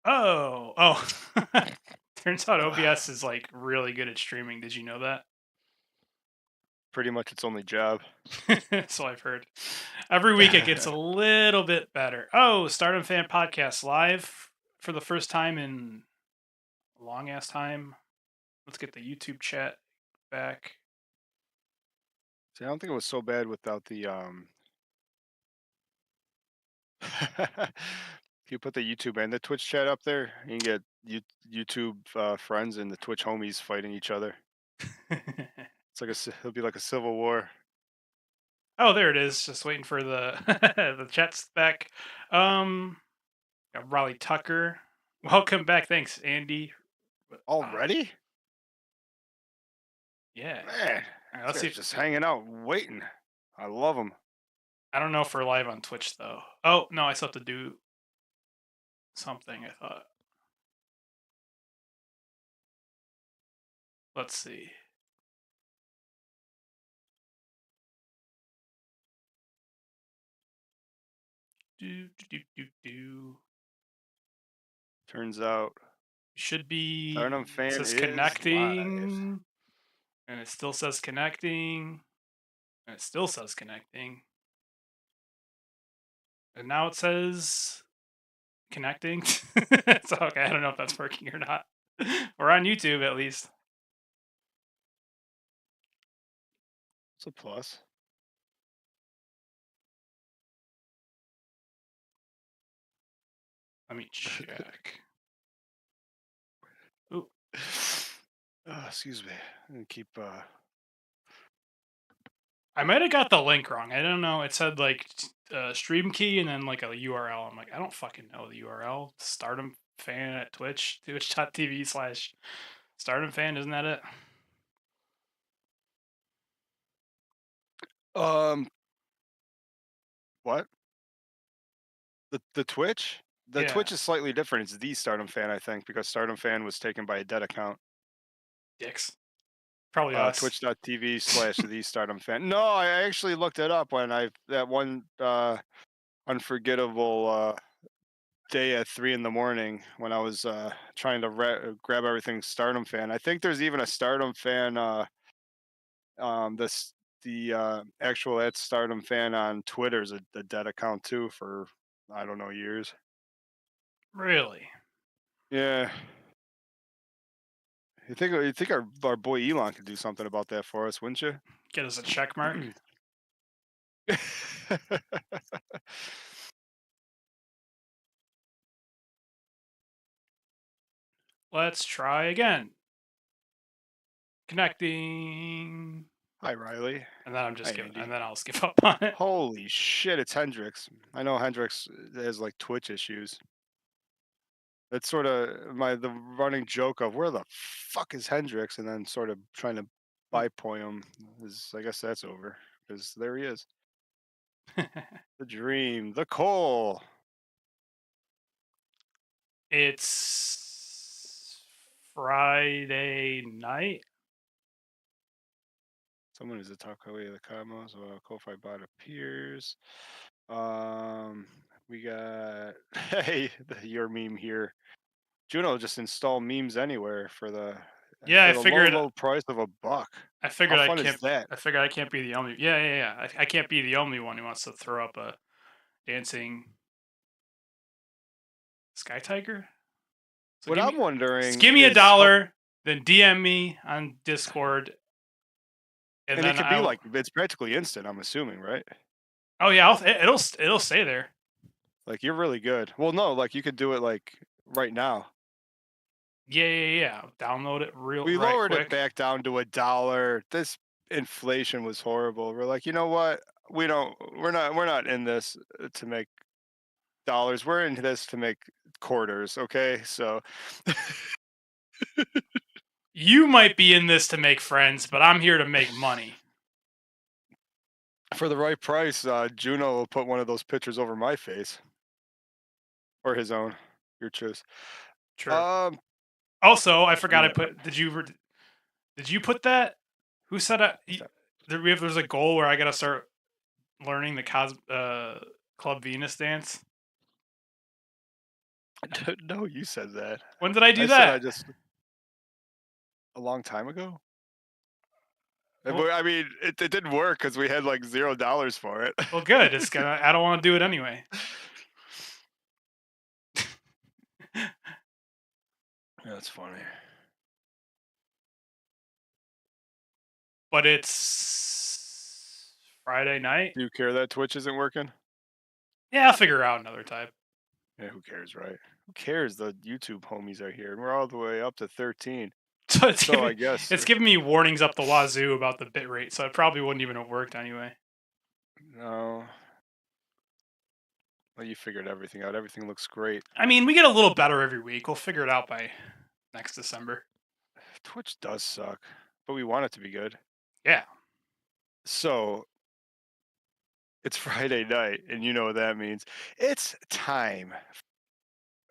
Oh. Turns out OBS is like really good at streaming. Did you know that? Pretty much its only job. So I've heard. Every week it gets a little bit better. Oh, Stardom Fan Podcast live for the first time in a long ass time. Let's get the YouTube chat back. See, I don't think it was so bad without the If you put the YouTube and the Twitch chat up there, you can get YouTube friends and the Twitch homies fighting each other. It's like it'll be like a civil war. Oh, there it is. Just waiting for the the chat's back. Raleigh Tucker. Welcome back. Thanks, Andy. Already? Yeah. Man, All right, this let's see guy's if just hanging out, waiting. I love him. I don't know if we're live on Twitch though. Oh no, I still have to do something. I thought. Let's see. Do. Turns out, Should be. Stardom It Fan says is live. connecting, and it still says connecting, and it still says connecting, and now it says connecting. So okay, I don't know if that's working or not. We're on YouTube at least. It's a plus. Let me check. Ooh. Excuse me. I'm gonna keep. I might have got the link wrong. I don't know. It said like stream key and then like a URL. I'm like, I don't fucking know the URL. Stardom fan at Twitch, twitch.tv/Stardom fan. Isn't that it? What? The Twitch? The Yeah. Twitch is slightly different. It's the Stardom Fan, I think, because Stardom Fan was taken by a dead account. Dicks. Probably us. Twitch.tv/the Stardom Fan. No, I actually looked it up when that one unforgettable day at 3 in the morning when I was trying to grab everything Stardom Fan. I think there's even a Stardom Fan this the actual at Stardom Fan on Twitter is a dead account too for I don't know years. Really? Yeah. You think our boy Elon could do something about that for us, wouldn't you? Get us a check mark. Let's try again. Connecting. Hi, Riley. And then I'm just Hi, giving, Andy. and then I'll skip up on it. Holy shit, it's Hendrix. I know Hendrix has like Twitch issues. That's sort of the running joke of where the fuck is Hendrix, and then sort of trying to bypoint him is I guess that's over because there he is. The dream, the coal. It's Friday night. Someone is a talk away the Cosmos. Ko-Fi bot appears. We got hey your meme here. Juno just install memes anywhere for the Yeah, I low figured. low price of $1. I figured How I fun is can't. that? I figured I can't be the only. Yeah. I can't be the only one who wants to throw up a dancing sky tiger. So What I'm wondering give me is $1, then DM me on Discord, and and then it could be like it's practically instant. I'm assuming, right? Oh yeah, it'll stay there. Like you're really good. Well, no, like you could do it like right now. Yeah. Download it We lowered quick. it back down to $1. This inflation was horrible. We're like, you know what? We're not in this to make dollars. We're in this to make quarters. Okay, so You might be in this to make friends, but I'm here to make money. for the right price, Juno will put one of those pictures over my face or his own. Your choice. Sure. Also, I forgot I put. Did you put that? Who said there's a goal where I gotta start learning the Club Venus dance? No, you said that. When did I do I said I that? just a long time ago. Well, I mean, it didn't work because we had like $0 for it. well, good. I don't want to do it anyway. That's funny. But it's Friday night. Do you care that Twitch isn't working? Yeah, I'll figure out another time. Yeah, who cares, right? Who cares? The YouTube homies are here, and we're all the way up to 13. So I guess it's giving me warnings up the wazoo about the bitrate, so it probably wouldn't even have worked anyway. no. Well, you figured everything out. Everything looks great. I mean, we get a little better every week. We'll figure it out by next December. Twitch does suck, but we want it to be good. Yeah. So it's Friday night, and you know what that means. It's time.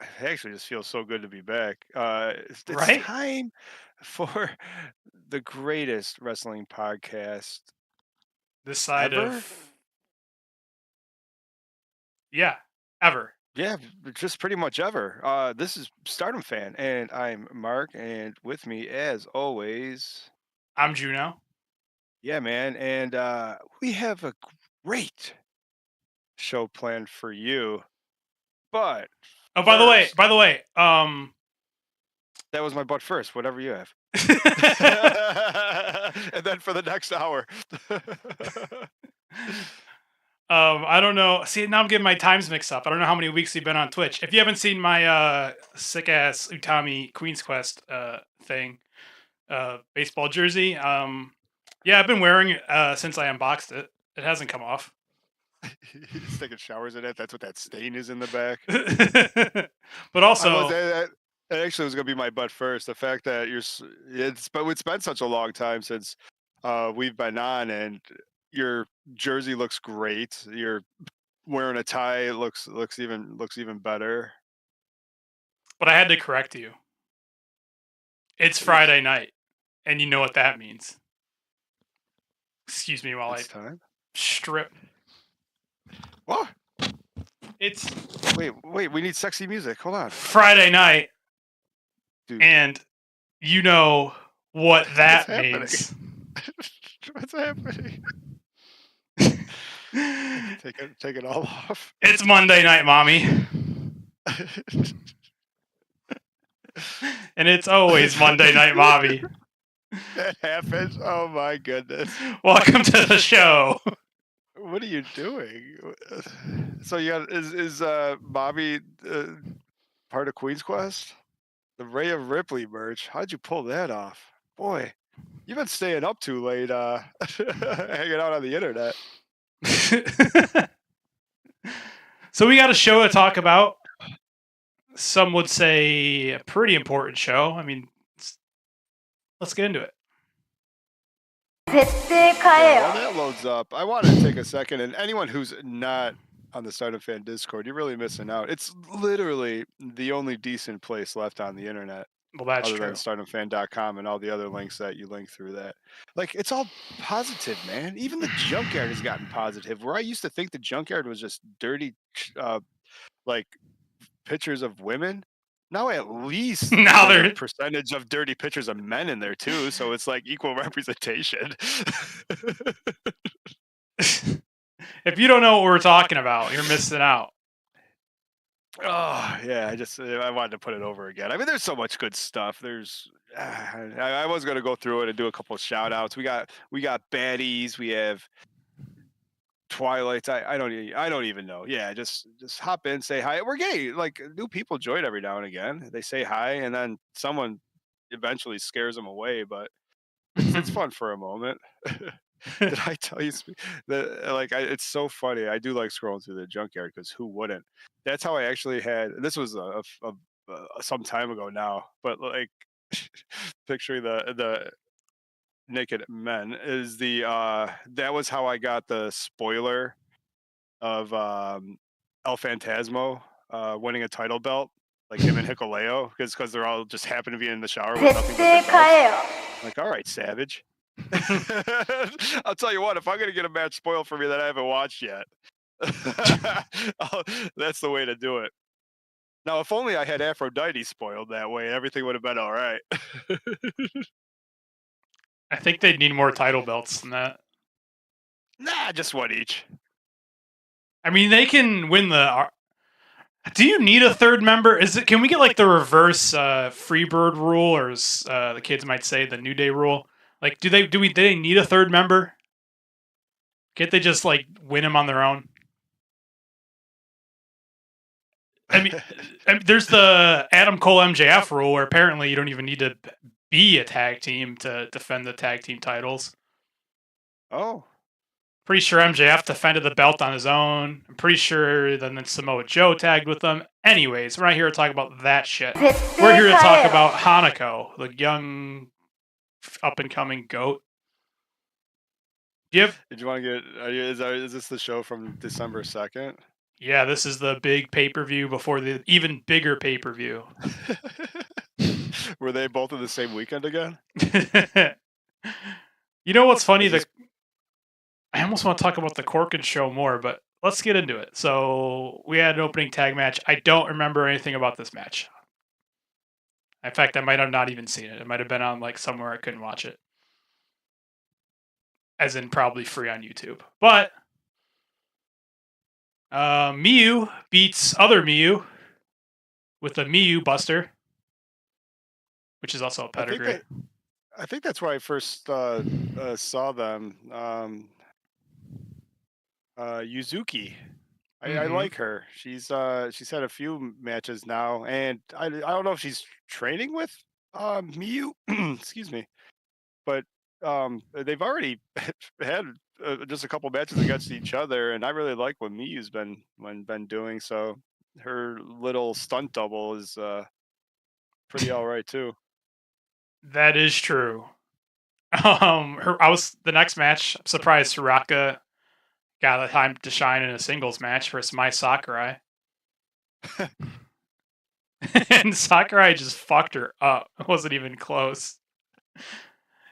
It actually just feels so good to be back. It's Right? time for the greatest wrestling podcast This side ever. Yeah, ever. Yeah, just pretty much ever. This is Stardom Fan, and I'm Mark, and with me, as always, I'm Juno. yeah, man, and we have a great show planned for you. But oh, by the way, that was my butt first. Whatever you have, and then for the next hour. I don't know. See, now I'm getting my times mixed up. I don't know how many weeks we've been on Twitch. If you haven't seen my sick ass Utami Queen's Quest thing, baseball jersey, yeah, I've been wearing it since I unboxed it. It hasn't come off. He's taking showers in it. That's what that stain is in the back. But also, that actually was going to be my butt first. The fact that it's been such a long time since we've been on, and your jersey looks great. You're wearing a tie. It looks even better. but I had to correct you. It's Friday night, and you know what that means. Excuse me while It's I time. strip. What? It's Wait. We need sexy music. Hold on. Friday night, Dude. and you know what that means. What's happening? Take it all off. It's Monday Night Mommy. And it's always Monday Night Mommy. That happens. Oh my goodness. Welcome to the show. What are you doing? So you got is Bobby part of Queen's Quest? The Ray of Ripley merch. How'd you pull that off? Boy, you've been staying up too late hanging out on the internet. So we got a show to talk about. Some would say a pretty important show. I mean, let's get into it. While that loads up, I want to take a second, and anyone who's not on the Stardom Fan Discord, you're really missing out. It's literally the only decent place left on the internet. Well, that's other true. than StardomFan.com and all the other links that you link through that. Like, it's all positive, man. Even the Junkyard has gotten positive. Where I used to think the Junkyard was just dirty, like, pictures of women. Now at least Now there's there- a percentage of dirty pictures of men in there too, so it's like equal representation. If you don't know what we're talking about, you're missing out. Oh yeah, I wanted to put it over again. I mean, there's so much good stuff. There's I was gonna go through it and do a couple of shout outs. We got baddies. We have Twilights. I don't even know. Yeah, just hop in, say hi. We're getting like new people join every now and again. They say hi, and then someone eventually scares them away. But it's fun for a moment. Did I tell you that? Like, it's so funny. I do like scrolling through the Junkyard because who wouldn't? That's how I actually had. This was some time ago now, but like picturing the naked men is that was how I got the spoiler of El Phantasmo winning a title belt, like him and Hikuleo, because they're all just happen to be in the shower with nothing but their belts. Like, all right, Savage. I'll tell you what, if I'm gonna get a match spoiled for me that I haven't watched yet, that's the way to do it. Now, if only I had Aphrodite spoiled that way, everything would have been all right. I think they'd need more title belts than that. Nah, just one each. I mean, they can win the. Do you need a third member? Is it? Can we get like the reverse Freebird rule, or as the kids might say, the New Day rule? Like, do they need a third member? Can't they just like win them on their own? I mean, there's the Adam Cole MJF rule where apparently you don't even need to be a tag team to defend the tag team titles. Oh. Pretty sure MJF defended the belt on his own. I'm pretty sure then Samoa Joe tagged with them. Anyways, we're not here to talk about that shit. We're here to talk about Hanako, the young, up-and-coming GOAT. Did you want to get? Is this the show from December 2nd? Yeah, this is the big pay-per-view before the even bigger pay-per-view. Were they both in the same weekend again? You know what's funny? I almost want to talk about the Corkin show more, but let's get into it. So we had an opening tag match. I don't remember anything about this match. In fact, I might have not even seen it. It might have been on like somewhere I couldn't watch it. As in probably free on YouTube. But Miyu beats other Miyu with a Miyu Buster, which is also a pedigree. I think that's where I first saw them. Yuzuki. I like her. She's had a few matches now, and I don't know if she's training with Miyu. Excuse me, but they've already had just a couple matches against each other, and I really like what Miyu's been doing. So her little stunt double is pretty all right too. That is true. The next match. I'm surprised Soraka got a time to shine in a singles match versus Mai Sakurai. And Sakurai just fucked her up. It wasn't even close.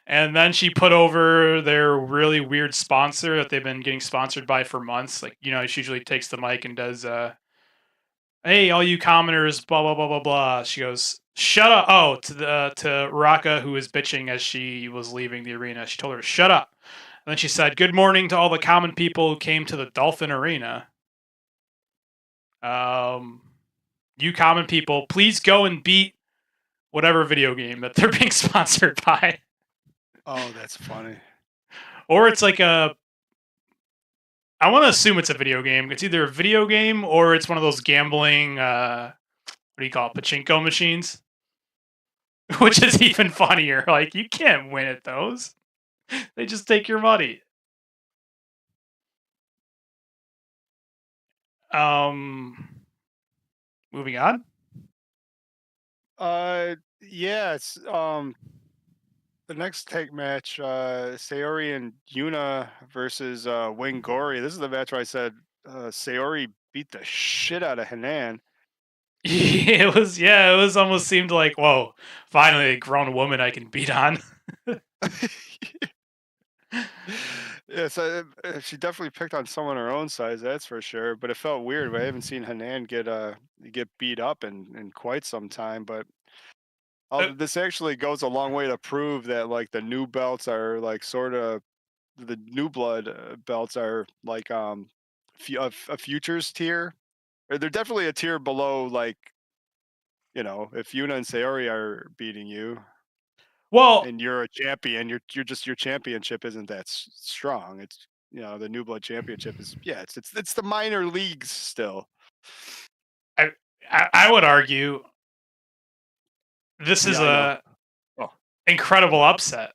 And then she put over their really weird sponsor that they've been getting sponsored by for months. Like, you know, she usually takes the mic and does, hey, all you commoners, blah, blah, blah, blah, blah. She goes, shut up. Oh, to Raka, who was bitching as she was leaving the arena. She told her to shut up. And then she said, good morning to all the common people who came to the Dolphin Arena. You common people, please go and beat whatever video game that they're being sponsored by. Oh, that's funny. Or it's like I want to assume it's a video game. It's either a video game or it's one of those gambling, what do you call it, pachinko machines? Which is even funnier. Like, you can't win at those. They just take your money. Moving on. Yeah, it's the next tag match, Sayori and Yuna versus Wing Gory. This is the match where I said Sayori beat the shit out of Hanan. It was almost seemed like, whoa, finally a grown woman I can beat on. Yes, she definitely picked on someone her own size, that's for sure. But it felt weird. I haven't seen Hanan get beat up in quite some time. But this actually goes a long way to prove that like the new belts are like sort of the new blood belts are like a futures tier. Or they're definitely a tier below, like, you know, if Yuna and Sayori are beating you, well, and you're a champion, your championship isn't that strong. It's, you know, the new blood championship is, yeah, it's the minor leagues still. I would argue this is a incredible upset.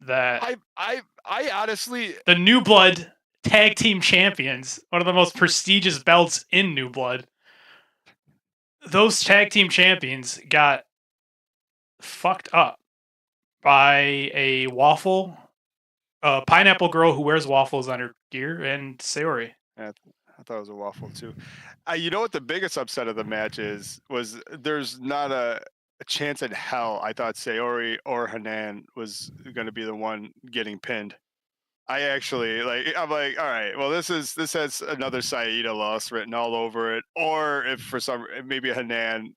That I honestly, the New Blood Tag Team Champions, one of the most prestigious belts in New Blood, those tag team champions got fucked up by a pineapple girl who wears waffles on her gear, and Sayori. Yeah, I thought it was a waffle too. You know what the biggest upset of the match was there's not a chance in hell I thought Sayori or Hanan was going to be the one getting pinned. I actually I'm like, all right, well, this has another Saida loss written all over it, or if for some maybe Hanan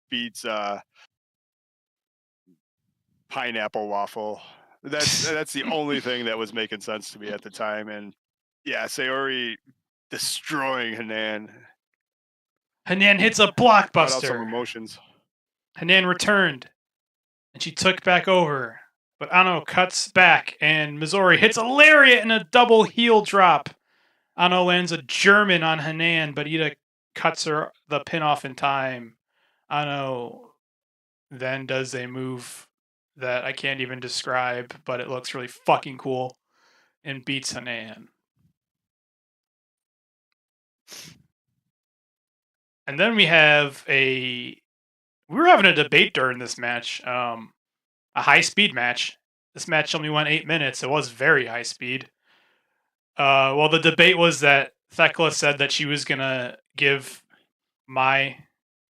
beats pineapple waffle. That's the only thing that was making sense to me at the time, and yeah, Sayori destroying Hanan Hanan hits a brought out some blockbuster. emotions. Hanan returned, and she took back over. But Ano cuts back, and Missouri hits a lariat and a double heel drop. Ano lands a German on Hanan, but Ida cuts her the pin off in time. Ano then does a move that I can't even describe, but it looks really fucking cool, and beats Hanan. And then we were having a debate during this match, a high speed match. This match only went 8 minutes. It was very high speed. Well, the debate was that Thekla said that she was gonna give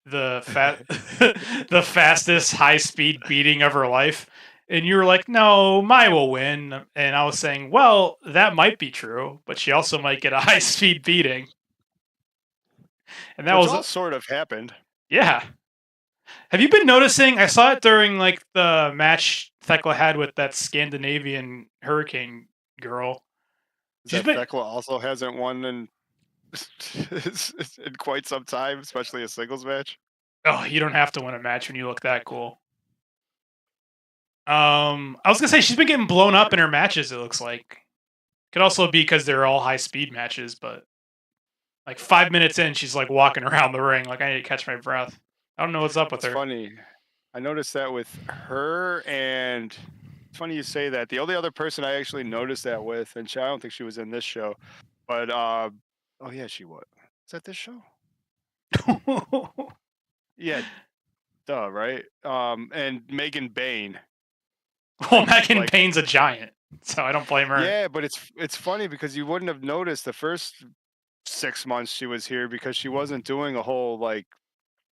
the fastest high speed beating of her life, and you were like, "No, Mai will win." And I was saying, "Well, that might be true, but she also might get a high speed beating." And that Which was all sort of happened. Yeah. Have you been noticing? I saw it during like the match Thekla had with that Scandinavian Hurricane girl. Thekla also hasn't won in quite some time, especially a singles match. Oh, you don't have to win a match when you look that cool. I was gonna say she's been getting blown up in her matches. It looks like could also be because they're all high speed matches, but like 5 minutes in, she's like walking around the ring like I need to catch my breath. I don't know what's up with her. It's funny. I noticed that with her, and it's funny you say that. The only other person I actually noticed that with, and I don't think she was in this show, but oh yeah, she was. Is that this show? Yeah, duh, right? And Megan Bain. Well, Megan Bain's a giant, so I don't blame her. Yeah, but it's funny because you wouldn't have noticed the first 6 months she was here because she wasn't doing a whole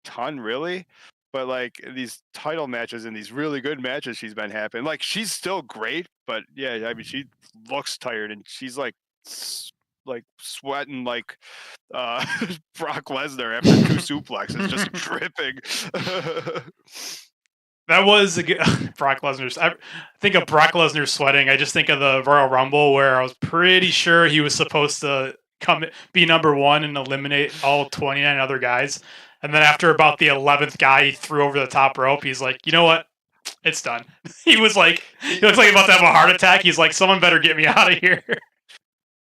ton really. But like these title matches and these really good matches she's been having, like she's still great, but yeah, I mean she looks tired and she's like sweating like Brock Lesnar after 2 suplexes, just dripping. That was a good Brock Lesnar's. I think of Brock Lesnar sweating. I just think of the Royal Rumble where I was pretty sure he was supposed to be number 1 and eliminate all 29 other guys. And then after about the 11th guy he threw over the top rope, he's like, you know what? It's done. He looks like he's about to have a heart attack. He's like, someone better get me out of here.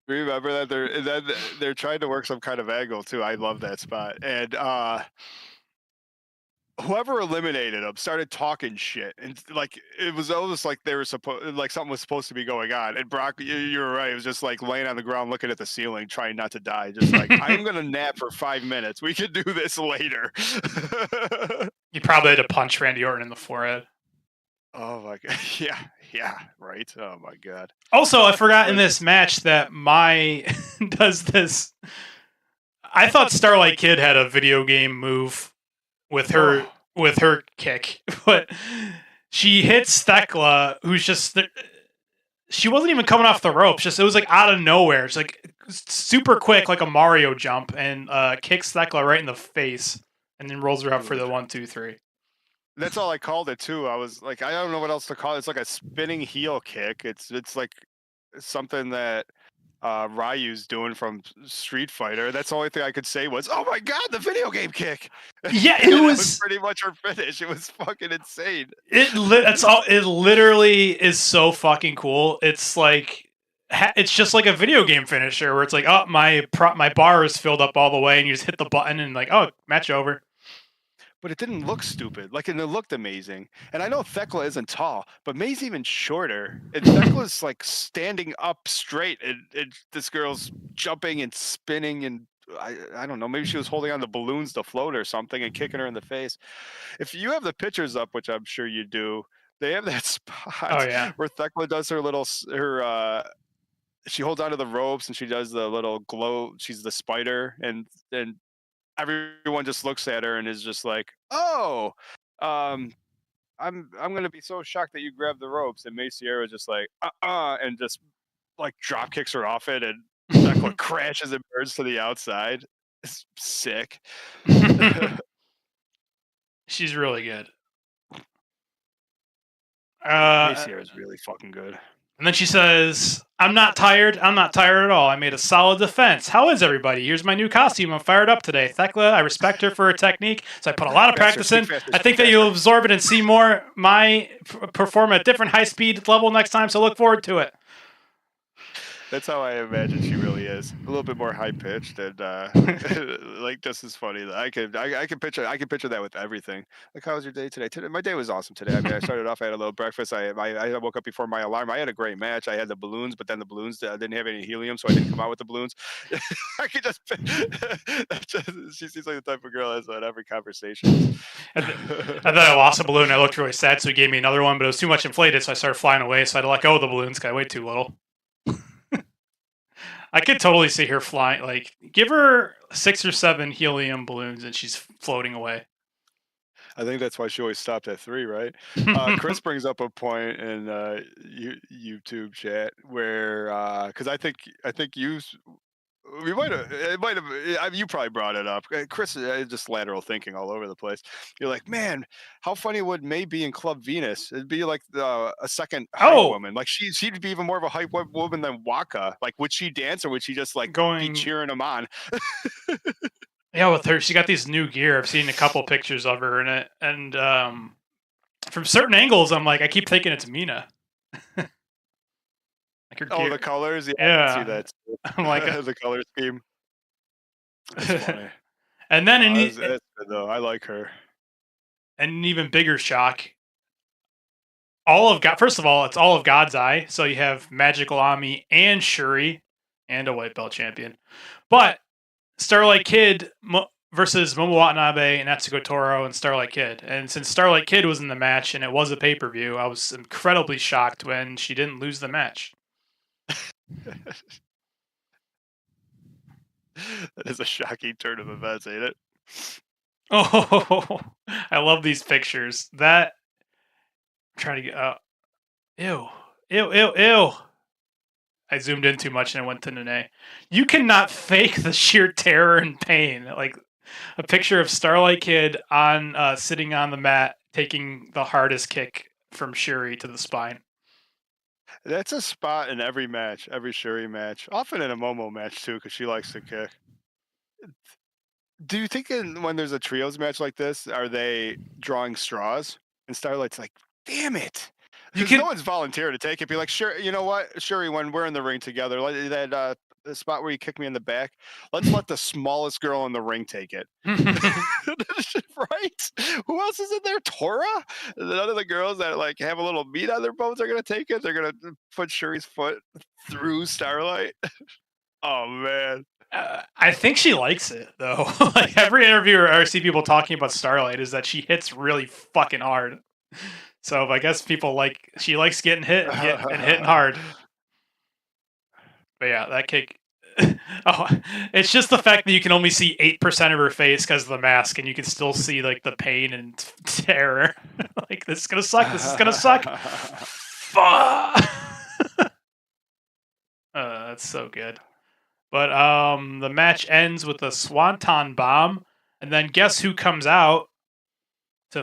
Remember that they're trying to work some kind of angle too. I love that spot. And whoever eliminated him started talking shit, and like it was almost like they were supposed like something was supposed to be going on. And Brock, you were right. It was just like laying on the ground, looking at the ceiling, trying not to die. Just like I'm gonna nap for 5 minutes. We could do this later. You probably had to punch Randy Orton in the forehead. Oh my god! Yeah, right. Oh my god. Also, I forgot in this match that Mai does this. I thought Starlight Kid had a video game move with her kick, but she hits Thekla, who's just she wasn't even coming off the ropes. Just it was like out of nowhere. It's like super quick, like a Mario jump, and kicks Thekla right in the face, and then rolls her up for the 1, 2, 3. That's all I called it too. I was like, I don't know what else to call it. It's like a spinning heel kick. It's like something that Ryu's doing from Street Fighter. That's the only thing I could say was, "Oh my god, the video game kick!" Yeah, it was pretty much her finish. It was fucking insane. That's all. It literally is so fucking cool. It's like it's just like a video game finisher where it's like, oh, my bar is filled up all the way, and you just hit the button and like, oh, match over. But it didn't look stupid. Like, and it looked amazing. And I know Thekla isn't tall, but May's even shorter. And Thekla's like standing up straight, and this girl's jumping and spinning, and I don't know. Maybe she was holding on the balloons to float or something and kicking her in the face. If you have the pictures up, which I'm sure you do, they have that spot where Thekla does she holds onto the ropes and she does the little glow. She's the spider, and everyone just looks at her and is just like, "Oh, I'm gonna be so shocked that you grabbed the ropes." And May Sierra just like, and just like drop kicks her off it, and Thekla crashes and burns to the outside. It's sick. She's really good. Hey, Sierra's really fucking good. And then she says, I'm not tired. I'm not tired at all. I made a solid defense. How is everybody? Here's my new costume. I'm fired up today. Thekla, I respect her for her technique, so I put a lot of practice in. I think that you'll absorb it and see more my perform at a different high-speed level next time, so look forward to it. That's how I imagine she really is. A little bit more high pitched and like just as funny. I can picture that with everything. Like, how was your day today? My day was awesome today. I mean, I started off. I had a little breakfast. I woke up before my alarm. I had a great match. I had the balloons, but then the balloons didn't have any helium, so I didn't come out with the balloons. I could just. She seems like the type of girl that's at every conversation. And then I lost a balloon. I looked really sad, so he gave me another one, but it was too much inflated, so I started flying away. So I had to let go of the balloons because I weighed too little. I could totally see her flying. Like, give her 6 or 7 helium balloons and she's floating away. I think that's why she always stopped at 3, right? Chris brings up a point in YouTube chat where because I think you probably brought it up. Chris, just lateral thinking all over the place. You're like, man, how funny would May be in Club Venus? It'd be like a second hype woman. Like she'd be even more of a hype woman than Waka. Like, would she dance or would she just like be cheering them on? Yeah, with her, she got these new gear. I've seen a couple pictures of her in it, and from certain angles, I'm like, I keep thinking it's Mina. Like her gear. The colors, yeah, I can see that too. I'm like the color scheme. That's funny. And then that's good though. I like her. And an even bigger shock. First of all, it's all of God's Eye. So you have Magical Ami and Shuri and a white belt champion. But Starlight Kid versus Momo Watanabe and Natsuko Toro and Starlight Kid. And since Starlight Kid was in the match and it was a pay-per-view, I was incredibly shocked when she didn't lose the match. That is a shocking turn of events, ain't it? Oh, I love these pictures. I'm trying to get ew. I zoomed in too much and I went to Nene. You cannot fake the sheer terror and pain. Like a picture of Starlight Kid on sitting on the mat taking the hardest kick from Shuri to the spine. That's a spot in every match, every Shuri match, often in a Momo match too, because she likes to kick. Do you think when there's a trios match like this, are they drawing straws? And Starlight's like, damn it. Because no one's volunteered to take it. Be like, sure, you know what, Shuri, when we're in the ring together, that the spot where you kick me in the back, let's let the smallest girl in the ring take it. Right? Who else is in there? Tora? None of the girls that like have a little meat on their bones are gonna take it. They're gonna put Shuri's foot through Starlight. Oh man. I think she likes it though. Like every interview I see people talking about Starlight is that she hits really fucking hard. So I guess she likes getting hit and hitting hard. But yeah, that kick. It's just the fact that you can only see 8% of her face because of the mask, and you can still see like the pain and terror. Like, this is gonna suck. This is gonna suck. Fuck. That's so good. But the match ends with a Swanton Bomb, and then guess who comes out to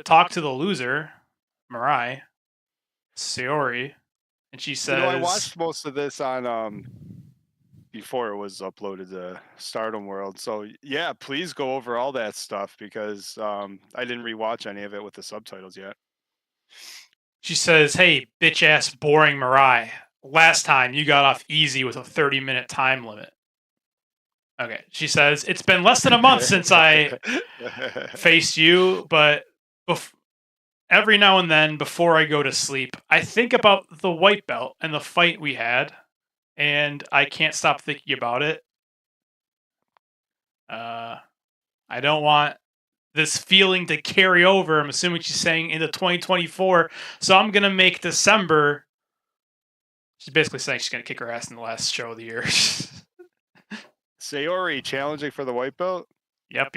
talk to the loser, Mirai, Sayori, and she says, I watched most of this on before it was uploaded to Stardom World. So yeah, please go over all that stuff because I didn't rewatch any of it with the subtitles yet. She says, "Hey, bitch ass boring Mirai. Last time you got off easy with a 30-minute time limit." Okay. She says, "It's been less than a month since I faced you, but every now and then before I go to sleep, I think about the white belt and the fight we had, and I can't stop thinking about it. I don't want this feeling to carry over." I'm assuming she's saying into 2024. So I'm going to make December. She's basically saying she's going to kick her ass in the last show of the year. Sayori challenging for the white belt? Yep.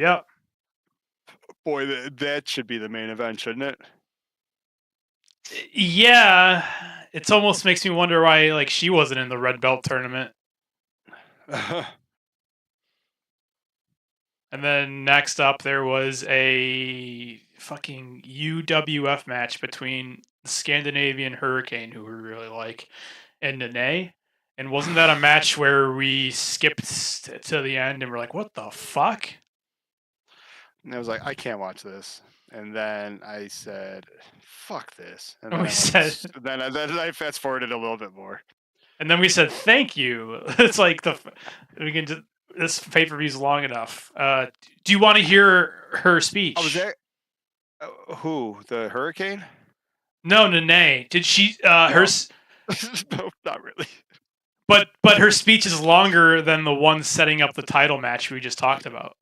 Boy, that should be the main event, shouldn't it? Yeah, it almost makes me wonder why like she wasn't in the red belt tournament. And then next up, there was a fucking UWF match between the Scandinavian Hurricane, who we really like, and Nene. And wasn't that a match where we skipped to the end and we're like, what the fuck? And I was like, I can't watch this. And then I said, fuck this. And And then we said, then I fast forwarded a little bit more. and then we said, thank you. It's like we can just, this pay per view's long enough. Do you want to hear her speech? Oh, was that who? The Hurricane? No, Nene. Did she? No. Her. No, not really. But her speech is longer than the one setting up the title match we just talked about.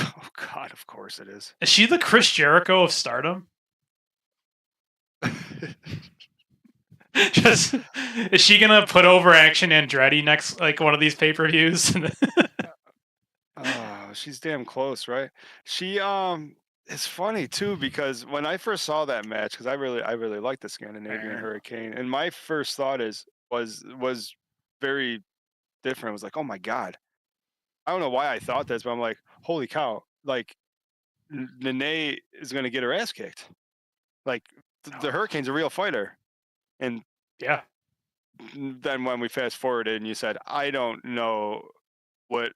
Oh God, of course it is. Is she the Chris Jericho of Stardom? Just is she gonna put over Action Andretti next, like one of these pay per views? Oh, she's damn close, right? She it's funny too because when I first saw that match, because I really like the Scandinavian Hurricane, and my first thought was very different. It was like, oh my God, I don't know why I thought this, but I'm like, holy cow, like Nene is gonna get her ass kicked. Like the Hurricane's a real fighter, and yeah. Then when we fast forwarded and you said, I don't know what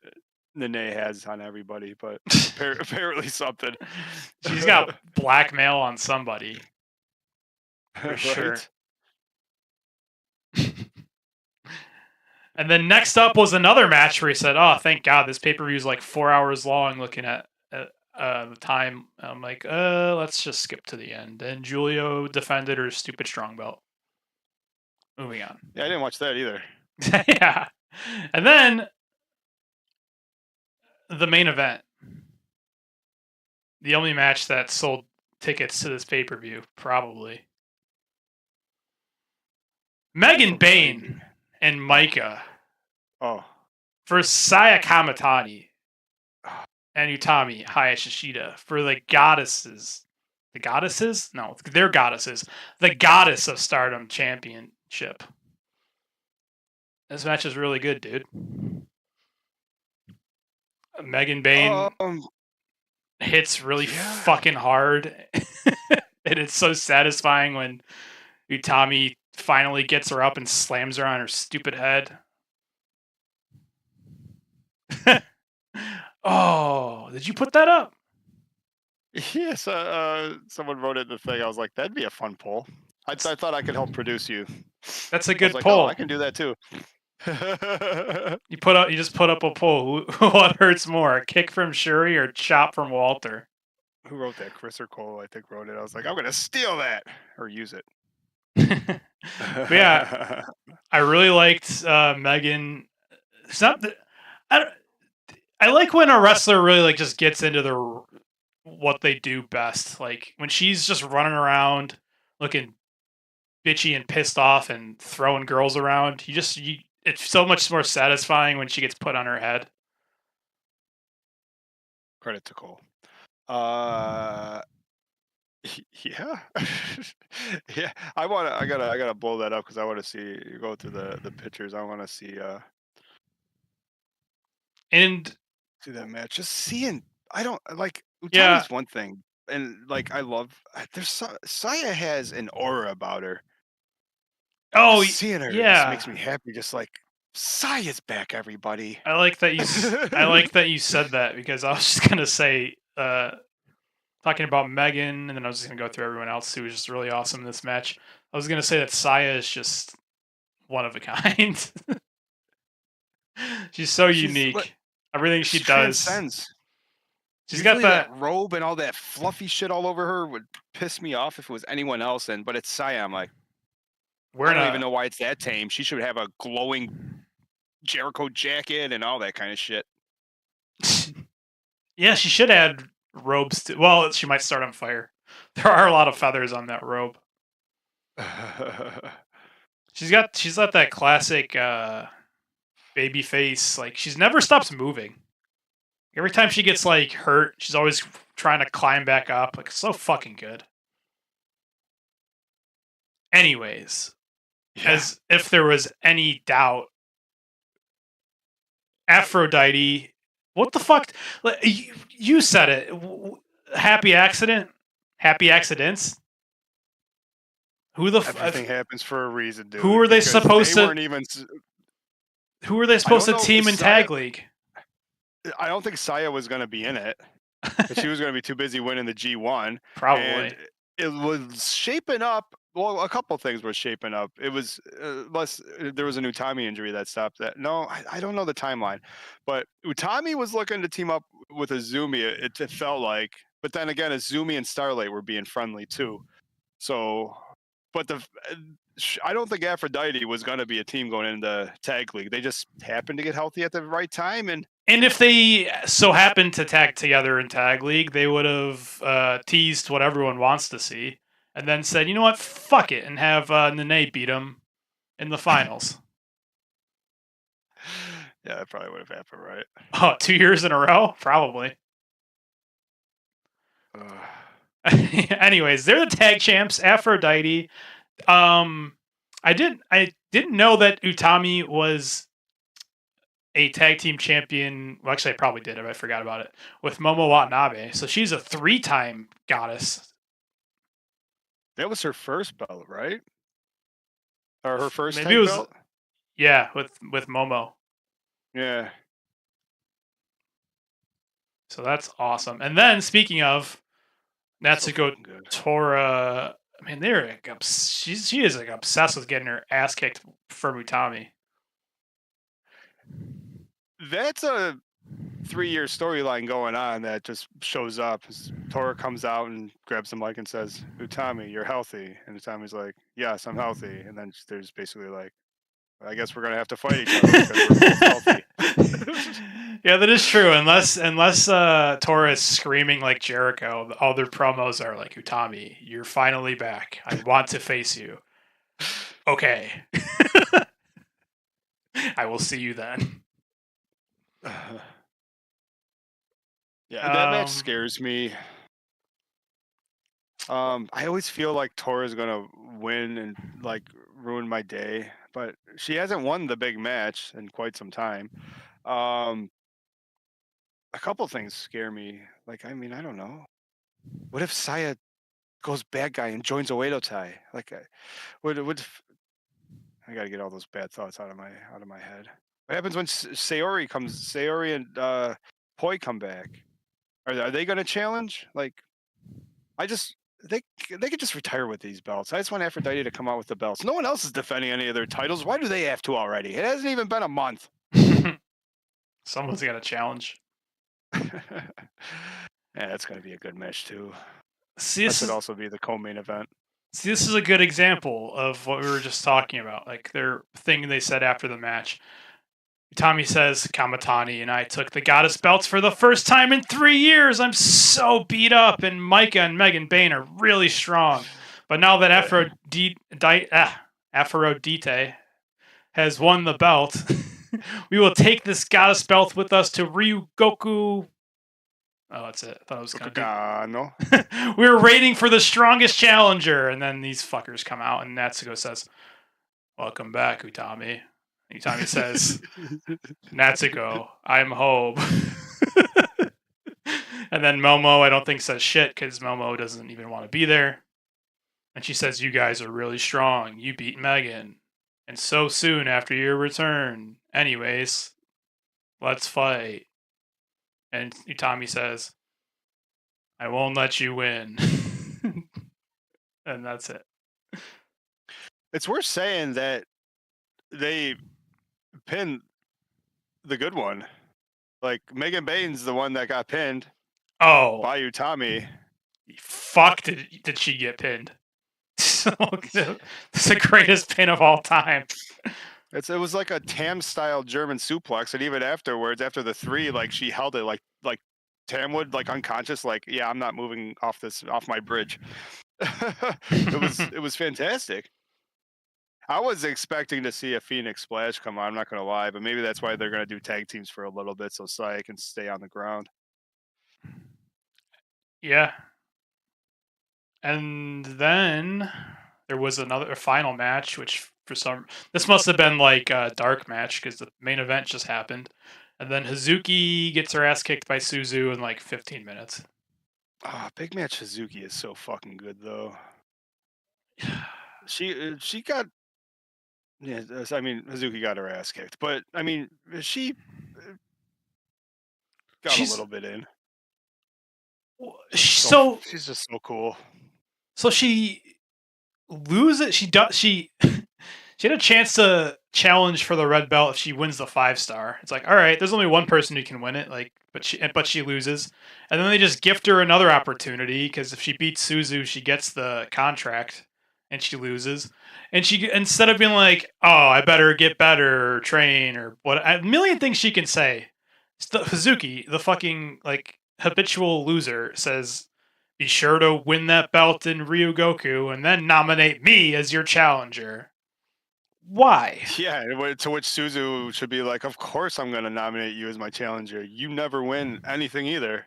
Nene has on everybody, but apparently something. She's got blackmail on somebody. For right? Sure. And then next up was another match where he said, oh, thank God, this pay-per-view is like 4 hours long looking at the time. I'm like, let's just skip to the end. And Julio defended her stupid strong belt. Moving on. Yeah, I didn't watch that either. Yeah. And then the main event. The only match that sold tickets to this pay-per-view, probably. Megan Bayne and Micah. Oh. For Saya Kamatani and Utami Hayashishida for the goddesses. The goddesses? No, they're goddesses. The goddess of Stardom Championship. This match is really good, dude. Megan Bayne hits really fucking hard. And it's so satisfying when Utami finally gets her up and slams her on her stupid head. Oh, did you put that up? Yes, someone wrote it in the thing. I was like, that'd be a fun poll. I thought I could help produce you. That's a good like, poll. Oh, I can do that too. You just put up a poll. What hurts more, a kick from Shuri or chop from Walter? Who wrote that? Chris or Cole, I think, wrote it. I was like, I'm gonna steal that or use it. Yeah, I really liked Megan. It's not that I like when a wrestler really like just gets into their what they do best. Like when she's just running around looking bitchy and pissed off and throwing girls around. It's so much more satisfying when she gets put on her head. Credit to Cole. Yeah. Yeah. I gotta blow that up because I want to see you go through the pictures. I want to see And see that match. Just seeing, I don't like. Yeah. Utami's one thing, and like I love. Saya has an aura about her. Oh, seeing her yeah, just makes me happy. Just like Saya's back, everybody. I like that you said that because I was just gonna say talking about Megan, and then I was just gonna go through everyone else who was just really awesome in this match. I was gonna say that Saya is just one of a kind. She's so unique. Everything she does. Transcends. She's got that robe and all that fluffy shit all over her would piss me off if it was anyone else. But it's Saya. I'm like, I don't even know why it's that tame. She should have a glowing Jericho jacket and all that kind of shit. Yeah, she should add robes. Well, she might start on fire. There are a lot of feathers on that robe. She's got that classic baby face. Like she's never stops moving. Every time she gets like hurt, she's always trying to climb back up. Like so fucking good. Anyways, Yeah. as if there was any doubt, Aphrodite. What the fuck? You said it. Happy accident. Happy accidents. Who the Everything happens for a reason, dude. who are they because supposed they to? weren't even. Who are they I supposed don't to know. team in tag league? I don't think Saya was going to be in it. But she was going to be too busy winning the G1. Probably. And it was shaping up. Well, a couple things were shaping up. It was less. There was an Utami injury that stopped that. No, I don't know the timeline, but Utami was looking to team up with Azumi. It felt like, but then again, Azumi and Starlight were being friendly too. So, but I don't think Aphrodite was going to be a team going into tag league. They just happened to get healthy at the right time, and if they so happened to tag together in tag league, they would have teased what everyone wants to see, and then said, "You know what? Fuck it," and have Nene beat them in the finals. Yeah, that probably would have happened, right? Oh, 2 years in a row, probably. Anyways, they're the tag champs. Aphrodite. I didn't know that Utami was a tag team champion. Well, actually, I probably did it. I forgot about it with Momo Watanabe. So she's a 3-time goddess. That was her first belt, right? Or her first Maybe tag it was. belt? Yeah, with Momo. Yeah. So that's awesome. And then speaking of Natsuko So good. Tora, I mean, they're like she is like obsessed with getting her ass kicked for Utami. That's a 3-year storyline going on that just shows up. Tora comes out and grabs the mic and says, "Utami, you're healthy." And Utami's like, "Yes, I'm healthy." And then there's basically like, "I guess we're gonna have to fight each other because we're both healthy." Yeah, that is true. Unless Tora is screaming like Jericho, all their promos are like, "Utami, you're finally back. I want to face you." Okay. I will see you then. Yeah, that match scares me. I always feel like Tora's gonna win and like ruin my day, but she hasn't won the big match in quite some time. A couple things scare me. Like, I mean, I don't know. What if Saya goes bad guy and joins Oedo Tai? Like, I gotta get all those bad thoughts out of my head. What happens when Sayori and Poi come back? Are they gonna challenge? Like, I just they could just retire with these belts. I just want Aphrodite to come out with the belts. No one else is defending any of their titles. Why do they have to already? It hasn't even been a month. Someone's got a challenge. Yeah, that's gonna be a good match too. See, That should also be the co-main event. See, this is a good example of what we were just talking about. Like their thing they said after the match. Tommy says, Kamatani and I took the goddess belts for the first time in 3 years. I'm so beat up, and Micah and Megan Bain are really strong. But now that Aphrodite has won the belt, we will take this goddess belt with us to Ryugoku. Oh, that's it. I thought it was going to do. We were waiting for the strongest challenger, and then these fuckers come out, and Natsuko says, "Welcome back, Utami." Utami says, "Natsuko, I'm home." And then Momo, I don't think says shit because Momo doesn't even want to be there. And she says, "You guys are really strong. You beat Megan, and so soon after your return. Anyways, let's fight." And Utami says, "I won't let you win." And that's it. It's worth saying that they pinned the good one. Like, Megan Bain's the one that got pinned. Oh, by Utami. Fuck! Did she get pinned? It's the greatest pin of all time. It was like a Tam style German suplex, and even afterwards, after the 3, like she held it like Tam would, like unconscious, like, yeah, I'm not moving off my bridge. It was fantastic. I was expecting to see a Phoenix Splash come on, I'm not gonna lie, but maybe that's why they're gonna do tag teams for a little bit so Saya can stay on the ground. Yeah. And then there was a final match, which this must have been like a dark match because the main event just happened, and then Hazuki gets her ass kicked by Suzu in like 15 minutes. Big Match Suzuki is so fucking good though. She got. Yeah, I mean, Hazuki got her ass kicked, but I mean, she got a little bit in. She's just so cool. So she loses. She had a chance to challenge for the red belt if she wins the 5-star. It's like, all right, there's only one person who can win it. Like, but she loses, and then they just gift her another opportunity because if she beats Suzu, she gets the contract, and she loses. And she, instead of being like, oh, I better get better or train or what, a million things she can say. Hazuki, the fucking like habitual loser, says, be sure to win that belt in Ryugoku and then nominate me as your challenger. Why? Yeah, to which Suzu should be like, of course I'm going to nominate you as my challenger. You never win anything either.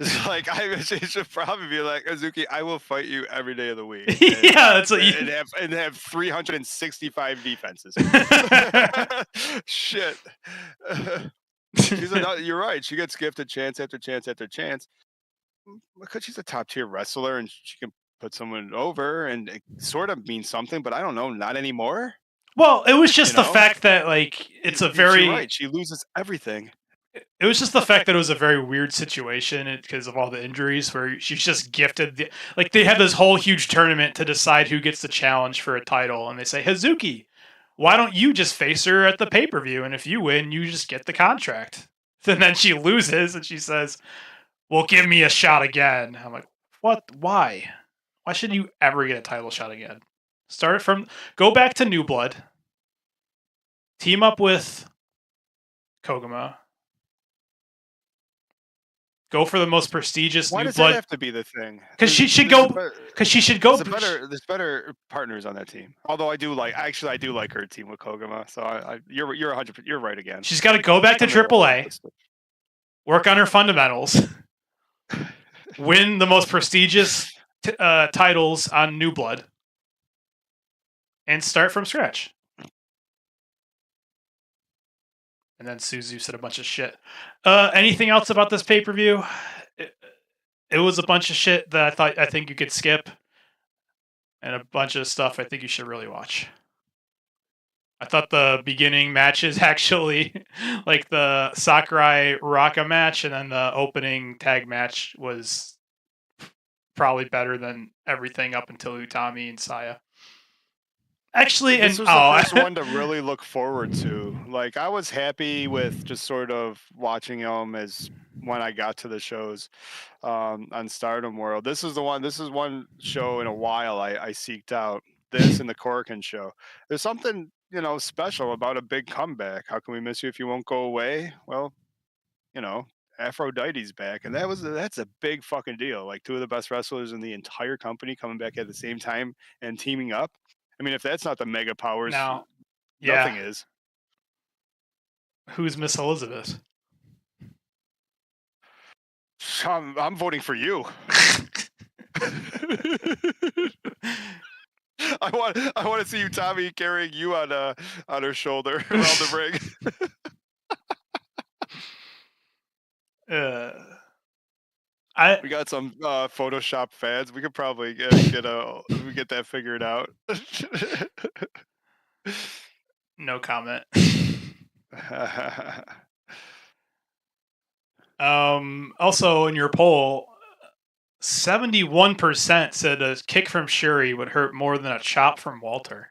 It's like, she should probably be like, Hazuki, I will fight you every day of the week. And, yeah, that's what and have 365 defenses. Shit. You're right. She gets gifted chance after chance after chance because she's a top tier wrestler and she can put someone over and it sort of means something, but I don't know, not anymore. Well, it was just the fact that like it's a very. You're right. She loses everything. It was just the fact that it was a very weird situation because of all the injuries where she's just gifted. Like they had this whole huge tournament to decide who gets the challenge for a title, and they say, Hazuki, why don't you just face her at the pay-per-view, and if you win, you just get the contract. And then she loses, and she says, well, give me a shot again. I'm like, what? Why? Why should you ever get a title shot again? Go back to New Blood, team up with Koguma, go for the most prestigious Why New does Blood. that have to be the thing? Because she should go. Because she should go. There's better partners on that team. Although I do like her team with Koguma. So you're 100%. You're right again. She's got to go back to AAA, work on her fundamentals, win the most prestigious titles on New Blood, and start from scratch. And then Suzu said a bunch of shit. Anything else about this pay-per-view? It was a bunch of shit that I think you could skip, and a bunch of stuff I think you should really watch. I thought the beginning matches actually, like the Sakurai Raka match, and then the opening tag match was probably better than everything up until Utami and Saya. Actually, this was the first one to really look forward to. Like, I was happy with just sort of watching them as when I got to the shows on Stardom World. This is one show in a while I seeked out. This and the Corkin show. There's something, special about a big comeback. How can we miss you if you won't go away? Well, Aphrodite's back, and that's a big fucking deal. Like, two of the best wrestlers in the entire company coming back at the same time and teaming up. I mean, if that's not the mega powers, nothing is. Who's Miss Elizabeth? I'm voting for you. I want to see Utami carrying you on her shoulder around the ring. We got some Photoshop fans. We could probably get that figured out. No comment. Also, in your poll, 71% said a kick from Shuri would hurt more than a chop from Walter.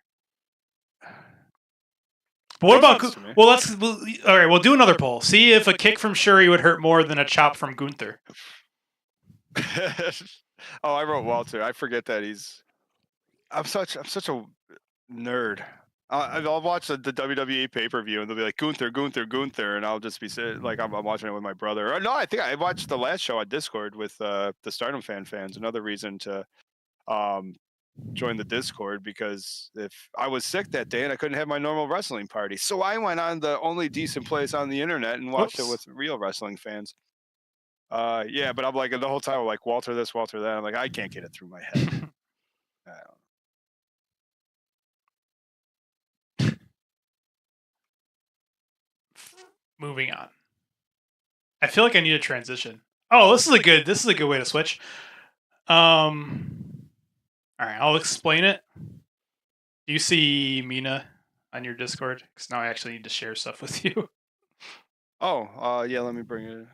But what about? Well, all right. We'll do another poll. See if a kick from Shuri would hurt more than a chop from Gunther. Oh, I wrote Walter. I forget that I'm such a nerd. I'll watch the WWE pay-per-view and they'll be like Gunther, and I'll just be sitting like I'm watching it with my brother. Or no, I think I watched the last show on Discord with the Stardom fans. Another reason to join the Discord, because if I was sick that day and I couldn't have my normal wrestling party, so I went on the only decent place on the internet and watched it with real wrestling fans. Yeah, but I'm like the whole time I'm like Walter this, Walter that. I'm like, I can't get it through my head. moving on. I feel like I need a transition. Oh, this is a good way to switch. All right, I'll explain it. Do you see Mina on your Discord? Because now I actually need to share stuff with you. Oh, yeah. Let me bring it.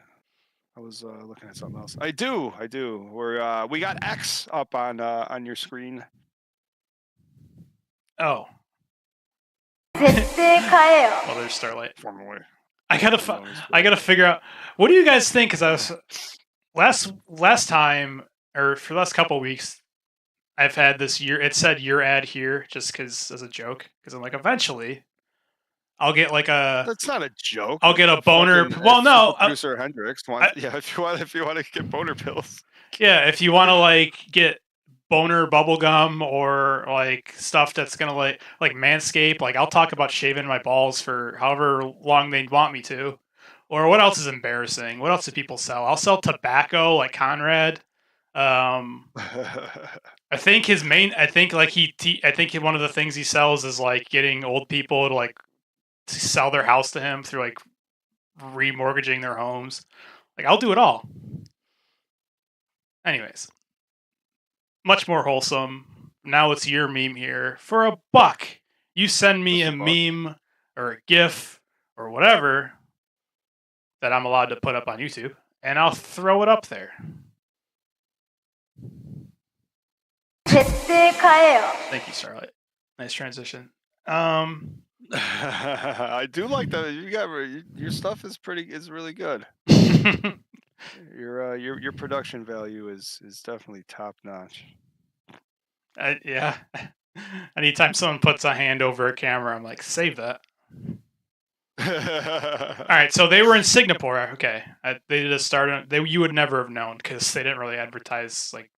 I was looking at something else. I do. We got X up on your screen. Oh. Oh, there's Starlight. Formally. I gotta figure out. What do you guys think? Because I was last time, or for the last couple of weeks, I've had this year. It said your ad here, just because as a joke. Because I'm like, eventually, I'll get like a. That's not a joke. I'll get a boner. Well, no, producer Hendrix wants. Yeah, if you want to get boner pills. Yeah, if you want to like get boner bubblegum or like stuff that's gonna like Manscaped, like I'll talk about shaving my balls for however long they want me to. Or what else is embarrassing? What else do people sell? I'll sell tobacco like Conrad. I think his main. I think like I think one of the things he sells is like getting old people to like to sell their house to him through like remortgaging their homes. Like I'll do it all. Anyways, much more wholesome. Now it's your meme here for $1. You send me a meme or a GIF or whatever that I'm allowed to put up on YouTube, and I'll throw it up there. Thank you, Starlight. Nice transition. I do like that. Your stuff is really good. Your production value is definitely top notch. Yeah. Anytime someone puts a hand over a camera, I'm like, save that. All right, so they were in Singapore. Okay, they did a Stardom. You would never have known because they didn't really advertise like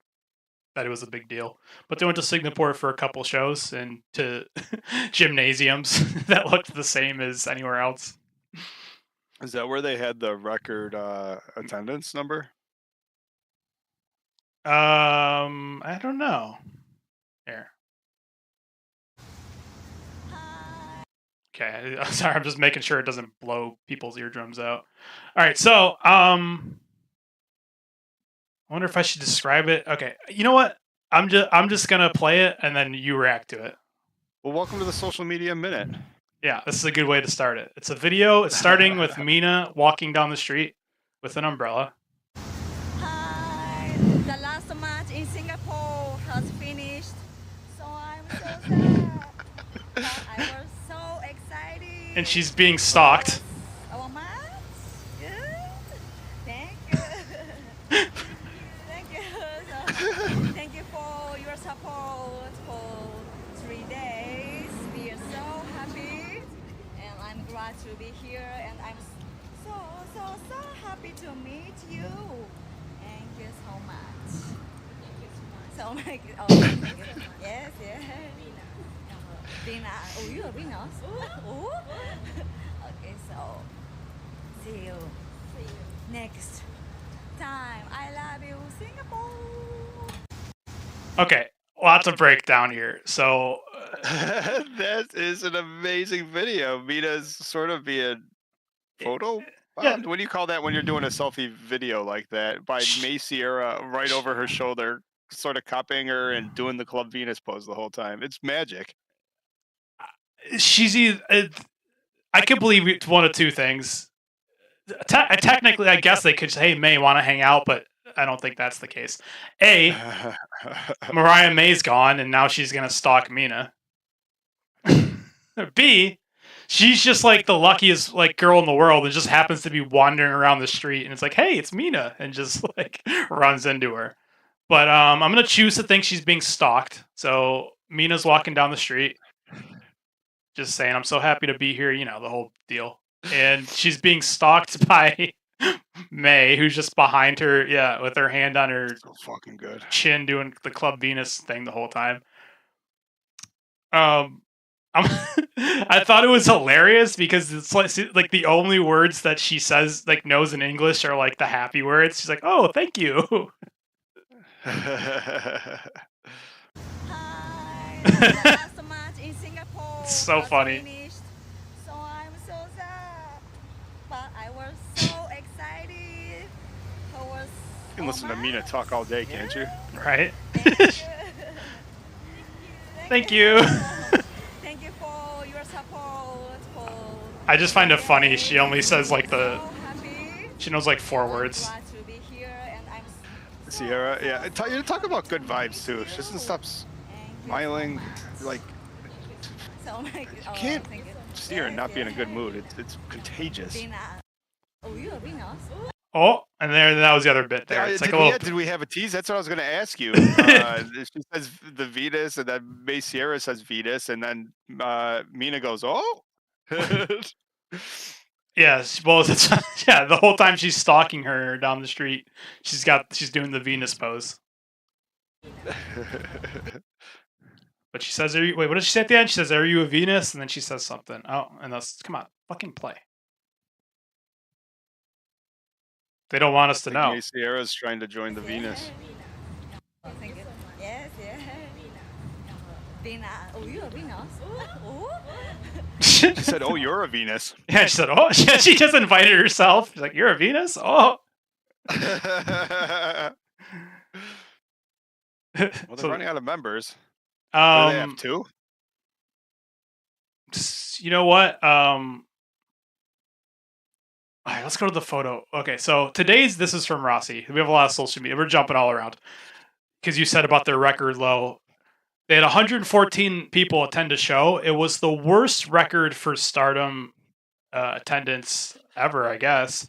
that it was a big deal. But they went to Singapore for a couple shows and to gymnasiums that looked the same as anywhere else. Is that where they had the record attendance number? I don't know. Here. Okay, sorry, I'm just making sure it doesn't blow people's eardrums out. All right, so I wonder if I should describe it. Okay, you know what? I'm just gonna play it and then you react to it. Well, welcome to the social media minute. Yeah, this is a good way to start it. It's a video. It's starting with Mina walking down the street with an umbrella. Hi, the last match in Singapore has finished, so I'm so sad. But I was so excited. And she's being stalked. Our match? Good. Thank you. Thank you. So, thank you for your support for 3 days. We are so happy, and I'm glad to be here, and I'm so happy to meet you. Thank you so much. So much. Oh, thank you. Yes, yes. Vina. Oh, you are Venus. Oh. Okay, so see you next time. I love you, Singapore. Okay, lots of breakdown here. So that is an amazing video. Mina's sort of being photo bombed. What do you call that when you're doing a selfie video like that by May Sierra right over her shoulder, sort of copying her and doing the Club Venus pose the whole time? It's magic. She's either, I could believe it's one of two things. Technically, I guess they could say, hey, May, want to hang out? But I don't think that's the case. A, Mariah May's gone, and now she's going to stalk Mina. B, she's just like the luckiest like girl in the world and just happens to be wandering around the street, and it's like, hey, it's Mina, and just like runs into her. But I'm going to choose to think she's being stalked. So Mina's walking down the street, just saying, I'm so happy to be here, you know, the whole deal. And she's being stalked by May, who's just behind her, yeah, with her hand on her so fucking good chin, doing the Club Venus thing the whole time. I thought it was hilarious because it's like the only words that she says, like knows in English, are like the happy words. She's like, "Oh, thank you." In Singapore, it's so funny. Finished, so I'm so sad. But can listen to Mina talk all day, can't you? Right? Thank you. Thank you. Thank you for your support. For I just find it funny. She only says like so happy. she knows like 4 words. Glad to be here, and I'm Sierra, yeah. You talk about good vibes too. She doesn't stop thank you smiling. Like so much. Oh, can't thank you. see her and not be in a good Yes. mood. It's contagious. Venus. Oh, you are Venus. Oh, and that was the other bit there. It's like a little. Did we have a tease? That's what I was going to ask you. She says the Venus, and then May Sierra says Venus, and then Mina goes, "Oh." Yes, well, yeah. The whole time she's stalking her down the street, she's doing the Venus pose. But she says, wait, what did she say at the end? She says, "Are you a Venus?" And then she says something. Oh, and that's come on, fucking play. They don't want us to know. May Sierra's trying to join the Venus. Oh, thank you. Yes, yes. Venus. Oh, you are Venus. Oh. She said, "Oh, you're a Venus." Yeah, she said, "Oh," she just invited herself. She's like, "You're a Venus? Oh." Well, they're So, running out of members. Do they have 2? you know what? All right, let's go to the photo. Okay, so this is from Rossi. We have a lot of social media. We're jumping all around because you said about their record low. They had 114 people attend a show. It was the worst record for Stardom attendance ever, I guess.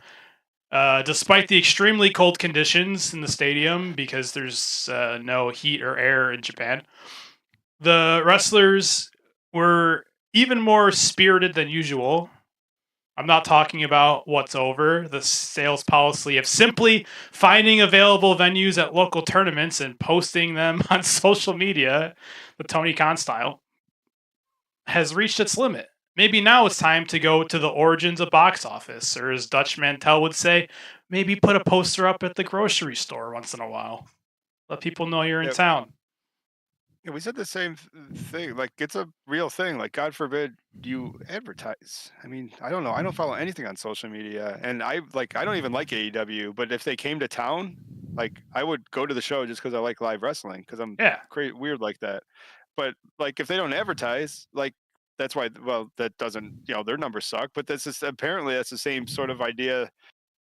Despite the extremely cold conditions in the stadium because there's no heat or air in Japan, the wrestlers were even more spirited than usual. I'm not talking about what's over, the sales policy of simply finding available venues at local tournaments and posting them on social media, the Tony Khan style, has reached its limit. Maybe now it's time to go to the origins of box office, or as Dutch Mantel would say, maybe put a poster up at the grocery store once in a while. Let people know you're in Yep. town. Yeah, we said the same thing. Like, it's a real thing. Like, God forbid you advertise. I mean, I don't know. I don't follow anything on social media, and I don't even like AEW. But if they came to town, like, I would go to the show just because I like live wrestling. Because I'm weird like that. But like, if they don't advertise, like, that's why. Well, that doesn't. Their numbers suck. But apparently that's the same sort of idea.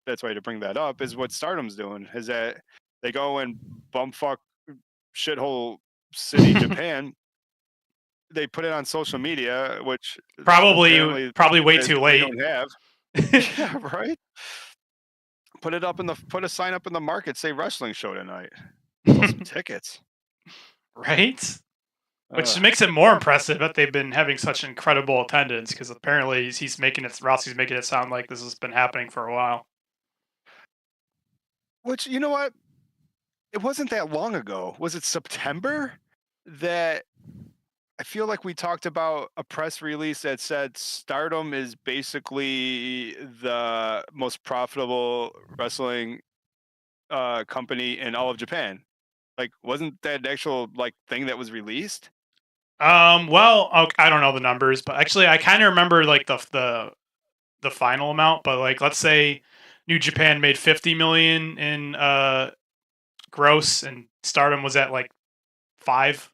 That's why to bring that up is what Stardom's doing. Is that they go and bumfuck shithole city Japan, they put it on social media, which probably way too late. Don't have. Yeah, right. Put a sign up in the market, say wrestling show tonight. Sell some tickets. Right? Which makes it more impressive that they've been having such incredible attendance, because apparently Rossi's making it sound like this has been happening for a while. Which, you know what? It wasn't that long ago. Was it September that I feel like we talked about a press release that said Stardom is basically the most profitable wrestling company in all of Japan? Like, wasn't that an actual thing that was released? Well, I don't know the numbers, but actually I kind of remember like the final amount, but like, let's say New Japan made 50 million in gross and Stardom was at like 5.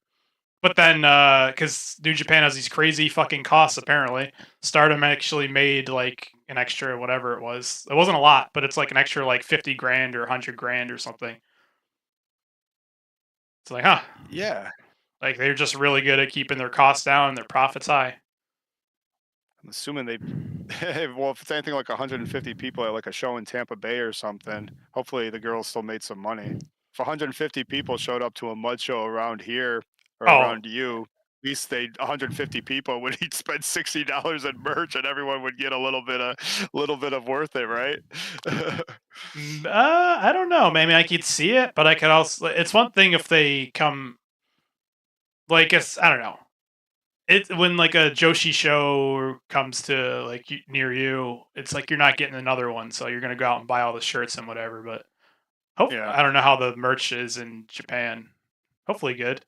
But then because New Japan has these crazy fucking costs, apparently Stardom actually made like an extra whatever it was. It wasn't a lot, but it's like an extra like 50 grand or 100 grand or something. It's like, huh? Yeah. Like, they're just really good at keeping their costs down and their profits high. I'm assuming they, well, if it's anything like 150 people at like a show in Tampa Bay or something, hopefully the girls still made some money. If 150 people showed up to a mud show around here or around you, at least 150 people would each spend $60 in merch, and everyone would get a little bit of worth it, right? I don't know. Maybe I could see it, but I could also. It's one thing if they come. Like, I don't know. When like a Joshi show comes to like near you, it's like you're not getting another one, so you're gonna go out and buy all the shirts and whatever. But I don't know how the merch is in Japan. Hopefully good.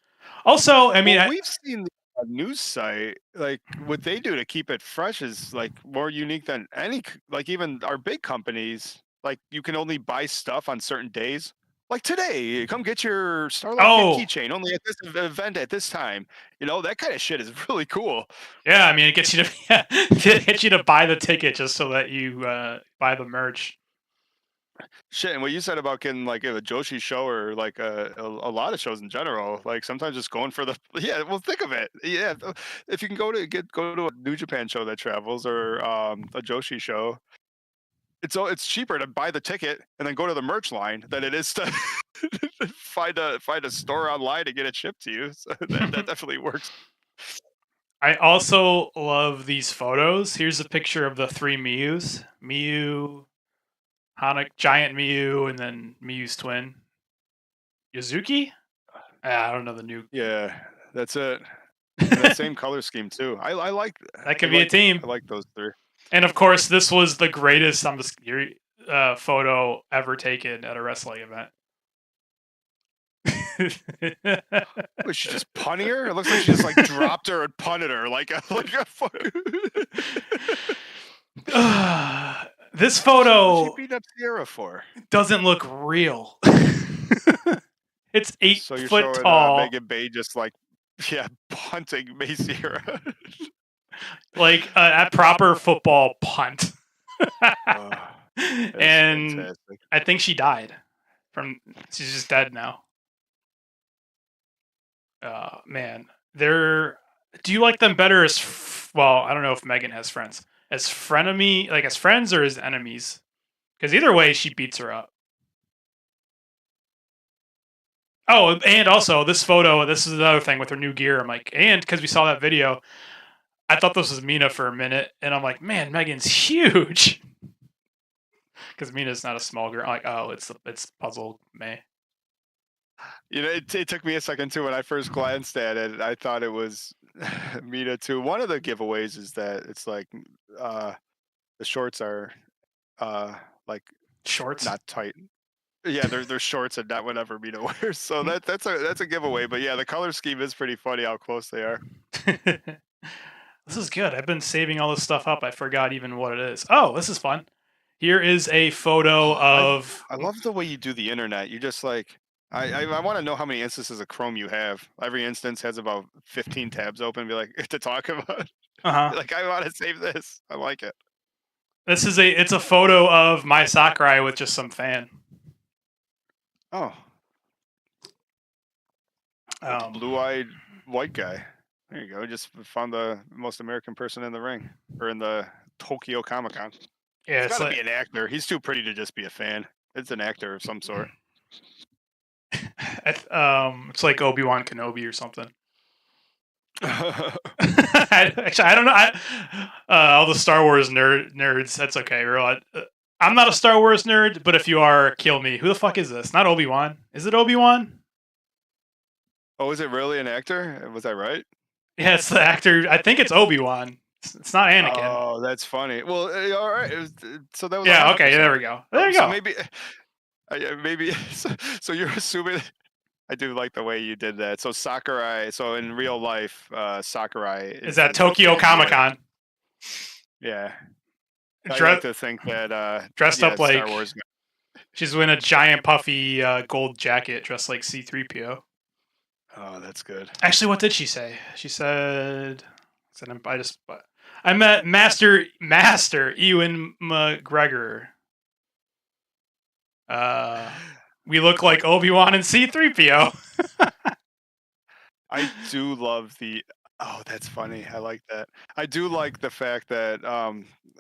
Also, I mean, we've seen the news site, like what they do to keep it fresh is like more unique than any. Like even our big companies, like you can only buy stuff on certain days. Like today, come get your Starlight Oh. keychain only at this event at this time. You know, that kind of shit is really cool. Yeah, I mean, it gets you to get you to buy the ticket just so that you buy the merch. Shit, and what you said about getting like a Joshi show or like a lot of shows in general, like sometimes just going for the well, think of it. Yeah, if you can go to a New Japan show that travels or a Joshi show, it's cheaper to buy the ticket and then go to the merch line than it is to find a store online to get it shipped to you. So that definitely works. I also love these photos. Here's a picture of the 3 Miyus. Miyu, giant Miyu, and then Miyu's twin. Yuzuki? I don't know the new. Yeah, that's it. And that same color scheme too. I like that. Could be a team. I like those 3. And of course, this was the greatest photo ever taken at a wrestling event. Was she just punting her? It looks like she just like dropped her and punted her like a This photo she beat up Sierra for doesn't look real. It's 8 so you're foot showing, tall. Megan Bay just like punting May Sierra. Like a proper football punt. And fantastic. I think she died. She's just dead now. Man, do you like them better as well? I don't know if Megan has friends as frenemy, like as friends or as enemies, because either way she beats her up. Oh, and also this photo. This is another thing with her new gear. I'm like, and because we saw that video, I thought this was Mina for a minute, and I'm like, man, Megan's huge. Because Mina's not a small girl. I'm like, oh, it's Puzzle May. You know, it took me a second too when I first glanced at it. I thought it was Mina too. One of the giveaways is that it's like the shorts are like shorts, not tight. Yeah, they're shorts and not whatever Mina wears. So that's a giveaway. But yeah, the color scheme is pretty funny how close they are. This is good. I've been saving all this stuff up. I forgot even what it is. Oh, this is fun. Here is a photo of. I love the way you do the internet. You just like. I want to know how many instances of Chrome you have. Every instance has about 15 tabs open. Be like to talk about. Like I want to save this. I like it. It's a photo of my Sakurai with just some fan. Oh. Blue-eyed white guy. There you go. Just found the most American person in the ring or in the Tokyo Comic-Con. Yeah, it's gotta be an actor. He's too pretty to just be a fan. It's an actor of some sort. It's like Obi-Wan Kenobi or something. Actually, I don't know. All the Star Wars nerds. That's okay. I'm not a Star Wars nerd, but if you are, kill me. Who the fuck is this? Not Obi-Wan. Is it Obi-Wan? Oh, is it really an actor? Was I right? Yeah, it's the actor. I think it's Obi-Wan. It's not Anakin. Oh, that's funny. Well, all right. So that was. Yeah. Okay. There we go. There you go. Maybe. So you're assuming. I do like the way you did that. So Sakurai. So in real life, Sakurai is at Tokyo Comic-Con. Yeah. I like to think that dressed up like Star Wars. She's wearing a giant puffy gold jacket, dressed like C-3PO. Oh, that's good. Actually, what did she say? She said I met Master Ewan McGregor. We look like Obi-Wan and C-3PO. I do love the. Oh, that's funny. I like that. I do like the fact that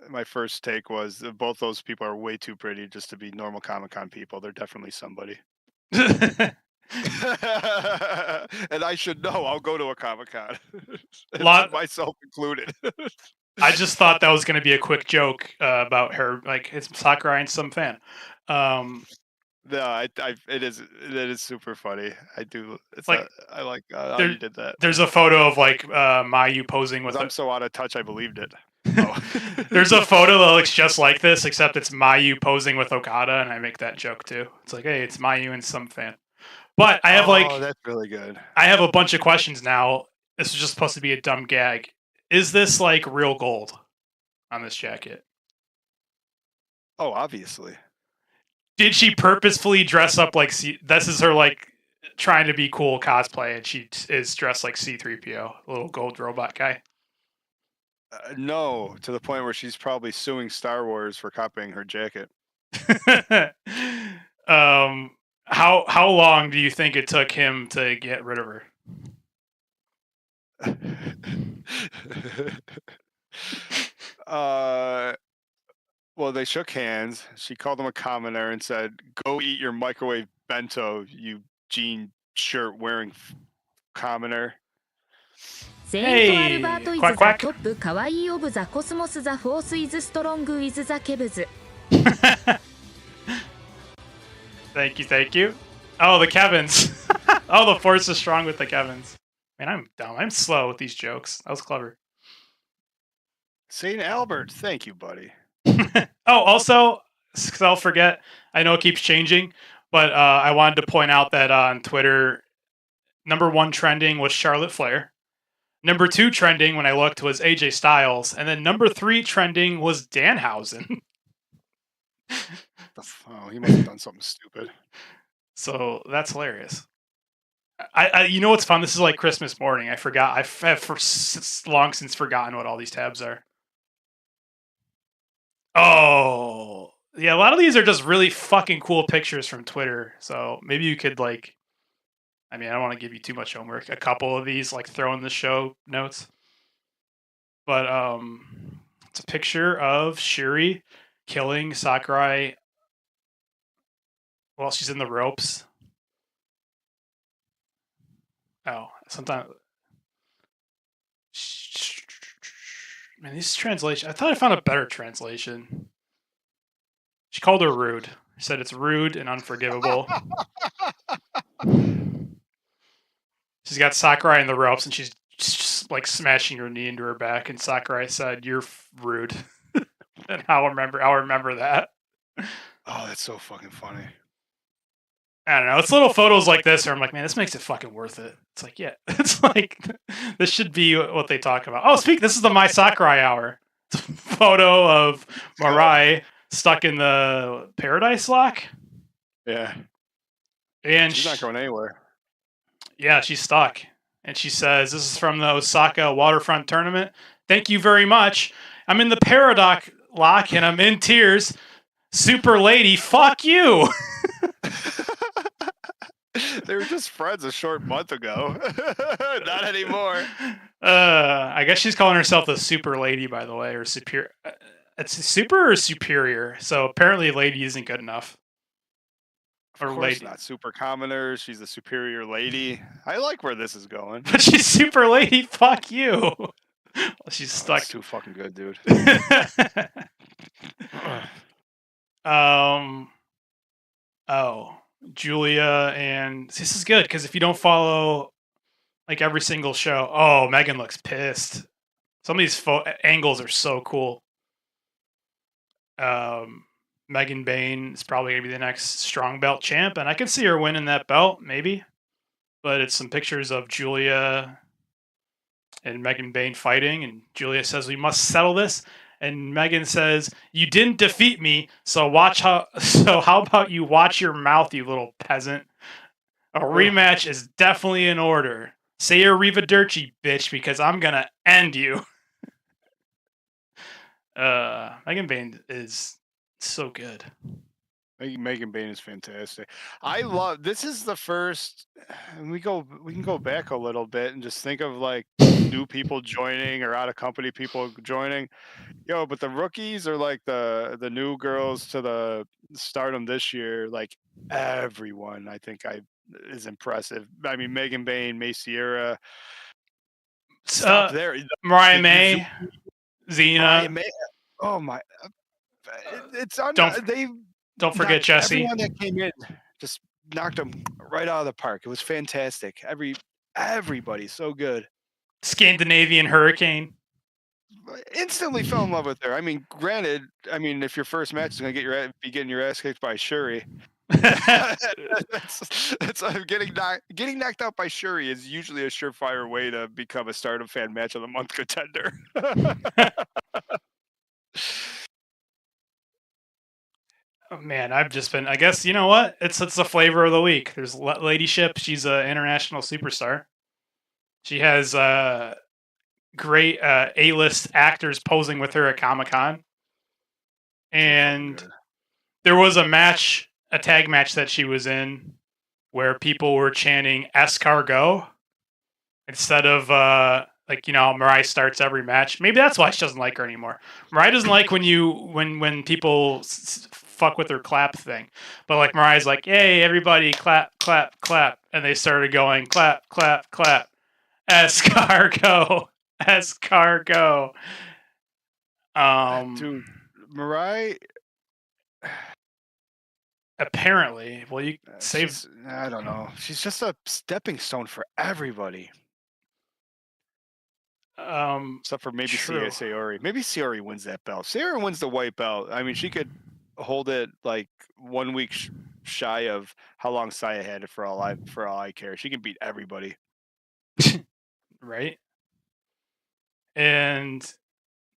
my first take was both those people are way too pretty just to be normal Comic-Con people. They're definitely somebody. And I should know. I'll go to a Comic-Con. Myself included. I just thought that was going to be a quick joke about her. Like, it's Sakurai and some fan. No, it is super funny. I do. It's like I like how you did that. There's a photo of like Mayu posing with. I'm so out of touch. I believed it. Oh. There's a photo that looks just like this, except it's Mayu posing with Okada, and I make that joke too. It's like, hey, it's Mayu and some fan. But I have that's really good. I have a bunch of questions now. This was just supposed to be a dumb gag. Is this like real gold on this jacket? Oh, obviously. Did she purposefully dress up like this is her like trying to be cool cosplay, and she is dressed like C-3PO, a little gold robot guy? No, to the point where she's probably suing Star Wars for copying her jacket. How long do you think it took him to get rid of her? Well, they shook hands. She called him a commoner and said, "Go eat your microwave bento, you jean shirt wearing commoner." セイントアルバートイズ Quack, ザ quack. トップカワイイオブザコスモスザフォースイズストロングイズザケブズ Thank you. Oh, the Kevins. Oh, the force is strong with the Kevins. Man, I'm dumb. I'm slow with these jokes. That was clever. St. Albert, thank you, buddy. Oh, also, because I'll forget, I know it keeps changing, but I wanted to point out that on Twitter, number 1 trending was Charlotte Flair. Number 2 trending, when I looked, was AJ Styles. And then number 3 trending was Danhausen. Oh, he must have done something stupid. So that's hilarious. I you know what's fun? This is like Christmas morning. I forgot. I've for long since forgotten what all these tabs are. Oh, yeah. A lot of these are just really fucking cool pictures from Twitter. So maybe you could like, I mean, I don't want to give you too much homework. A couple of these, like, throw in the show notes. But it's a picture of Shuri killing Sakurai while she's in the ropes. Oh, sometimes. Man, these translation. I thought I found a better translation. She called her rude. She said it's rude and unforgivable. She's got Sakurai in the ropes, and she's just like smashing her knee into her back. And Sakurai said, "You're rude," and I'll remember that. Oh, that's so fucking funny. I don't know. It's little photos like this where I'm like, man, this makes it fucking worth it. It's like, yeah, it's like this should be what they talk about. Oh, this is the My Sakurai hour. It's a photo of Mirai stuck in the Paradise Lock. Yeah, and she's not going anywhere. Yeah, she's stuck. And she says, "This is from the Osaka waterfront tournament. Thank you very much. I'm in the Paradox Lock and I'm in tears. Super lady, fuck you." They were just friends a short month ago. Not anymore. I guess she's calling herself the super lady, by the way, or superior. It's super or superior. So apparently, lady isn't good enough. Of course lady. Not super commoner. She's a superior lady. I like where this is going. But she's super lady. Fuck you. Well, she's stuck. That's too fucking good, dude. Oh. Julia, and this is good because if you don't follow like every single show, oh, Megan looks pissed. Some of these angles are so cool. Megan Bain is probably gonna be the next strong belt champ, and I can see her winning that belt, maybe. But it's some pictures of Julia and Megan Bain fighting, and Julia says, "We must settle this." And Megan says, "You didn't defeat me, so how about you watch your mouth, you little peasant? A rematch is definitely in order. Say your Arrivederci, bitch, because I'm gonna end you." Megan Bain is so good. Megan Bain is fantastic. I love this. Is the first we can go back a little bit and just think of like new people joining or out of company people joining. But the rookies are like the new girls to the Stardom this year. Like everyone, I think is impressive. I mean, Megan Bain, May Sierra. Stop there. Mariah May, Xena. Mariah May. Oh my! It's Don't forget Jesse. Everyone that came in just knocked them right out of the park. It was fantastic. Everybody so good. Scandinavian Hurricane. Instantly fell in love with her. I mean, granted, if your first match is going to be getting your ass kicked by Shuri, it's getting knocked out by Shuri is usually a surefire way to become a Stardom Fan Match of the Month contender. Oh, man, I've just been. I guess you know what? It's the flavor of the week. There's Lady Ship. She's an international superstar. She has great A-list actors posing with her at Comic-Con, and there was a match, a tag match that she was in, where people were chanting "Escargot" instead of like, you know, Mariah starts every match. Maybe that's why she doesn't like her anymore. Mariah doesn't like when people fuck with her clap thing. But like Mariah's like, "Hey, everybody, clap, clap, clap," and they started going clap, clap, clap, escargot, escargot. Dude, Mariah, Apparently, well, you saved. I don't know. She's just a stepping stone for everybody. Except for maybe True. Sayori. Maybe Sayori wins that belt. Sayori wins the white belt. I mean, she could hold it like 1 week shy of how long Saya had it for all I care. She can beat everybody. Right. And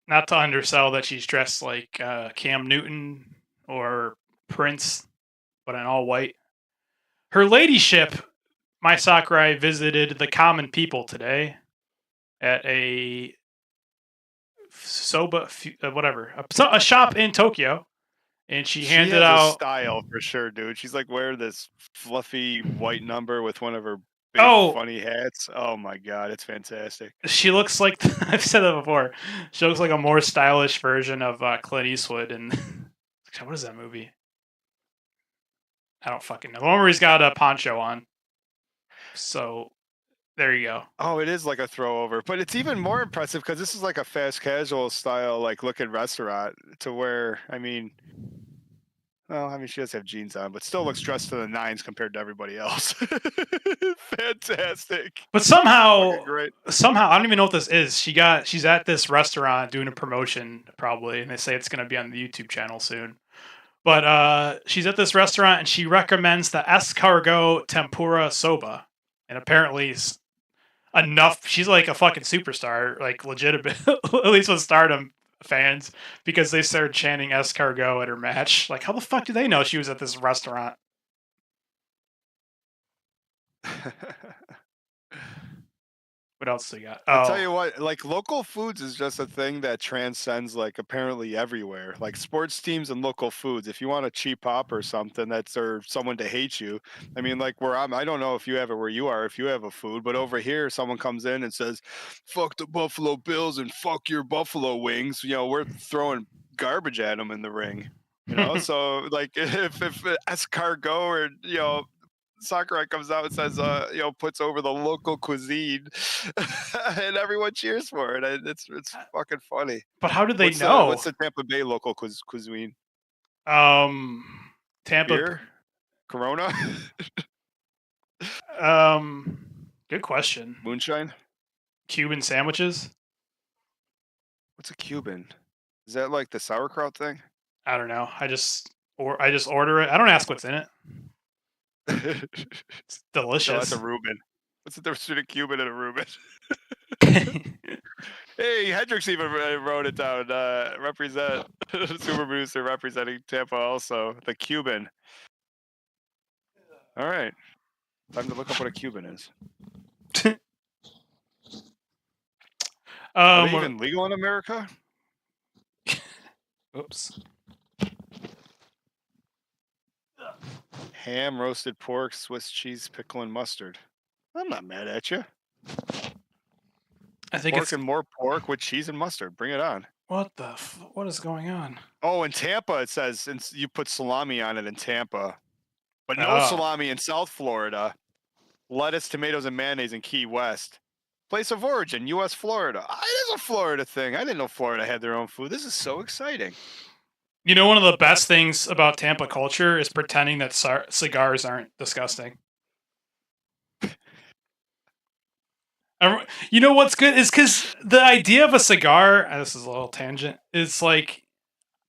not to undersell that she's dressed like Cam Newton or Prince, but in all white. Her ladyship, my Sakurai, visited the common people today at a soba, whatever, a shop in Tokyo, and she handed has out a style for sure, dude. She's like wearing this fluffy white number with one of her big funny hats. Oh my god, it's fantastic. She looks like I've said that before. She looks like a more stylish version of Clint Eastwood. And what is that movie? I don't fucking know. The one where he's got a poncho on. So there you go. Oh, it is like a throwover, but it's even more impressive because this is like a fast casual style, like looking restaurant to where, I mean, well, I mean, she does have jeans on, but still looks dressed to the nines compared to everybody else. Fantastic. But somehow, great. I don't even know what this is. She's at this restaurant doing a promotion probably, and they say it's going to be on the YouTube channel soon. But she's at this restaurant and she recommends the escargot tempura soba, and apparently enough. She's like a fucking superstar, like legitimate, at least with Stardom fans, because they started chanting escargot at her match. Like, how the fuck do they know she was at this restaurant? What else do we got? I'll tell you what, like local foods is just a thing that transcends like apparently everywhere. Like sports teams and local foods. If you want a cheap pop or something that's or someone to hate you, I mean, like where I don't know if you have it where you are, if you have a food, but over here someone comes in and says, "Fuck the Buffalo Bills and fuck your buffalo wings." You know, we're throwing garbage at them in the ring. You know, so like if escargot or Sakurai comes out and says, puts over the local cuisine, and everyone cheers for it. It's fucking funny. But how did they know? What's the Tampa Bay local cuisine? Tampa Beer? Corona? Good question. Moonshine? Cuban sandwiches? What's a Cuban? Is that like the sauerkraut thing? I don't know. I just order it. I don't ask what's in it. It's delicious. No, that's a Reuben. What's the difference between a Cuban and a Reuben? Hey, Hendricks even wrote it down. Represent super producer representing Tampa also. The Cuban. All right. Time to look up what a Cuban is. Are they even legal in America? Oops. Ham, roasted pork, Swiss cheese, pickle, and mustard. I'm not mad at you. I think pork and more pork with cheese and mustard. Bring it on. What is going on? Oh, in Tampa it says you put salami on it in Tampa, but no salami in South Florida. Lettuce, tomatoes, and mayonnaise in Key West. Place of origin, U.S. Florida. It is a Florida thing. I didn't know Florida had their own food. This is so exciting. You know, one of the best things about Tampa culture is pretending that cigars aren't disgusting. You know what's good is because the idea of a cigar, this is a little tangent, is like,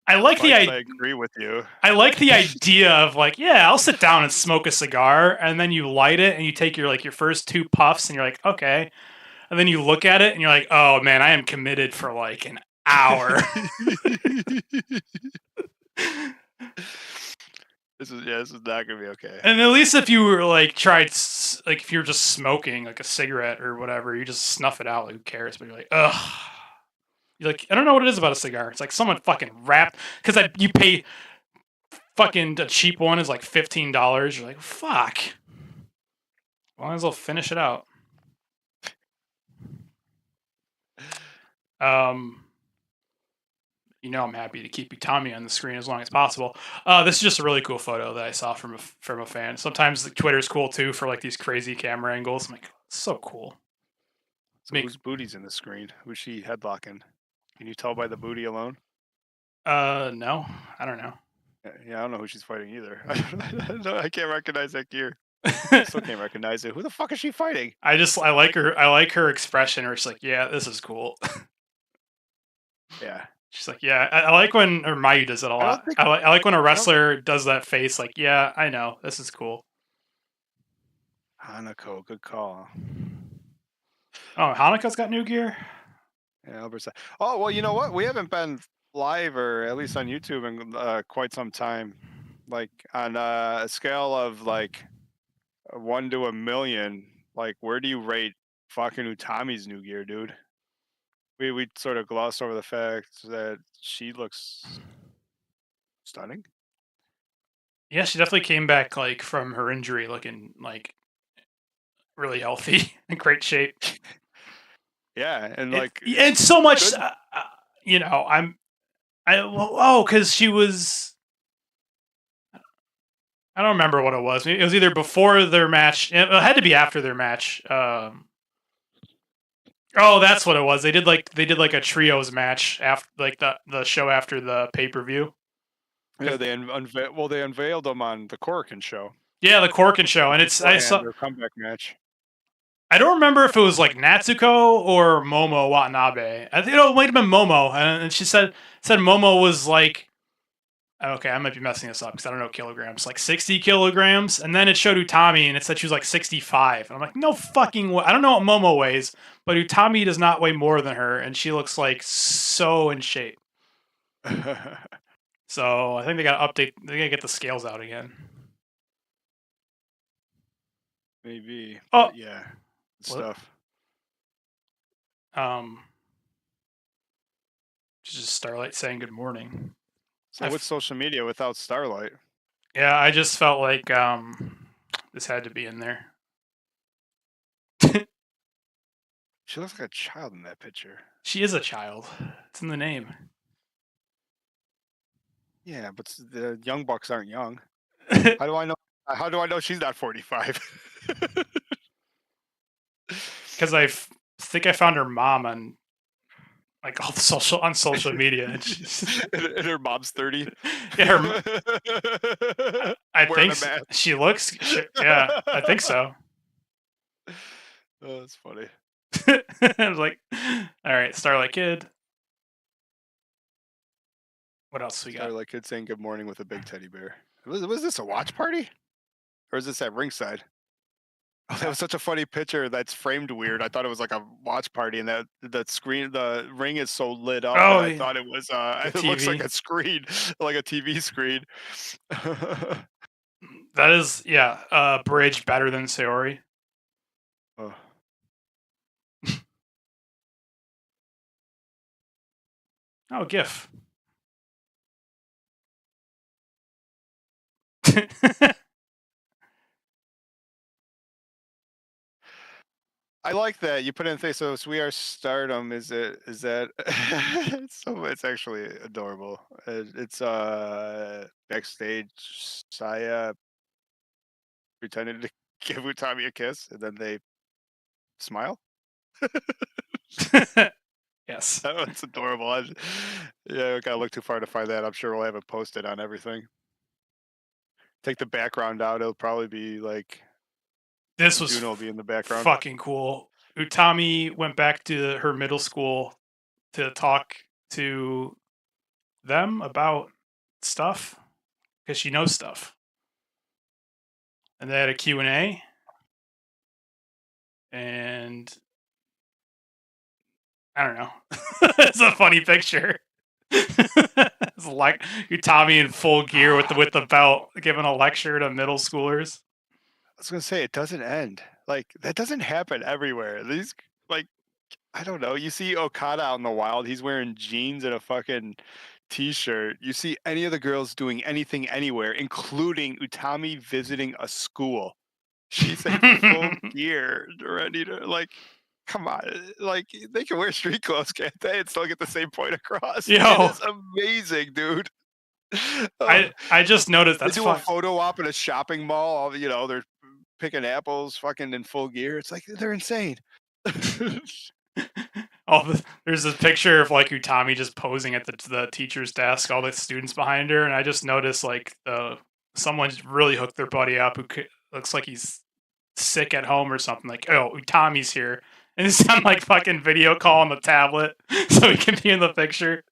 I agree with you. I like the idea of like, yeah, I'll sit down and smoke a cigar, and then you light it and you take your first 2 puffs and you're like, okay. And then you look at it and you're like, oh man, I am committed for like an hour. This is not gonna be okay. And at least if you were like if you're just smoking like a cigarette or whatever, you just snuff it out. Like, who cares? But you're like, ugh. You're like, I don't know what it is about a cigar. It's like someone fucking wrapped because you pay fucking a cheap one is like $15. You're like, fuck. Might as well finish it out. I'm happy to keep Utami on the screen as long as possible. This is just a really cool photo that I saw from a fan. Sometimes the Twitter's cool too for like these crazy camera angles. I'm like, so cool. So whose booty's in the screen? Who's she headlocking? Can you tell by the booty alone? No, I don't know. Yeah, I don't know who she's fighting either. I can't recognize that gear. I still can't recognize it. Who the fuck is she fighting? I like her expression. Where she's like, yeah, this is cool. Yeah. She's like, yeah, I like when, or Mayu does it a lot. I like when a wrestler does that face, like, yeah, I know, this is cool. Hanako, good call. Oh, Hanukkah's got new gear? Yeah, Albert said. Oh, well, you know what? We haven't been live, or at least on YouTube, in quite some time. Like, on a scale of, like, 1 to 1,000,000, like, where do you rate fucking Utami's new gear, dude? We sort of glossed over the fact that she looks stunning. Yeah, she definitely came back like from her injury looking like really healthy in great shape. Yeah, and it's so much. Because she was. I don't remember what it was. It was either before their match. It had to be after their match. That's what it was. They did like a trios match after like the show after the pay-per-view. Yeah, they unveiled them on the Korakuen show. Yeah, the Korakuen show, and I saw their comeback match. I don't remember if it was like Natsuko or Momo Watanabe. I think it might have been Momo, and she said Momo was like, okay, I might be messing this up because I don't know kilograms, like 60 kilograms, and then it showed Utami and it said she was like 65, and I'm like, no fucking way. I don't know what Momo weighs, but Utami does not weigh more than her, and she looks like so in shape. So I think they got to update. They got to get the scales out again. Maybe. Oh, yeah, stuff. Just Starlight saying good morning. So what's social media without Starlight? Yeah, I just felt like this had to be in there. She looks like a child in that picture. She is a child. It's in the name. Yeah, but the young bucks aren't young. How do I know? How do I know she's not 45? Because I think I found her mom on like all the social media, and, and her mom's 30. Yeah, I think she looks. Yeah, I think so. Oh, that's funny. I was like, all right, Starlight Kid. What else we got? Starlight Kid saying good morning with a big teddy bear. Was this a watch party? Or is this at ringside? Oh, that was such a funny picture that's framed weird. I thought it was like a watch party, and that screen, the ring is so lit up. Oh, I thought it was it looks like a screen, like a TV screen. That is, bridge better than Sayori. Oh. Oh, GIF. I like that you put in things. So we are Stardom. Is that? It's actually adorable. It's backstage. Saya pretended to give Utami a kiss, and then they smile. Yes, that's adorable. I gotta look too far to find that. I'm sure we'll have it posted on everything. Take the background out. It'll probably be like. This was Juno will be in the background. Fucking cool. Utami went back to her middle school to talk to them about stuff because she knows stuff. And they had a Q&A. And I don't know. It's a funny picture. It's like Utami in full gear with the belt, giving a lecture to middle schoolers. I was gonna say it doesn't end. Like that doesn't happen everywhere. These like I don't know. You see Okada out in the wild. He's wearing jeans and a fucking t-shirt. You see any of the girls doing anything anywhere, including Utami visiting a school. She's in full gear, ready to like. Come on, like they can wear street clothes, can't they, and still get the same point across? Yo. It is amazing, dude. I just noticed that's they do a photo op in a shopping mall. All they're picking apples, fucking in full gear. It's like they're insane. There's this picture of like Utami just posing at the teacher's desk, all the students behind her, and I just noticed like someone really hooked their buddy up who looks like he's sick at home or something. Like, oh, Utami's here, and it's on like fucking video call on the tablet so he can be in the picture.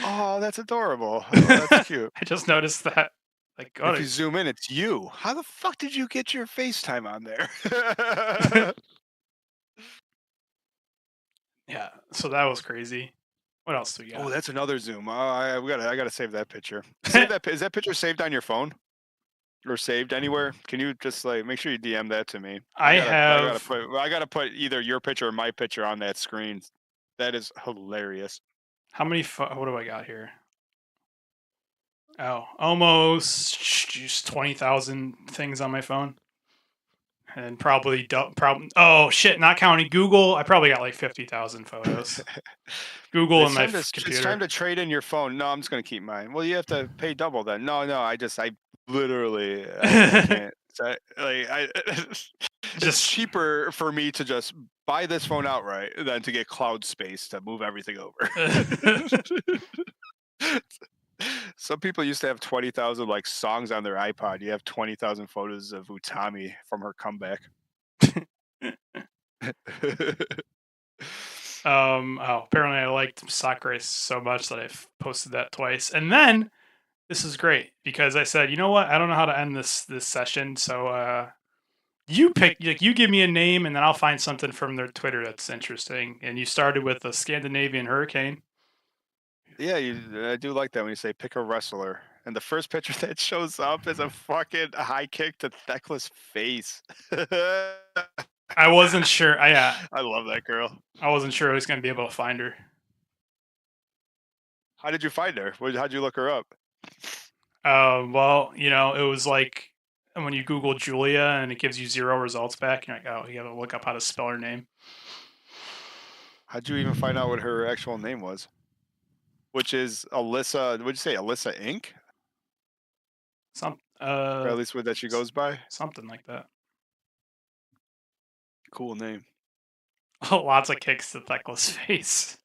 Oh, that's adorable. Oh, that's cute. I just noticed that. Like, if you zoom in, it's you. How the fuck did you get your FaceTime on there? Yeah, so that was crazy. What else do we got? Oh, that's another zoom. I gotta save that picture. Is that picture saved on your phone? Or saved anywhere? Can you just like make sure you DM that to me? I gotta put either your picture or my picture on that screen. That is hilarious. How many? What do I got here? Oh, almost just 20,000 things on my phone, and probably. Oh shit! Not counting Google, I probably got like 50,000 photos. Google and my computer. It's time to trade in your phone. No, I'm just gonna keep mine. Well, you have to pay double then. No, I literally can't. It's cheaper for me to just buy this phone outright than to get cloud space to move everything over. Some people used to have 20,000 like songs on their iPod. You have 20,000 photos of Utami from her comeback. Apparently I liked Sakurai so much that I've posted that twice. And then this is great because I said, you know what? I don't know how to end this session, so you give me a name and then I'll find something from their Twitter that's interesting. And you started with a Scandinavian hurricane. Yeah, I do like that when you say pick a wrestler. And the first picture that shows up is a fucking high kick to Thecla's face. I wasn't sure. I love that girl. I wasn't sure I was going to be able to find her. How did you find her? How'd you look her up? Well, it was like when you Google Julia and it gives you 0 results back. You're like, oh, you got to look up how to spell her name. How'd you even find out what her actual name was? Which is Alyssa. What'd you say, Alyssa Inc? Or at least what that she goes by. Something like that. Cool name. Oh, lots of kicks to Thecla's face.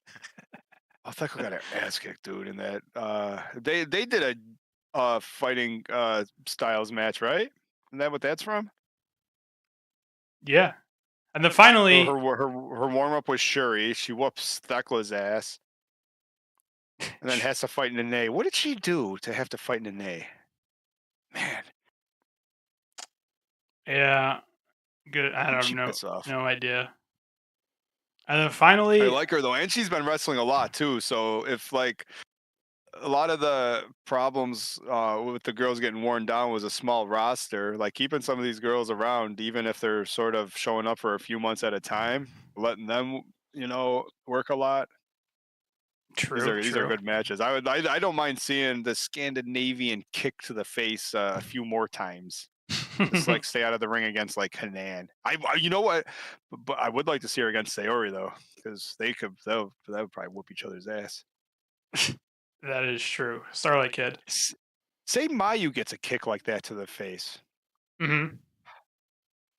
Oh, Thecla got her ass kicked, dude. In that, they did a fighting styles match, right? Isn't that what that's from? Yeah, and then finally, her warm up was Shuri. She whoops Thecla's ass. And then has to fight Nene. What did she do to have to fight Nene? Man. Yeah. Good. I don't know. No idea. And then finally, I like her though, and she's been wrestling a lot too. So if like a lot of the problems with the girls getting worn down was a small roster, like keeping some of these girls around, even if they're sort of showing up for a few months at a time, letting them, work a lot. True. These are good matches. I don't mind seeing the Scandinavian kick to the face a few more times. Just like stay out of the ring against like Hanan. You know what? But I would like to see her against Sayori though, because that would probably whoop each other's ass. That is true. Starlight Kid. Say Mayu gets a kick like that to the face. Mm-hmm.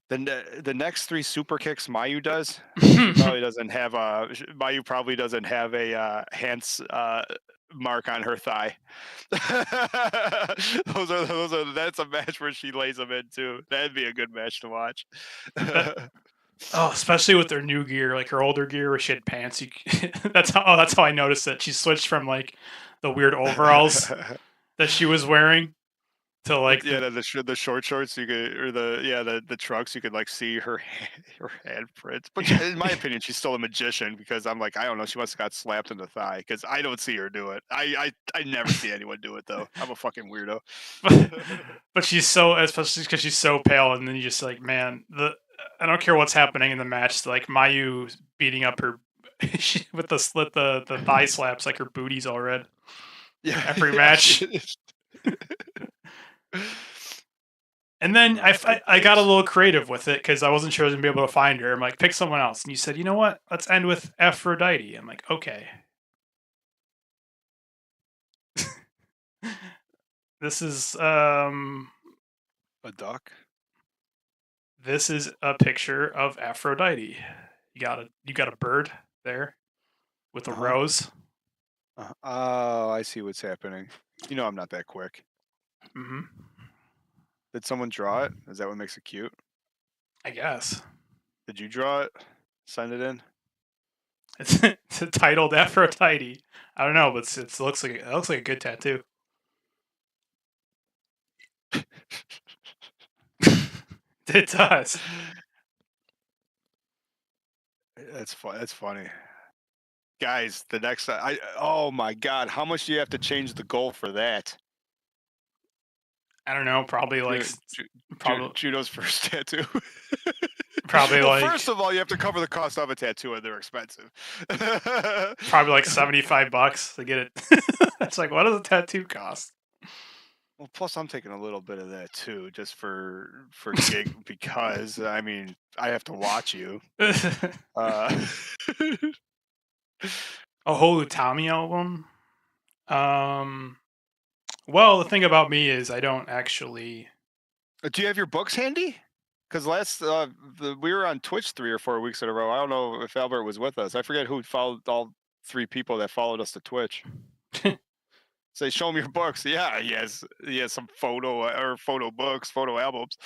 Then the next 3 super kicks Mayu does Mayu probably doesn't have a hands mark on her thigh. That's a match where she lays them in too. That'd be a good match to watch. Especially with their new gear, like her older gear where she had pants. That's how I noticed it. She switched from like the weird overalls that she was wearing to like Yeah, the short shorts you could, or the trunks you could like see her her handprints. But in my opinion, she's still a magician because I'm like, I don't know, she must have got slapped in the thigh because I don't see her do it. I never see anyone do it though. I'm a fucking weirdo. but she's so, especially because she's so pale, and then you just like, man, I don't care what's happening in the match. Like Mayu beating up her with the slit, the thigh slaps, like her booty's all red. Yeah, Every match. And then I got a little creative with it because I wasn't sure I was gonna be able to find her. I'm like, pick someone else, and you said, you know what? Let's end with Aphrodite. I'm like, okay. This is a duck. This is a picture of Aphrodite. You got a bird there with a rose. Oh, I see what's happening. You know I'm not that quick. Mm-hmm. Did someone draw it? Is that what makes it cute? I guess. Did you draw it? Send it in? It's titled Aphrodite. I don't know, but it looks like a good tattoo. It does. That's fun. That's funny. Guys, the next oh my god, how much do you have to change the goal for that? I don't know, probably like Judo's first tattoo. Probably well, like first of all, you have to cover the cost of a tattoo, and they're expensive. Probably like $75 to get it. It's like, what does a tattoo cost? Well, plus I'm taking a little bit of that too, just for gig because I mean I have to watch you. A whole Utami album. Well, the thing about me is I don't actually. Do you have your books handy? Because we were on Twitch 3 or 4 weeks in a row. I don't know if Albert was with us. I forget who followed all 3 people that followed us to Twitch. Say, show him your books. Yeah, he has some photo books, photo albums.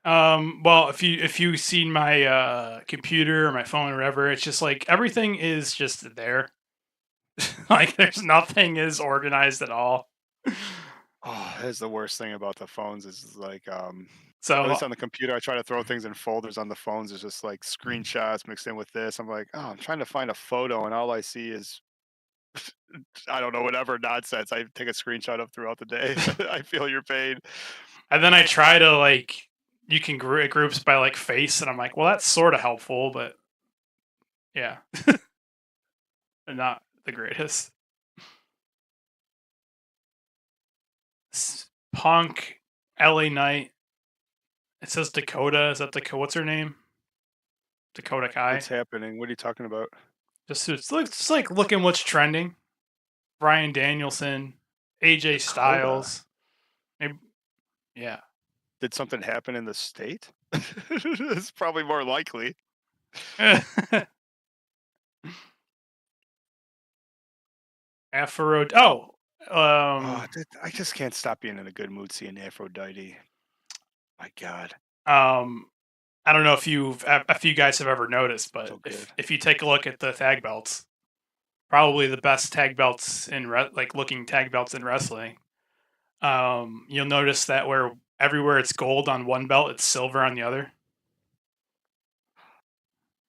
Well, if you've seen my computer or my phone or whatever, it's just like everything is just there. Like there's nothing is organized at all. Oh, that's the worst thing about the phones is like So at least on the computer I try to throw things in folders. On the phones it's just like screenshots mixed in with this. I'm like, oh, I'm trying to find a photo and all I see is I don't know, whatever nonsense I take a screenshot of throughout the day. I feel your pain. And then I try to like, you can groups by like face, and I'm like, well, that's sort of helpful, but yeah, not the greatest. Punk, LA Knight. It says Dakota. Is that Dakota? What's her name? Dakota Kai. What's happening? What are you talking about? It's like looking what's trending. Bryan Danielson, AJ Styles. Maybe, yeah. Did something happen in the state? It's probably more likely. Aphrodite. I just can't stop being in a good mood seeing Aphrodite. My God. I don't know if you guys have ever noticed, but So if you take a look at the tag belts, probably the best tag belts looking tag belts in wrestling. You'll notice that where everywhere it's gold on one belt, it's silver on the other.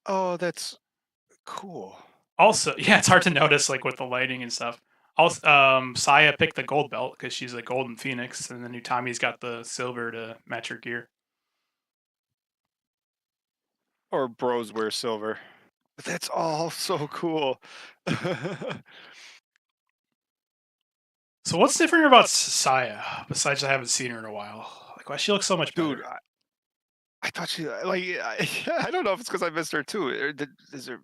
Oh, that's cool. Also, yeah, it's hard to notice like with the lighting and stuff. Also, Saya picked the gold belt because she's a golden phoenix, and then Utami's got the silver to match her gear. Or bros wear silver. But that's all so cool. So what's different about Saya besides I haven't seen her in a while? Like, why she looks so much better? Dude, I thought she like I don't know if it's because I missed her too. Is her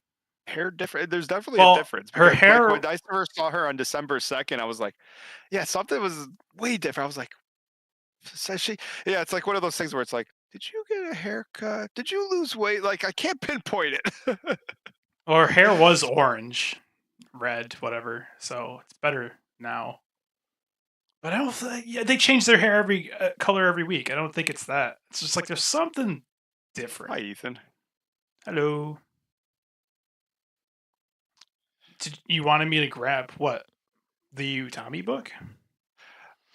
hair different? There's definitely a difference. Her hair. Like, when I first saw her on December 2nd, I was like, yeah, something was way different. I was like, says she? Yeah, it's like one of those things where it's like, did you get a haircut? Did you lose weight? Like I can't pinpoint it. Well, her hair was orange, red, whatever. So it's better now. But I don't think they change their hair every color every week. I don't think it's that. It's just like there's something different. Hi, Ethan. Hello. You wanted me to grab what? The Utami book?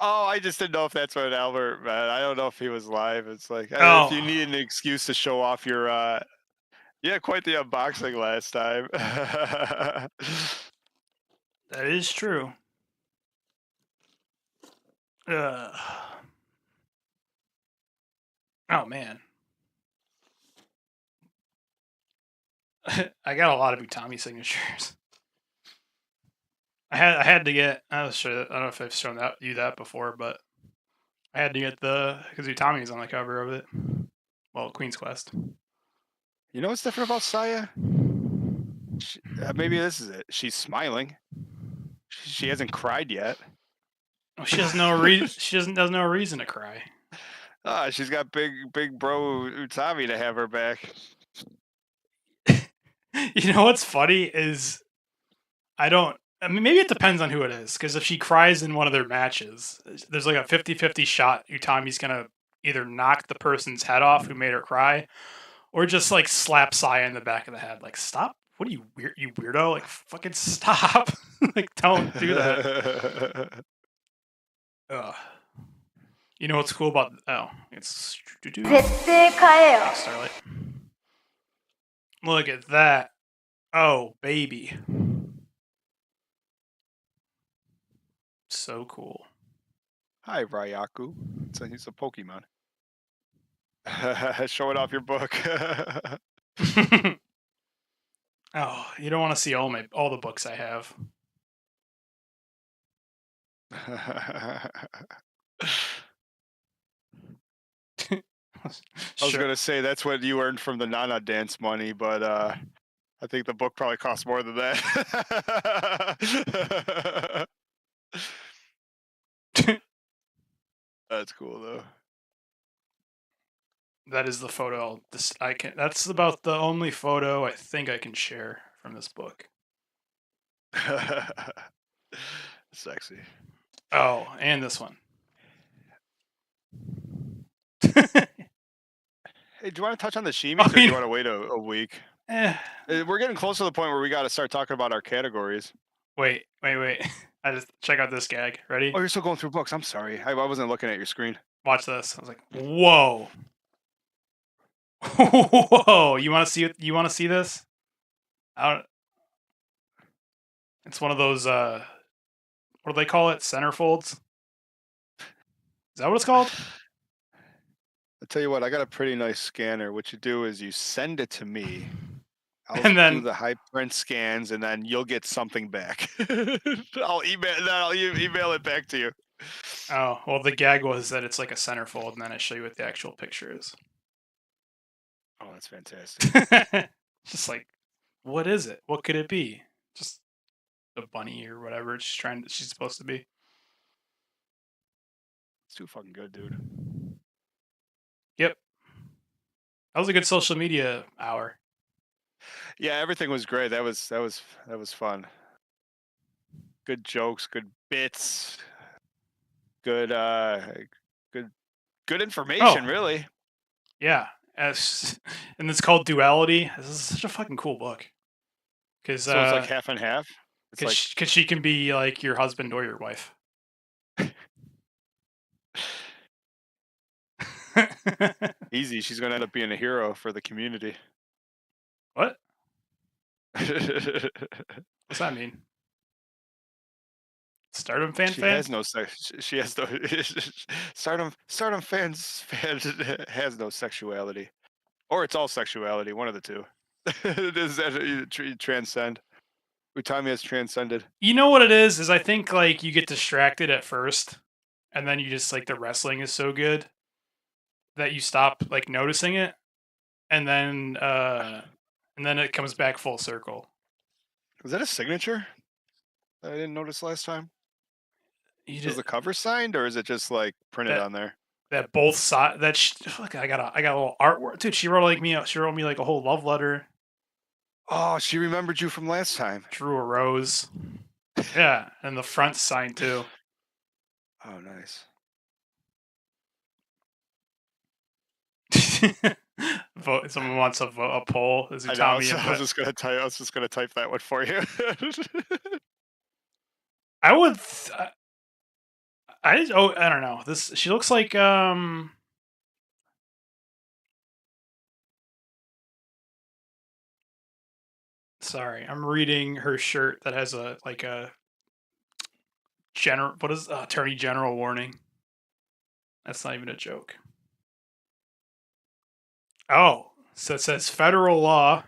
Oh, I just didn't know if that's what Albert meant. I don't know if he was live. It's like if you need an excuse to show off your quite the unboxing last time. That is true. Oh man. I got a lot of Utami signatures. I had to get. I don't know if I've shown you that before, but I had to get because Utami's on the cover of it. Well, Queen's Quest. You know what's different about Saya? Maybe this is it. She's smiling. She hasn't cried yet. Well, she has no reason. She doesn't no reason to cry. She's got big bro Utami to have her back. You know what's funny is I mean, maybe it depends on who it is. Because if she cries in one of their matches, there's like a 50-50 shot Utami's gonna either knock the person's head off who made her cry, or just like slap Saya in the back of the head. Like, stop! What are you weird? You weirdo! Like, fucking stop! Like, don't do that. Ugh. You know what's cool about? Oh, it's Thanks, Starlight. Look at that! Oh, baby. So cool. Hi, Ryaku. He's a Pokemon. Show it off your book. Oh, you don't want to see all the books I have. I was gonna say that's what you earned from the Nana dance money, but I think the book probably costs more than that. That's cool though. That is the photo. That's about the only photo I think I can share from this book. Sexy. Oh, and this one. Hey, do you want to touch on the Shimis, or do you want to wait a week? We're getting close to the point where we got to start talking about our categories. Wait. I just check out this gag. Ready? Oh, you're still going through books. I'm sorry. I wasn't looking at your screen. Watch this. I was like, whoa. Whoa. You want to see this? It's one of those, what do they call it? Centerfolds? Is that what it's called? I'll tell you what, I got a pretty nice scanner. What you do is you send it to me. I'll do the high print scans, and then you'll get something back. I'll email it back to you. Oh, well, the gag was that it's like a centerfold, and then I show you what the actual picture is. Oh, that's fantastic. Just like, what is it? What could it be? Just a bunny or whatever she's supposed to be. It's too fucking good, dude. Yep. That was a good social media hour. Yeah, everything was great. That was fun. Good jokes, good bits, good information, really. Yeah. And it's called Duality. This is such a fucking cool book. So it's like half and half. Because she can be like your husband or your wife. Easy. She's gonna end up being a hero for the community. What? What's that mean? Stardom fan? She has no sex. She has no Stardom fans has no sexuality, or it's all sexuality. One of the two. Does that transcend? Utami has transcended. You know what it is I think like you get distracted at first, and then you just like the wrestling is so good that you stop like noticing it, and then it comes back full circle. Was that a signature that I didn't notice last time? Is the cover signed, or is it just like printed on there? That both sides. Look, I got a little artwork, dude. She wrote me like a whole love letter. Oh, she remembered you from last time. Drew a rose. Yeah, and the front signed too. Oh, nice. Vote. Someone wants a poll. Is I know, I was just gonna type that one for you. I would. I don't know. This she looks like Sorry, I'm reading her shirt that has a general. What is Attorney General warning? That's not even a joke. Oh, so it says federal law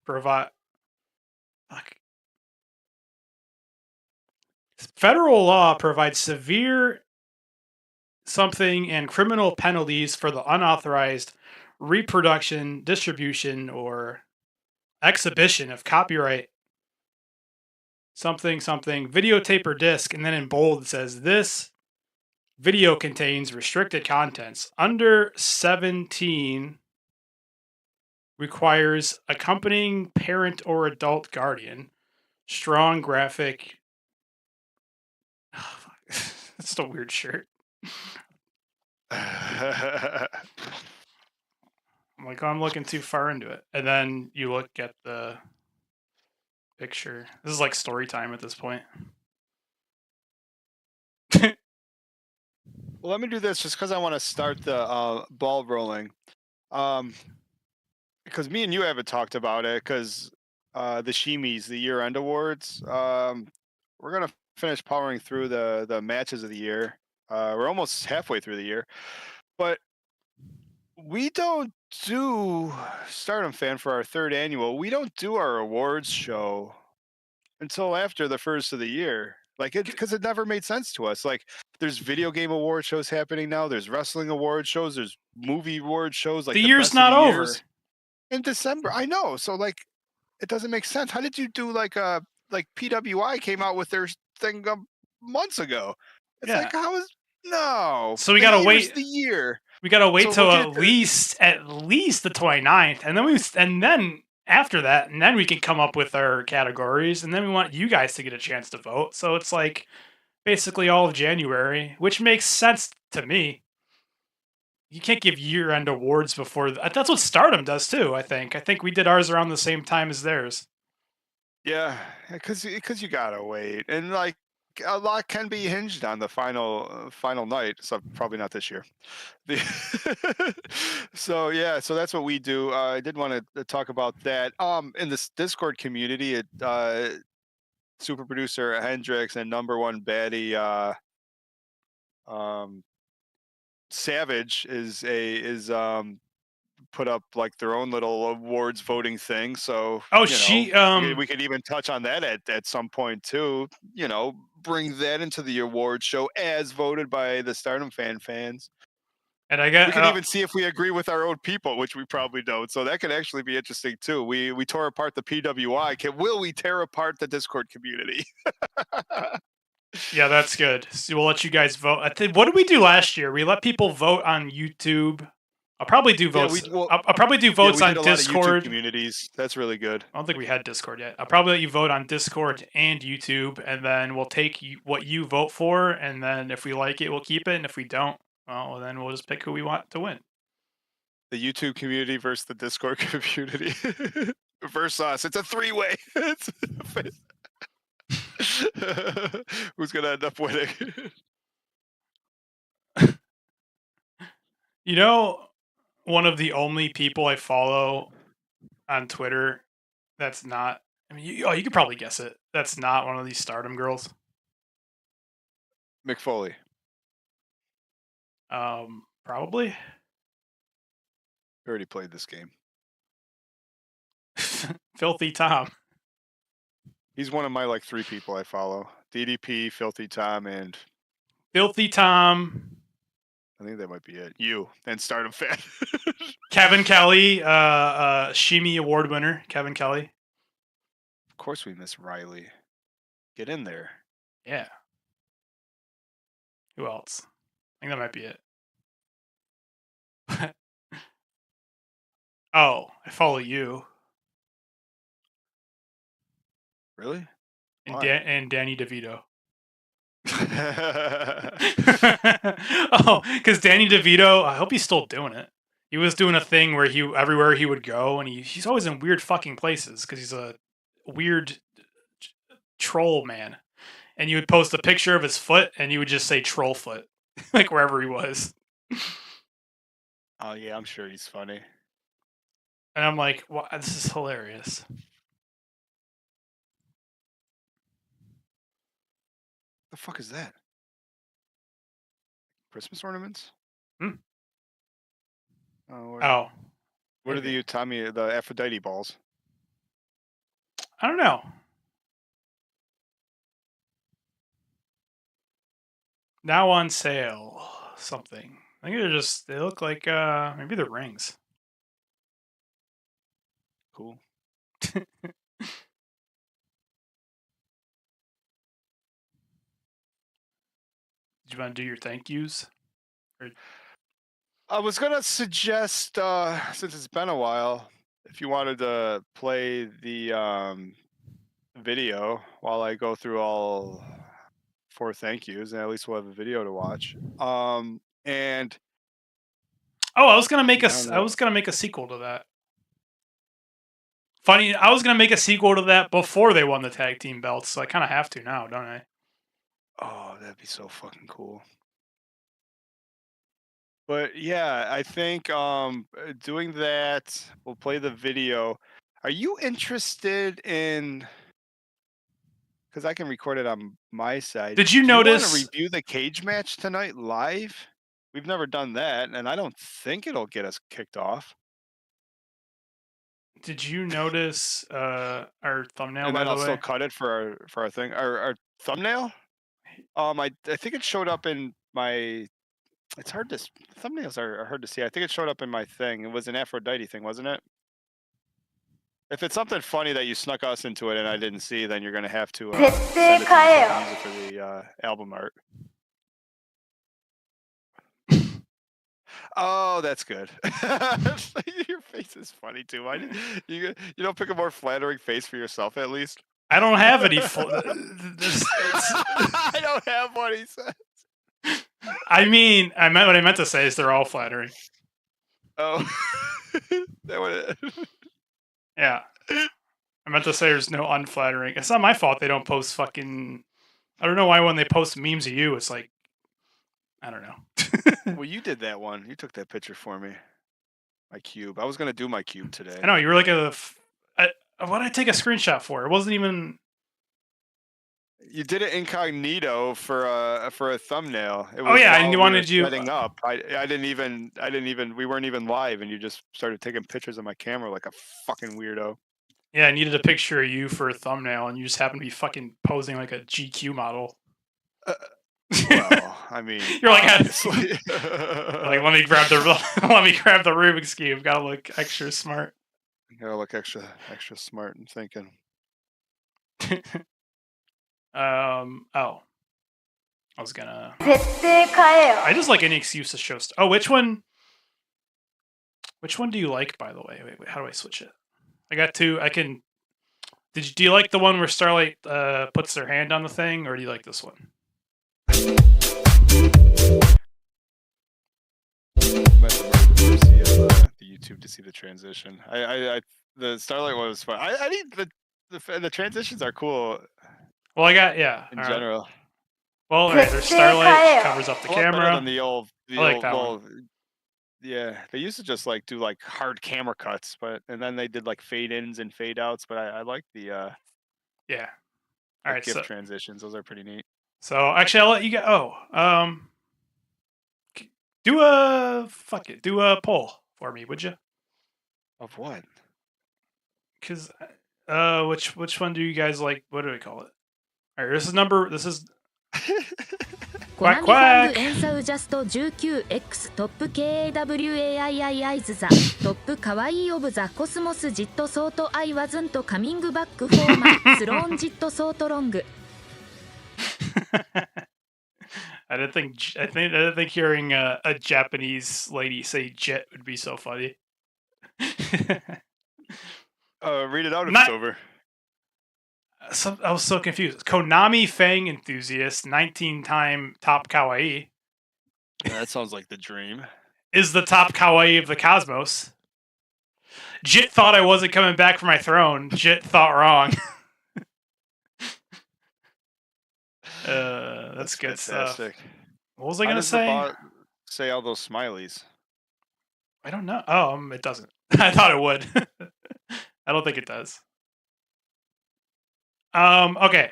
provide. Federal law provides severe something and criminal penalties for the unauthorized reproduction, distribution, or exhibition of copyright something videotape or disc, and then in bold it says this video contains restricted contents. Under 17 requires accompanying parent or adult guardian. Strong graphic. Oh, that's a weird shirt. I'm like, oh, I'm looking too far into it. And then you look at the picture. This is like story time at this point. Well, let me do this just because I want to start the ball rolling. Because me and you haven't talked about it because the Shimis, the year-end awards, we're going to finish powering through the matches of the year. We're almost halfway through the year. But we don't do Stardom Fan for our third annual. We don't do our awards show until after the first of the year. Like it, because it never made sense to us. Like there's video game award shows happening now. There's wrestling award shows. There's movie award shows. Like the year's best not of the over. years in December. I know. So like, it doesn't make sense. How did you do like PWI came out with their thing months ago? It's like how is no? So we gotta wait the year. We gotta wait So till look at least the 29th, and then after that, and then we can come up with our categories, and then we want you guys to get a chance to vote. So it's like basically all of January, which makes sense to me. You can't give year-end awards before that's what Stardom does too. I think we did ours around the same time as theirs. Yeah, because you gotta wait, and like a lot can be hinged on the final night. So probably not this year. So that's what we do. I did want to talk about that. In this Discord community, super producer Hendrix and number one baddie Savage is put up like their own little awards voting thing. So we could even touch on that at some point too. Bring that into the awards show as voted by the Stardom fans. And we can even see if we agree with our own people, which we probably don't. So that could actually be interesting too. We tore apart the PWI. Will we tear apart the Discord community? Yeah, that's good. So we'll let you guys vote. What did we do last year? We let people vote on YouTube. I'll probably do votes. I'll probably do votes on Discord. Communities. That's really good. I don't think we had Discord yet. I'll probably let you vote on Discord and YouTube, and then we'll take what you vote for, and then if we like it, we'll keep it, and if we don't, well, then we'll just pick who we want to win. The YouTube community versus the Discord community versus us. It's a three-way. Who's gonna end up winning? One of the only people I follow on Twitter that's not. I mean, you could probably guess it. That's not one of these Stardom girls. McFoley. Probably. We already played this game. Filthy Tom. He's one of my three people I follow. DDP, Filthy Tom, and Filthy Tom. I think that might be it. You and Stardom Fan. Kevin Kelly, Shimi Award winner, Kevin Kelly. Of course we miss Riley. Get in there. Yeah. Who else? I think that might be it. Oh, I follow you. Really? And Danny DeVito. Oh, because Danny DeVito, I hope he's still doing it. He was doing a thing where everywhere he would go, and he's always in weird fucking places because he's a weird troll man. and you would post a picture of his foot, and you would just say troll foot, like wherever he was. Oh yeah, I'm sure he's funny. And I'm like, wow, this is hilarious. The fuck is that? Christmas ornaments? Hmm. Oh. Oh, What are maybe. the Aphrodite balls? I don't know. Now on sale, something. I think they look like maybe they're rings. Cool. Did you want to do your thank yous? I was gonna suggest, since it's been a while, if you wanted to play the video while I go through all 4 thank yous, and at least we'll have a video to watch. And Oh, I was gonna make a sequel to that. Funny, I was gonna make a sequel to that before they won the tag team belts, so I kind of have to now, don't I? oh, that'd be so fucking cool. But yeah, I think doing that, we'll play the video. Are you interested in? Because I can record it on my side. Did you Do you want notice? to review the cage match tonight live? We've never done that, and I don't think it'll get us kicked off. Did you notice our thumbnail? And by then the I'll way, still cut it for our thing. Our thumbnail. I think it showed up in my. It's hard to thumbnails are hard to see. I think it showed up in my thing. It was an Aphrodite thing, wasn't it? If it's something funny that you snuck us into it and I didn't see, then you're gonna have to send it to me so I can use it for the album art. Oh, that's good. Your face is funny too. You don't pick a more flattering face for yourself at least. I don't have any. I don't have one. He said. I mean, what I meant to say is they're all flattering. Oh, that would. Yeah, I meant to say there's no unflattering. It's not my fault they don't post fucking. I don't know why when they post memes of you, it's like, I don't know. Well, you did that one. You took that picture for me. My cube. I was gonna do my cube today. I know you were like what did I take a screenshot for? It wasn't even. You did it incognito for a thumbnail. It was Oh yeah, and while you we wanted were you. setting up. I didn't even. We weren't even live, and you just started taking pictures of my camera like a fucking weirdo. Yeah, I needed a picture of you for a thumbnail, and you just happened to be fucking posing like a GQ model. Well, I mean, you're like, honestly. like let me grab the Rubik's cube. Gotta look extra smart. Gotta look extra smart and thinking. Oh. I was gonna. I just like any excuse to show stuff. Oh, which one? Which one do you like, by the way? Wait, how do I switch it? I got two. I can. Do you like the one where Starlight puts their hand on the thing, or do you like this one? The YouTube to see the transition. The Starlight one was fun. I think the transitions are cool. Well, in general. Well, all right, there's Starlight covers up the camera. Than the old, yeah, they used to just like do like hard camera cuts, and then they did like fade ins and fade outs. But I like the yeah. All right, GIF transitions. Those are pretty neat. So actually, I'll let you go. Do a poll for me, would you? Of what? Because which one do you guys like? What do we call it? All right, this is コナミファングエンサウジャスト 19X トップ KAWAII アイズザトップカワイイオブザコスモスジットソートアイワズントカミングバックフォーマンスローンジットソートロング I didn't think hearing a Japanese lady say jet would be so funny. Read it out if it's over. I was so confused. Konami Fang enthusiast, 19-time top kawaii. Yeah, that sounds like the dream. Is the top kawaii of the cosmos. Jit thought I wasn't coming back for my throne. Jit thought wrong. That's good stuff. fantastic. What was I How gonna does the say? bot say all those smileys? I don't know. Oh, it doesn't. I thought it would. I don't think it does. Okay.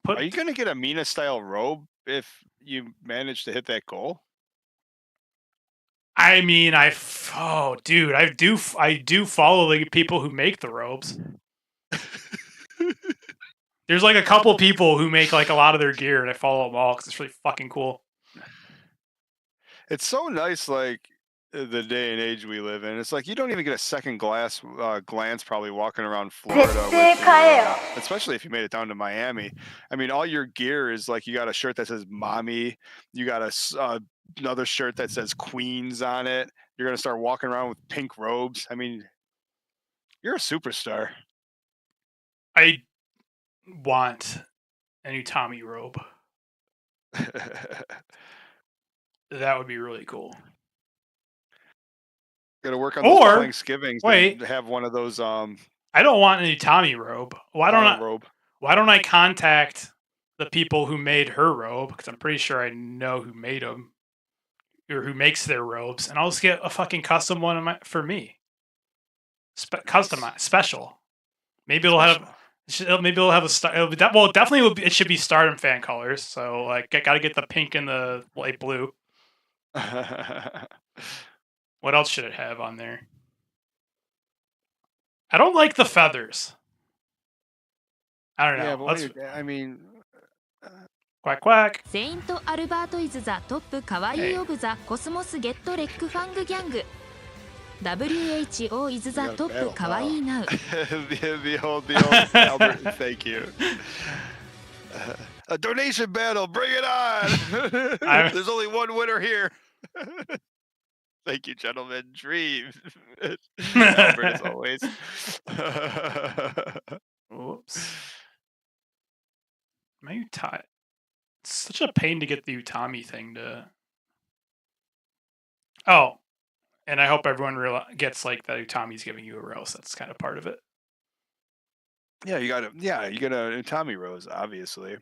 Are you gonna get a Mina style robe if you manage to hit that goal? I mean, oh, dude, I do follow the people who make the robes. There's like a couple people who make like a lot of their gear, and I follow them all because it's really fucking cool. It's so nice, like the day and age we live in. It's like you don't even get a second glance probably walking around Florida, with your, especially if you made it down to Miami. I mean, all your gear is like you got a shirt that says "Mommy," you got another shirt that says "Queens" on it. You're gonna start walking around with pink robes. I mean, you're a superstar. I want a new Tommy robe. That would be really cool. Got to work on those Thanksgivings. Wait, have one of those. I don't want a new Tommy robe. Why don't I contact the people who made her robe? Because I'm pretty sure I know who made them or who makes their robes, and I'll just get a fucking custom one for me. Customized, special. Maybe it'll have a star. Well, definitely it should be Stardom fan colors. So like, got to get the pink and the light blue. What else should it have on there? I don't like the feathers. I don't know. Yeah, but I mean, quack quack. セイント・アルバート・イズ・ザ・トップカワイイ・オブ・ザ・コスモス・ゲット・レック・ファング・ギャング WHO is the top kawaii now. the old Albert, thank you. A donation battle, bring it on! There's only one winner here. Thank you, gentlemen. Dream. Albert, as always. Whoops. My Utami. It's such a pain to get the Utami thing to. Oh, and I hope everyone gets like that Utami's giving you a rose. That's kind of part of it. Yeah, you got a Utami rose, obviously,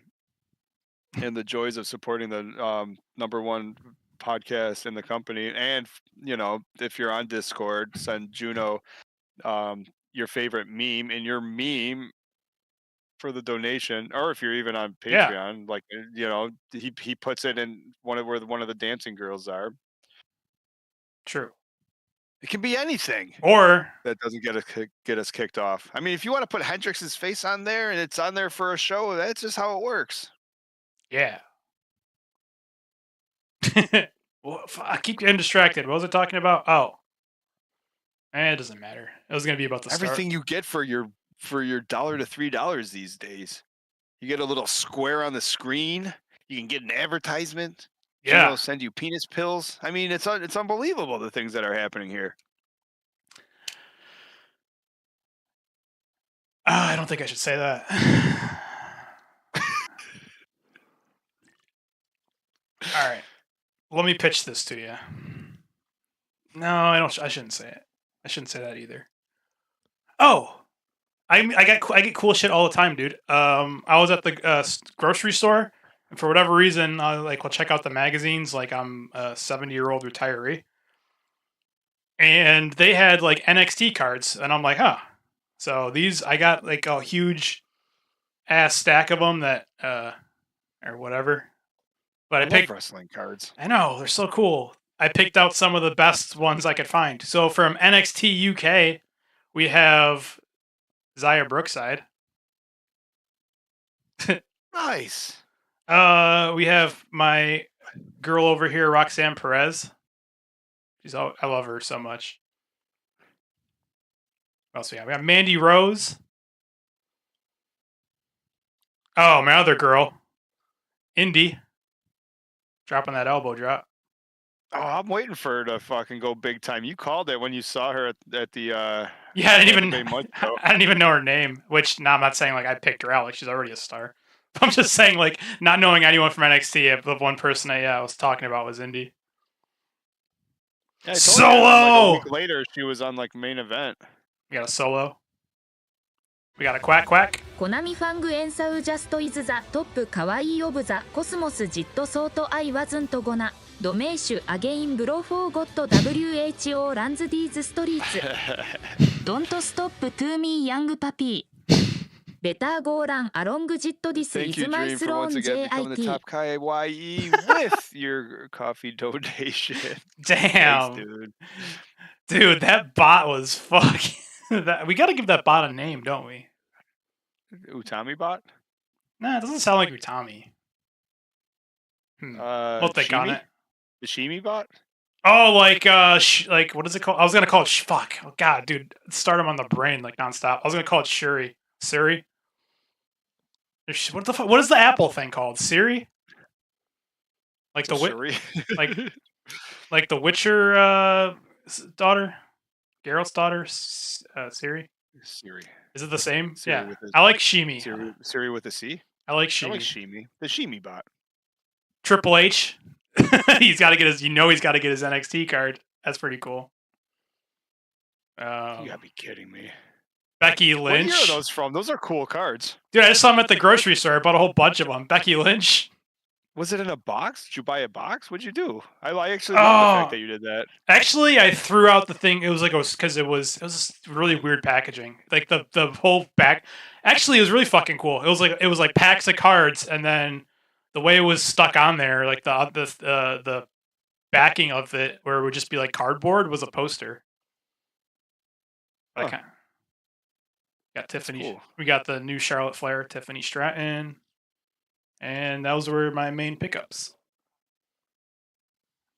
and the joys of supporting the number one podcast in the company. And if you're on Discord, send Juno your favorite meme, and your meme for the donation, or if you're even on Patreon, like he puts it in where one of the dancing girls are. True. It can be anything, or that doesn't get us kicked off. I mean, if you want to put Hendrix's face on there and it's on there for a show, that's just how it works. Yeah. Well, I keep getting distracted. What was I talking about? Oh, it doesn't matter. It was going to be about the everything you get for your $1 to $3 these days. You get a little square on the screen. You can get an advertisement. Yeah, send you penis pills. I mean, it's unbelievable the things that are happening here. I don't think I should say that. All right, let me pitch this to you. No, I don't. I shouldn't say it. I shouldn't say that either. Oh, I get cool shit all the time, dude. I was at the grocery store. And for whatever reason, I'll check out the magazines. Like I'm a 70-year-old retiree, and they had like NXT cards, and I'm like, huh. So I got like a huge ass stack of them that, or whatever. But I picked wrestling cards. I know, they're so cool. I picked out some of the best ones I could find. So from NXT UK, we have Xia Brookside. Nice. We have my girl over here, Roxanne Perez. I love her so much. What else we have? We got Mandy Rose. Oh, my other girl, Indy. Dropping that elbow drop. Oh, I'm waiting for her to fucking go big time. You called it when you saw her at the. Yeah, I didn't even know her name. Which, I'm not saying like I picked her out. Like she's already a star. I'm just saying, like, not knowing anyone from NXT, the one person I was talking about was Indy. Yeah, Solo! Like, a week later, she was on, like, main event. You got a Solo? We got a quack quack. コナミファングエンサウジャストイズザトップカワイイオブザコスモスジットソートアイワズントゴナドメイシュアゲインブローフォーゴット WHO ランズディーズストリーツドントストップトゥーミーヤングパピーベターゴーランアロングジットディスイ Thank ズ you, マイ Dream, ス for ロー once ン again becoming the JIT top KYE with your coffee donation. Damn. Thanks, dude. Dude, that bot was fucking. We got to give that bot a name, don't we? Utami bot? Nah, it doesn't sound like Utami. We'll think on Shimi? it. The Shimi bot? Oh, like what is it called? I was gonna call it fuck. Oh god, dude, start him on the brain like nonstop. I was gonna call it Siri. What the fuck? What is the Apple thing called? Siri? Like the Shuri? like the Witcher daughter, Geralt's daughter, Siri. Siri. Is it the same? Siri Yeah, with a- I like Shimi. Siri with a C? I like I Shimi. like Shimi. The Shimi bot. Triple H. He's got to get his. He's got to get his NXT card. That's pretty cool. You gotta be kidding me. Becky What year Lynch. are those from? Those are cool cards. Dude, I just saw him at the grocery store. I bought a whole bunch of them. Becky Lynch. Was it in a box? Did you buy a box? What'd you do? I actually love the fact that you did that. Actually, I threw out the thing. It was because it was really weird packaging. Like the whole back. Actually, it was really fucking cool. It was like packs of cards, and then the way it was stuck on there, like the backing of it, where it would just be like cardboard, was a poster. Huh. Got Tiffany. Cool. We got the new Charlotte Flair, Tiffany Stratton, and those were my main pickups.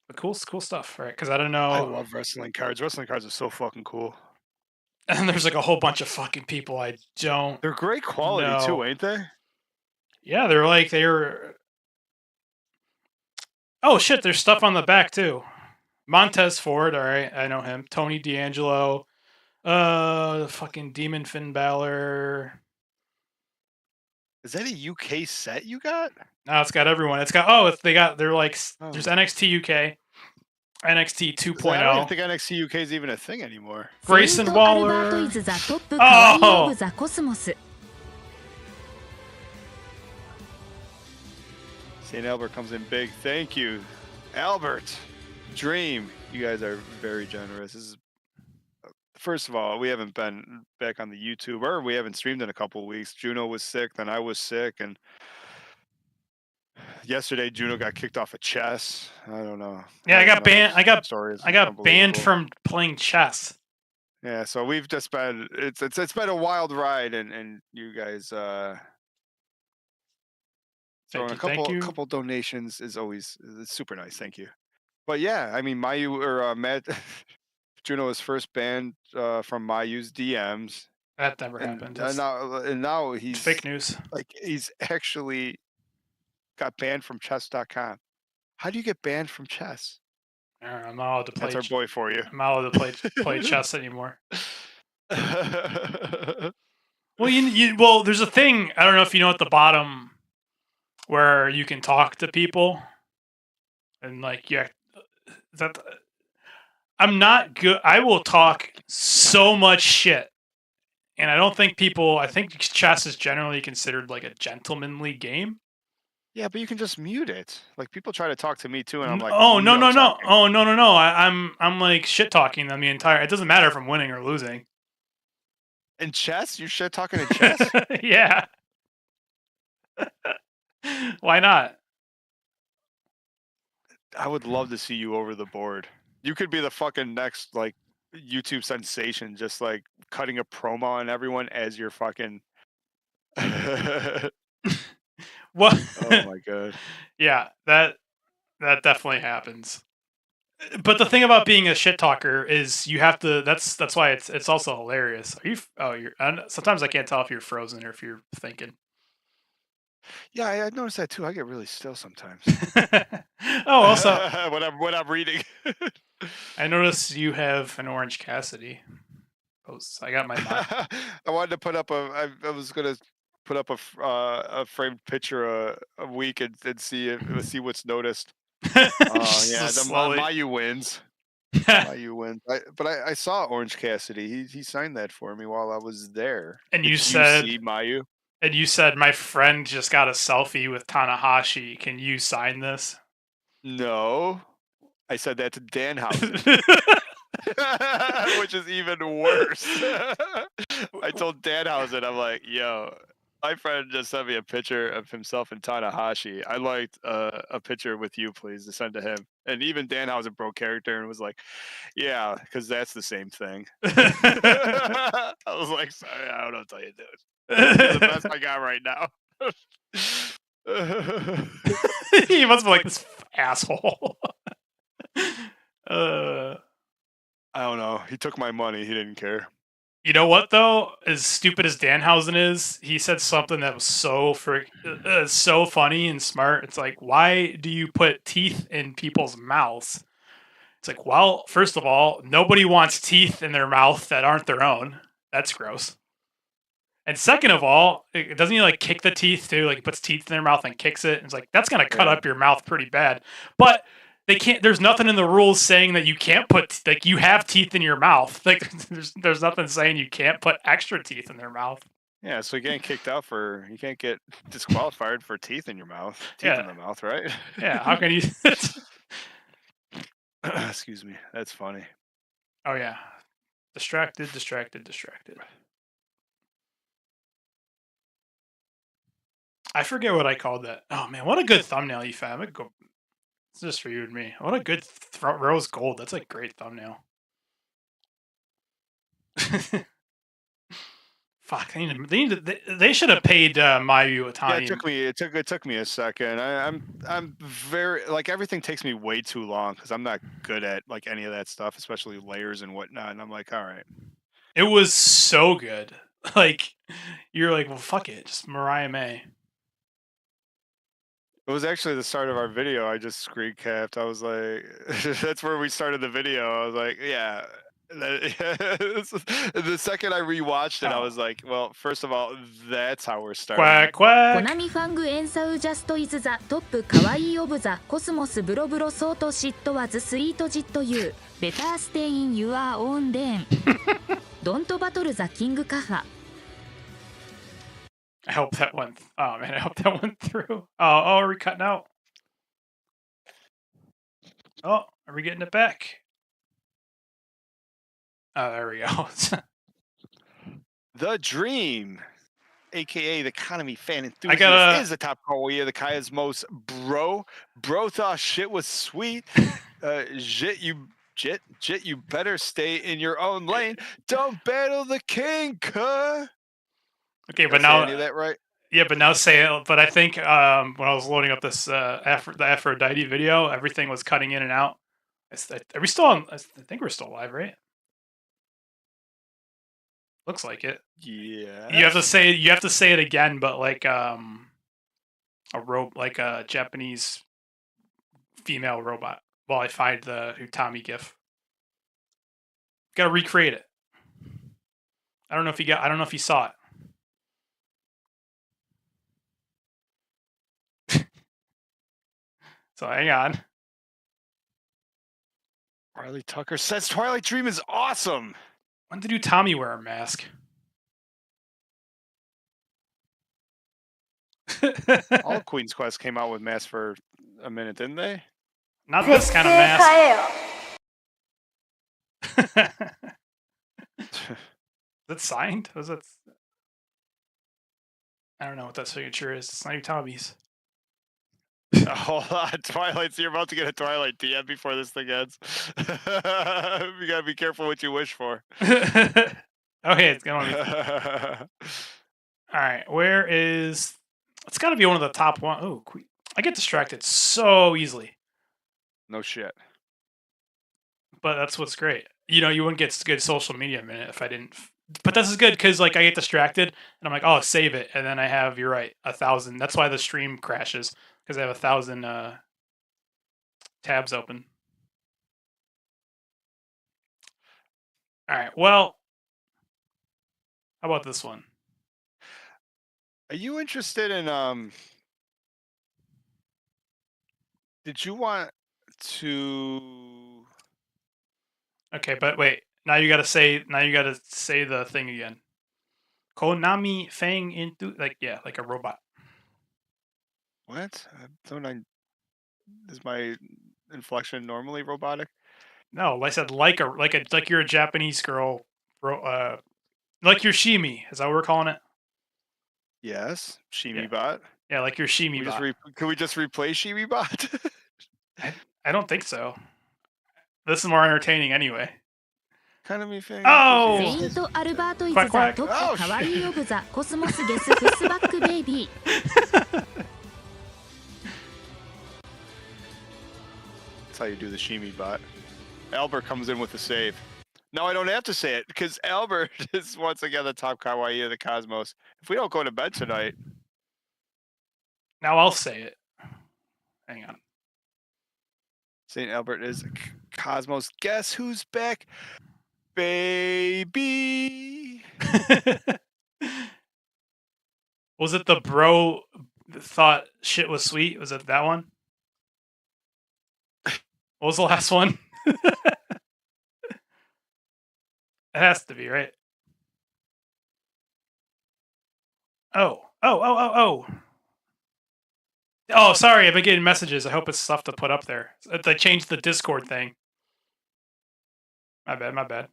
But cool stuff, right? Because I don't know. I love wrestling cards. Wrestling cards are so fucking cool. And there's like a whole bunch of fucking people I don't. They're great quality No. too, ain't they? Yeah, they're. Oh shit! There's stuff on the back too. Montez Ford, all right, I know him. Tony D'Angelo, fucking Demon Finn Balor. Is that a UK set you got? No, it's got everyone. It's got they're like there's NXT UK, NXT 2.0. I don't even think NXT UK is even a thing anymore. Grayson セントアルバート Waller. イズザトップカワイイオブザコスモス St. Albert comes in big. Thank you, Albert. Dream. You guys are very generous. This is first of all, we haven't been back on the YouTube, or we haven't streamed in a couple of weeks. Juno was sick, then I was sick, and yesterday Juno got kicked off of chess. I don't know. Yeah, I got banned. I got stories. banned from playing chess. Yeah, so we've just been it's been a wild ride, and you guys throwing a couple donations is super nice. Thank you. But yeah, I mean Mayu or Matt Juno was first banned from Mayu's DMs. That never happened. And now he's fake news. Like he's actually got banned from chess.com. How do you get banned from chess? I'm not allowed to play. That's our boy for you. I'm not allowed to play chess anymore. Well, there's a thing. I don't know if you know at the bottom where you can talk to people, and like I'm not good. I will talk so much shit, and I don't think people. I think chess is generally considered like a gentlemanly game. Yeah, but you can just mute it. Like people try to talk to me too, and I'm like, oh no. talking. Oh no. I'm like shit talking them the entire. It doesn't matter if I'm winning or losing. In chess, you're shit talking in chess. Yeah. Why not? I would love to see you over the board. You could be the fucking next like YouTube sensation, just like cutting a promo on everyone as you're fucking. What? Oh my god. Yeah, that definitely happens. But the thing about being a shit talker is you have to. That's why it's also hilarious. You're. Sometimes I can't tell if you're frozen or if you're thinking. Yeah, I noticed that too. I get really still sometimes. Oh, also when I'm reading. I noticed you have an Orange Cassidy post. I got my. I wanted to put up I was gonna put up a framed picture a week and see what's noticed. Yeah, the Mayu wins. Mayu wins. I saw Orange Cassidy. He signed that for me while I was there. And Did you said, see Mayu? and you said, my friend just got a selfie with Tanahashi. Can you sign this? No. I said that to Danhausen, which is even worse. I told Danhausen, I'm like, yo, my friend just sent me a picture of himself and Tanahashi. I'd like a picture with you, please, to send to him. And even Danhausen broke character and was like, yeah, because that's the same thing. I was like, sorry, I don't know what to tell you, dude. You're the best I got right now. He must be like this asshole. I don't know. He took my money. He didn't care. You know what though? As stupid as Danhausen is, he said something that was so so funny and smart. It's like, why do you put teeth in people's mouths? It's like, well, first of all, nobody wants teeth in their mouth that aren't their own. That's gross. And second of all, doesn't he like kick the teeth too? Like he puts teeth in their mouth and kicks it. And it's like, that's gonna cut up your mouth pretty bad. But they can't. There's nothing in the rules saying that you can't put like you have teeth in your mouth. Like there's nothing saying you can't put extra teeth in their mouth. Yeah, so you can't you can't get disqualified for teeth in your mouth. Teeth in the mouth, right? Yeah. How can you? Excuse me. That's funny. Oh yeah. Distracted. I forget what I called that. Oh man, what a good thumbnail you found. It's just for you and me. What a good rose gold. That's a great thumbnail. Fuck, they should have paid Mayu Iwatani. Yeah, it took me a second. I'm very like everything takes me way too long because I'm not good at like any of that stuff, especially layers and whatnot. And I'm like, all right. It was so good. Like you're like, well, fuck it, just Mariah May. It was actually the start of our video. I just screen capped. I was like, that's where we started the video. I was like, yeah. The second I rewatched it, I was like, well, first of all, that's how we're starting. Quack, quack. コナミファングエンサウジャストイズザトップカワイイオブザコスモスブロブロソートシットワズスイートジットユーベターステインユアオーンレーンドントバトルザキングカファ I hope that went. Oh man, I hope that went through. Oh, are we cutting out? Oh, are we getting it back? Oh, there we go. The Dream, aka the Konami fan enthusiast, is the top Kawaii of the Kaya's most bro thought shit was sweet. Jit, you better stay in your own lane. Don't battle the king, cuh. Okay, but now that right? Yeah, but now say it. But I think when I was loading up this the Aphrodite video, everything was cutting in and out. Are we still on? I think we're still live, right? Looks like it. Yeah. You have to say it again, but like a Japanese female robot. While I find the Utami gif. Got to recreate it. I don't know if you saw it. So hang on. Riley Tucker says Twilight Dream is awesome. When did Utami wear a mask? All Queen's Quest came out with masks for a minute, didn't they? Not this kind of mask. Is it signed? Was it? I don't know what that signature is. It's not Utami's. Hold on, Twilight. So you're about to get a Twilight DM before this thing ends. You gotta be careful what you wish for. Okay, it's gonna be. All right, where is? It's got to be one of the top one. Oh, I get distracted so easily. No shit. But that's what's great. You know, you wouldn't get good social media a minute if I didn't. But this is good because like I get distracted and I'm like, oh, save it, and then I have. You're right, 1,000. That's why the stream crashes because I have 1,000 tabs open. All right. Well, how about this one? Are you interested in did you want to Okay, but wait. Now you gotta say the thing again. Konami Fang into like a robot. What? Is my inflection normally robotic? No, I said like you're a Japanese girl, like your Shimi. Is that what we're calling it? Yes, Yeah. Shimibot. Yeah, like your Shimi bot. Could we just replace Shimibot? I don't think so. This is more entertaining anyway. Kind of me thing. セ Oh! イント・アルバート・イズ・ Quack, ザ・ quack. トッ Oh, プカワイイ・オブ・ザ・コスモス・ゲス・フェスバック・ベイビー That's how you do the Shimibot. Albert comes in with the save. No, I don't have to say it because Albert is once again the top kawaii of the cosmos. If we don't go to bed tonight, Now I'll say it. Hang on. St. Albert is cosmos. Guess who's back? Baby. Was it the bro that thought shit was sweet? Was it that one? What was the last one? It has to be, right? Oh, sorry, I've been getting messages. I hope it's stuff to put up there. They changed the Discord thing. My bad.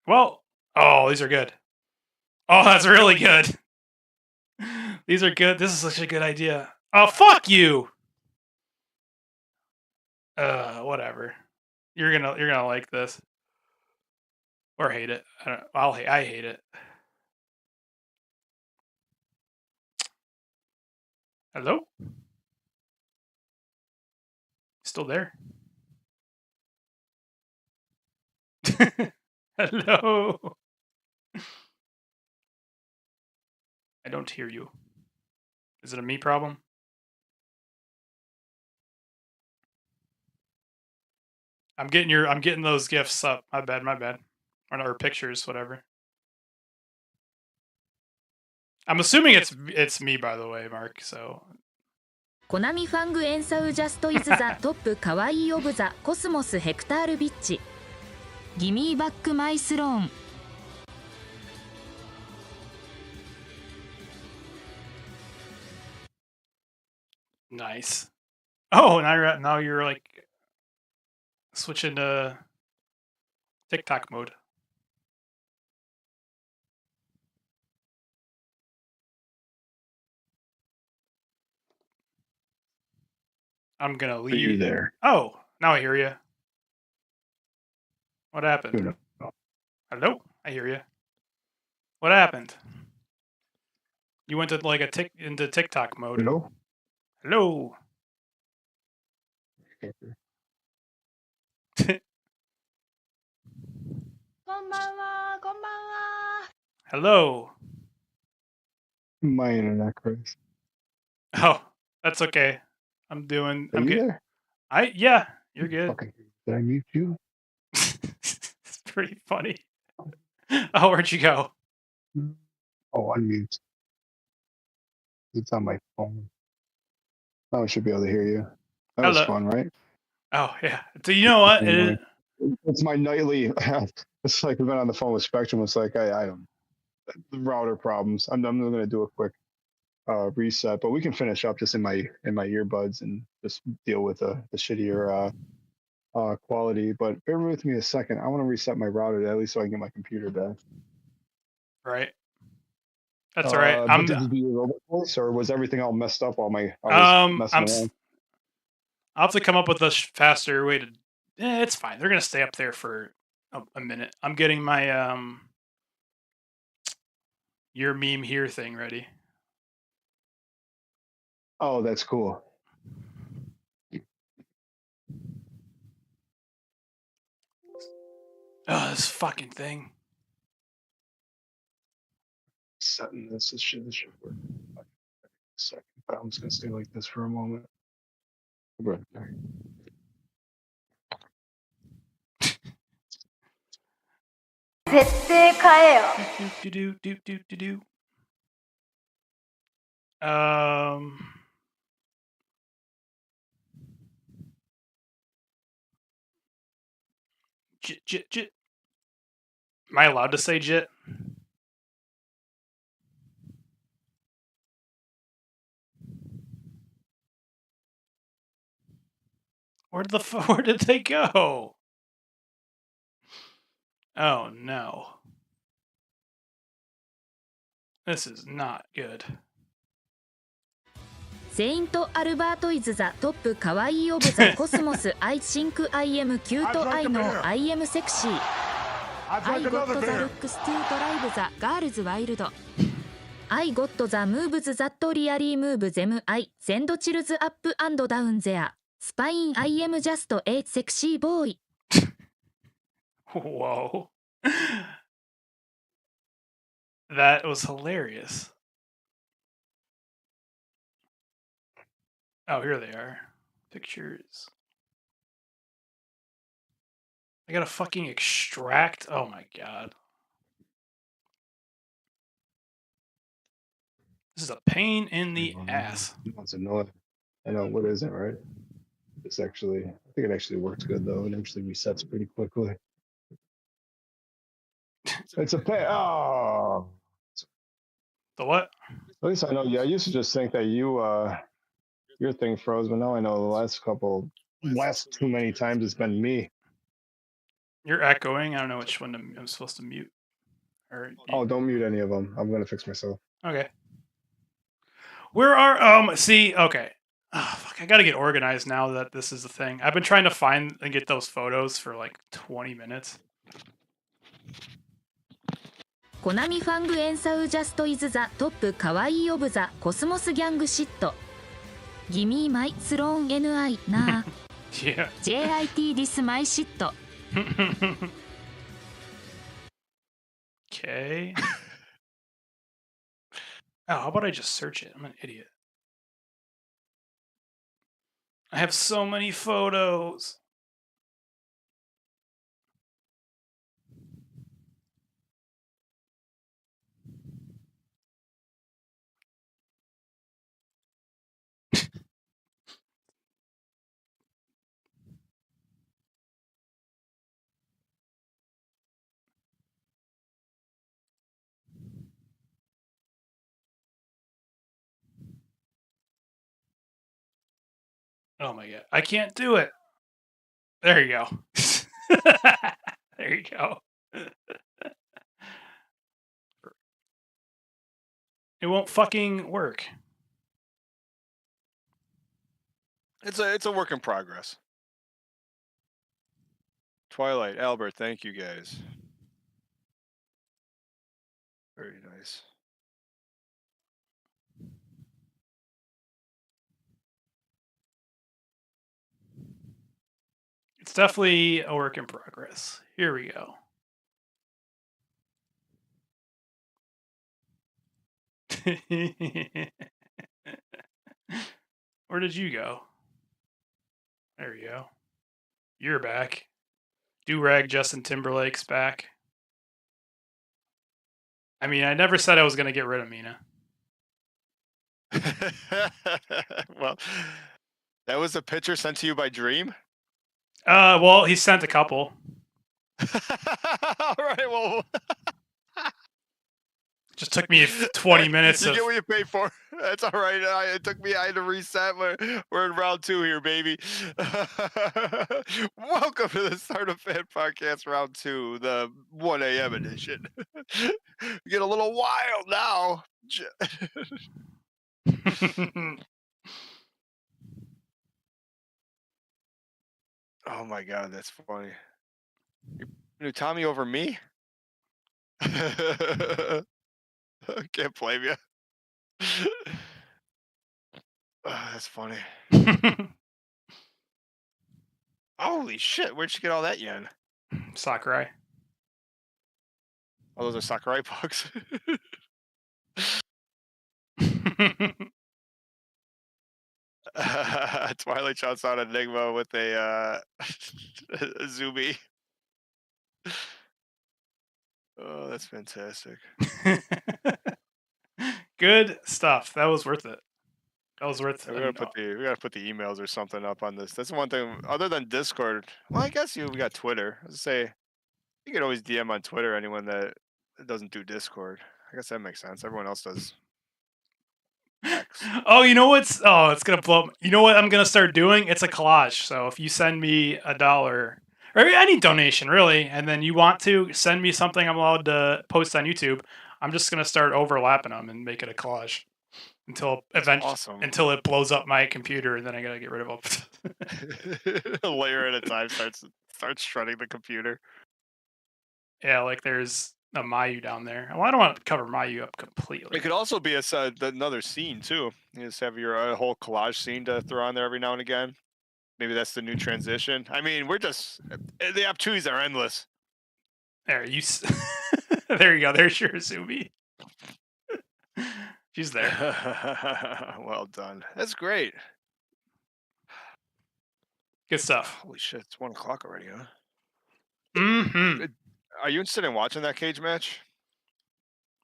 Well, these are good. Oh, that's really good. These are good. This is such a good idea. Oh, fuck you! Whatever. You're gonna like this. Or hate it. I hate it. Hello? Still there? Hello? I don't hear you. Is it a me problem? I'm getting those gifts up. My bad. Or pictures, whatever. I'm assuming it's me, by the way, Mark. So コナミファングエンサウジャストイズザトップカワイイオブザコスモスヘクタールビッチギミーバックマイスローン nice. Oh, now you're like switching to TikTok mode. I'm gonna leave. Are you there? Oh, now I hear you. What happened? No. Hello, I hear you. What happened? You went to into TikTok mode. Hello? Hello. Hello. My internet crazy. Oh, that's okay. Are you getting. there? Yeah, you're good. Okay. Did I mute you? It's pretty funny. Oh, where'd you go? Oh, unmute. It's on my phone. Oh, I should be able to hear you. That was Hello. fun, right? Oh yeah. So you know what? It's my nightly. It's like I've been on the phone with Spectrum. It's like I don't. The router problems. I'm going to do a quick reset, but we can finish up just in my earbuds and just deal with the shittier quality. But bear with me a second. I want to reset my router at least so I can get my computer back. Right. That's all right. Did you do your robot voice, or was everything all messed up? I'll have to come up with a faster way to. It's fine. They're gonna stay up there for a minute. I'm getting my your meme here thing ready. Oh, that's cool. Oh, this fucking thing. Setting this should work. A second, but I'm just gonna stay like this for a moment. Right there. Do. Jit. Am I allowed to say jit? Where did they go? Oh no. This is not good. セイント・アルバート・イズ・ザ・トップかわいい・オブ・ザ・コスモス I think I am cute I know I am sexy I got the looks to drive the girls wild I got the moves that really move them I send chills up and down there Spine I am just a sexy boy Whoa. That was hilarious. Oh, here they are. Pictures. I gotta fucking extract. Oh my god. This is a pain in the ass. Wants to know it. I know what isn't right. It's actually, I think it actually works good though. It actually resets pretty quickly. It's a pain. Oh, The what? at least I know. Yeah, I used to just think that your thing froze, but now I know the last too many times it's been me. You're echoing. I don't know which one I'm supposed to mute. Or Oh, don't mute any of them. I'm gonna fix myself. okay. Where are see, okay. Oh, fuck, I gotta get organized now that this is the thing. I've been trying to find and get those photos for like 20 minutes. コナミファングエンサウジャストイズザトップかわいいオブザコスモスギャングシットギミーマイスローン NI なあ Yeah. JIT ディスマイシット Okay. Oh, how about I just search it? I'm an idiot. I have so many photos. Oh my god. I can't do it. There you go. There you go. It won't fucking work. It's a work in progress. Twilight, Albert, thank you guys. Very nice. It's definitely a work in progress. Here we go. Where did you go? There you go. You're back. Do-rag Justin Timberlake's back. I mean, I never said I was going to get rid of Mina. Well, that was a picture sent to you by Dream? Well, he sent a couple. All right, well... Just took me 20 minutes You get what you pay for. That's all right. It took me. I had to reset. We're in round 2 here, baby. Welcome to the Stardom Fan Podcast, round 2, the 1 a.m. edition. We get a little wild now. Oh my god, that's funny. You Tommy over me? Can't blame you. That's funny. Holy shit, where'd you get all that yen? Sakurai. Oh, those are Sakurai pucks. Twilight shouts out Enigma with a Zoomy. Oh, that's fantastic. Good stuff. That was worth it. That was worth. We gotta put the emails or something up on this. That's one thing other than Discord. Well, I guess we got Twitter. Let's say you can always DM on Twitter anyone that doesn't do Discord. I guess that makes sense. Everyone else does. X. Oh, you know what's? Oh, it's gonna blow. You know what I'm gonna start doing? It's a collage. So if you send me $1 or any donation, really, and then you want to send me something I'm allowed to post on YouTube, I'm just gonna start overlapping them and make it a collage until eventually Awesome. until it blows up my computer, and then I gotta get rid of them. A layer at a time starts shredding the computer. Yeah, like there's a Mayu down there. Well, I don't want to cover Mayu up completely. It could also be another scene too. You just have your whole collage scene to throw on there every now and again. Maybe that's the new transition. I mean, the opportunities are endless. There you. There you go. There's your Azumi. She's there. Well done. That's great. Good stuff. Holy shit! It's 1:00 already, huh? Mm-hmm. Are you interested in watching that cage match?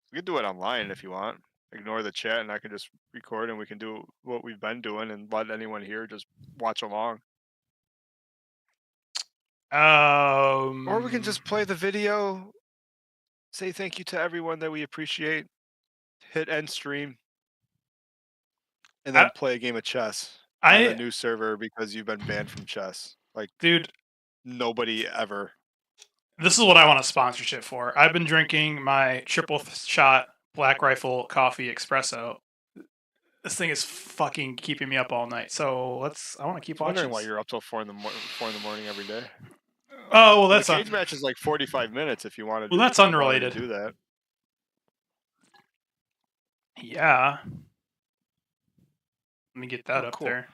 We could do it online if you want. Ignore the chat, and I can just record, and we can do what we've been doing, and let anyone here just watch along. Or we can just play the video, say thank you to everyone that we appreciate, hit end stream, and then play a game of chess on the new server because you've been banned from chess. Like, dude, nobody ever. This is what I want a sponsorship for. I've been drinking my triple shot Black Rifle coffee espresso. This thing is fucking keeping me up all night. So I want to keep watching. I'm wondering why you're up till 4 in the morning every day. Oh, well, that's the cage match is like 45 minutes if you want to. Well, that's unrelated. Do that. Yeah. Let me get that up there.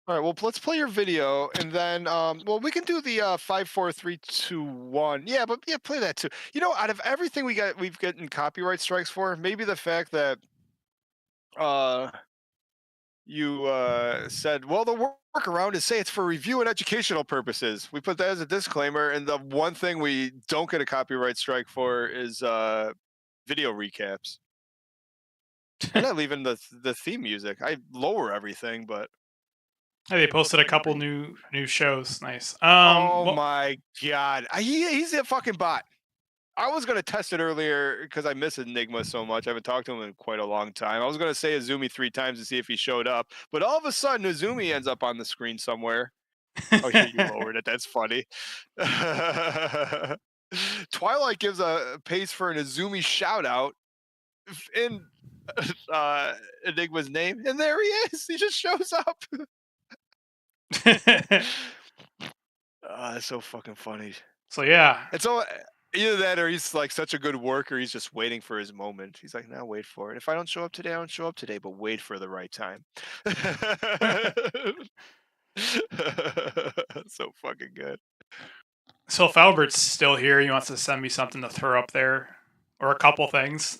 All right, well, let's play your video, and then, well, we can do the 5, 4, 3, 2, 1. Yeah, but yeah, play that too. You know, out of everything we've gotten copyright strikes for, maybe the fact that you said, well, the workaround is say it's for review and educational purposes. We put that as a disclaimer, and the one thing we don't get a copyright strike for is video recaps. I'm not leaving the theme music. I lower everything, but. Hey, they posted a couple new shows. Nice. My god, he's a fucking bot. I was gonna test it earlier because I miss Enigma so much. I haven't talked to him in quite a long time. I was gonna say Azumi 3 times to see if he showed up, but all of a sudden Azumi ends up on the screen somewhere. Oh, you lowered it. That's funny. Twilight gives a pace for an Azumi shout out in Enigma's name, and there he is. He just shows up. That's so fucking funny. So yeah, it's all either that or he's like such a good worker. He's just waiting for his moment. He's like, "Now wait for it. If I don't show up today, I don't show up today. But wait for the right time." So fucking good. So if Albert's still here, he wants to send me something to throw up there, or a couple things.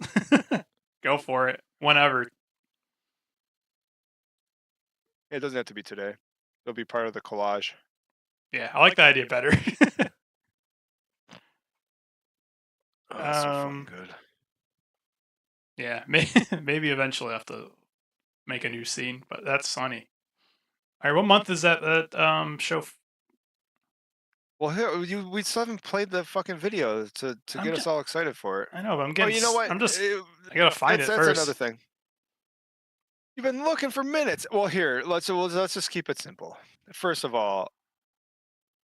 Go for it. Whenever. It doesn't have to be today. It'll be part of the collage. Yeah, I like the idea better. That's so fucking good. Yeah, maybe eventually I'll have to make a new scene, but that's funny. All right, what month is that show? Well, here we still haven't played the fucking video to get us all excited for it. I know, but I'm getting. Oh, you know what? I gotta find it first. That's another thing. You've been looking for minutes. Well, here, let's just keep it simple. First of all,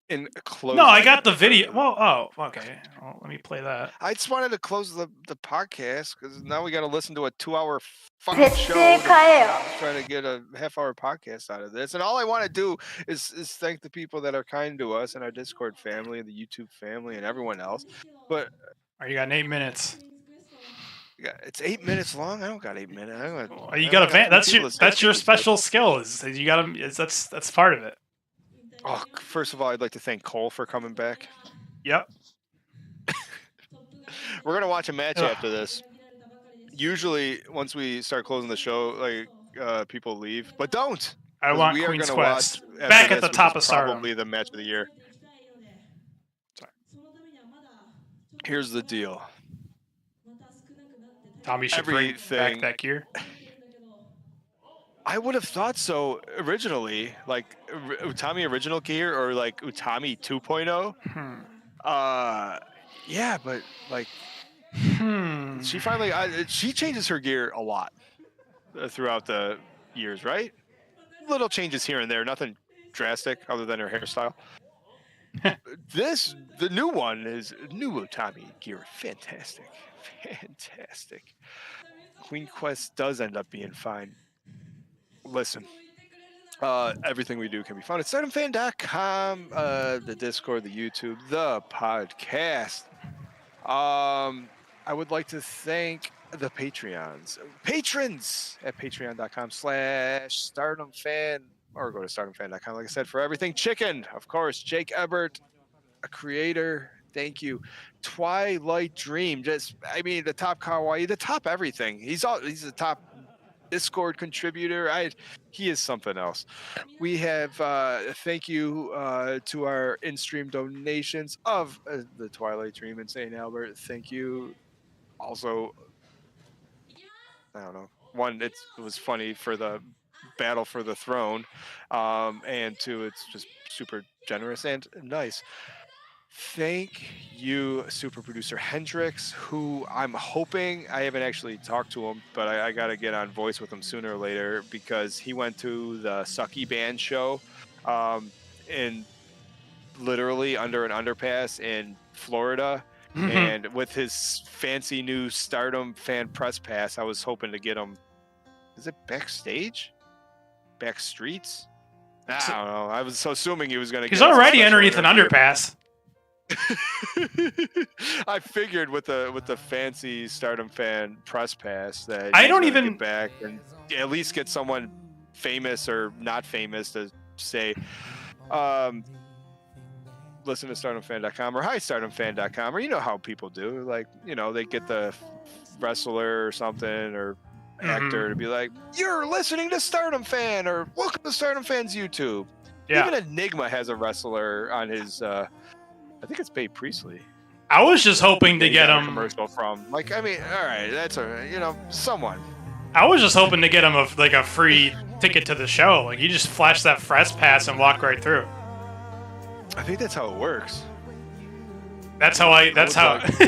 in closing. No, I got the video. Well, okay. Well, let me play that. I just wanted to close the podcast because now we got to listen to a 2-hour fucking show. Trying to get a half-hour podcast out of this, and all I want to do is thank the people that are kind to us and our Discord family, and the YouTube family, and everyone else. But you got 8 minutes. Yeah, it's 8 minutes long. I don't got 8 minutes. You got to that's your special skill. You got to. That's part of it. Oh, first of all, I'd like to thank Cole for coming back. Yep. We're gonna watch a match after this. Usually, once we start closing the show, like people leave, but don't. I want Queen's Quest back at the top of Stardom. Probably the match of the year. Sorry. Here's the deal. Tommy should bring back that gear. I would have thought so originally, like Utami original gear or like Utami 2.0. Yeah, but like she finally she changes her gear a lot throughout the years, right? Little changes here and there, nothing drastic other than her hairstyle. The new one is new Utami gear, fantastic. Queen Quest does end up being fine. Listen, everything we do can be found at StardomFan.com, the Discord, the YouTube, the podcast. I would like to thank the patrons at patreon.com/StardomFan, or go to StardomFan.com, like I said, for everything chicken. Of course, Jake Ebert, a creator. Thank you. Twilight Dream, the top kawaii, the top everything. He's the top Discord contributor. He is something else. We have thank you to our in-stream donations of the Twilight Dream and St. Albert. Thank you. Also, I don't know. One, it was funny for the battle for the throne, and two, it's just super generous and nice. Thank you, super producer Hendrix, who I'm hoping, I haven't actually talked to him, but I got to get on voice with him sooner or later because he went to the Sucky Band show in literally under an underpass in Florida. Mm-hmm. And with his fancy new Stardom Fan Press Pass, I was hoping to get him, is it backstage? Back streets? I don't know. I was assuming he was going to get. He's already underneath an underpass. I figured with the fancy Stardom Fan Press Pass that I don't even get back and at least get someone famous or not famous to say, listen to StardomFan.com or hi StardomFan.com, or you know how people do, like, you know, they get the wrestler or something or actor to be like, you're listening to Stardom Fan or welcome to Stardom Fan's YouTube. Yeah. Even Enigma has a wrestler on his I think it's Babe Priestley. I was just hoping to get him commercial from, like, I mean, all right, that's someone. I was just hoping to get him a free ticket to the show. Like, you just flash that press pass and walk right through. I think that's how it works. That's how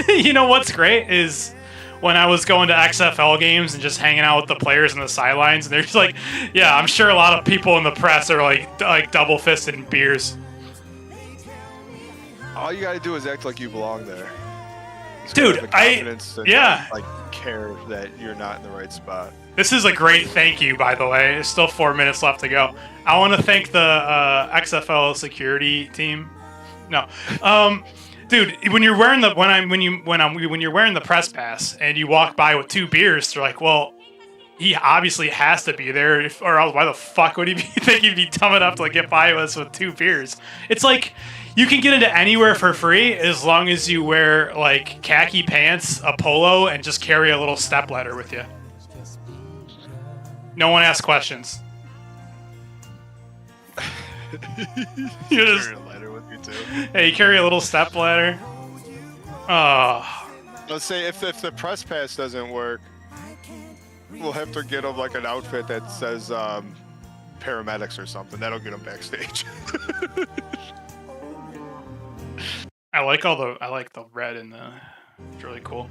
you know what's great is when I was going to XFL games and just hanging out with the players on the sidelines, and they're just like, yeah, I'm sure a lot of people in the press are like double fisted in beers. All you gotta do is act like you belong there. Dude, not, like, care that you're not in the right spot. This is a great thank you, by the way. There's still 4 minutes left to go. I want to thank the XFL security team. No, dude, when you're wearing when you're wearing the press pass and you walk by with 2 beers, they're like, well, he obviously has to be there, or else why the fuck would he think he'd be dumb enough to get by us with 2 beers? It's like, you can get into anywhere for free as long as you wear like khaki pants, a polo, and just carry a little stepladder with you. No one asks questions. You just carry a ladder with you too. Hey, you carry a little stepladder. Oh. Let's say if the press pass doesn't work, we'll have to get him like an outfit that says paramedics or something. That'll get him backstage. I like the red and the. It's really cool.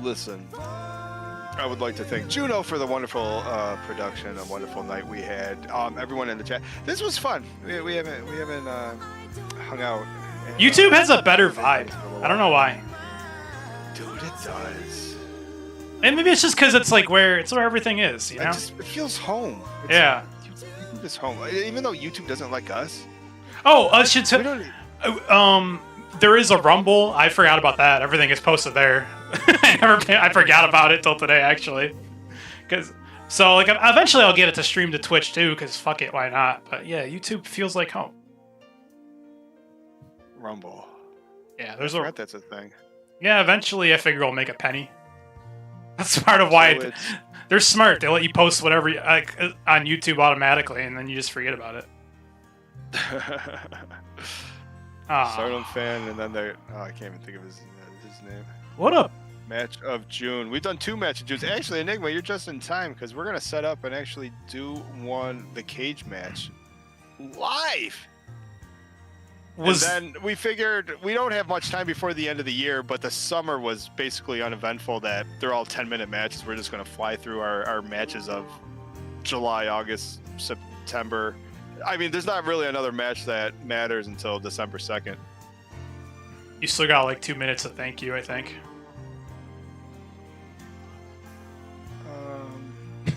Listen, I would like to thank Juno for the wonderful production, a wonderful night we had. Everyone in the chat, this was fun. We haven't hung out. YouTube has a better vibe. I don't know why. Dude, it does. And maybe it's just because it's like where everything is. You know, it feels home. Yeah. YouTube is home, even though YouTube doesn't like us. Oh, I should say, there is a Rumble. I forgot about that. Everything is posted there. I forgot about it till today, actually. So like eventually I'll get it to stream to Twitch too, because fuck it, why not? But yeah, YouTube feels like home. Rumble. Yeah, that's a thing. Yeah, eventually I figure I'll make a penny. That's part of why they're smart. They let you post whatever on YouTube automatically, and then you just forget about it. Stardom Fan, and then I can't even think of his name. What a match of June. We've done 2 match of June. Actually, Enigma, you're just in time because we're gonna set up and actually do the cage match live. And then we figured we don't have much time before the end of the year, but the summer was basically uneventful. That they're all 10-minute matches. We're just gonna fly through our matches of July, August, September. I mean, there's not really another match that matters until December 2nd. You still got like 2 minutes of thank you, I think.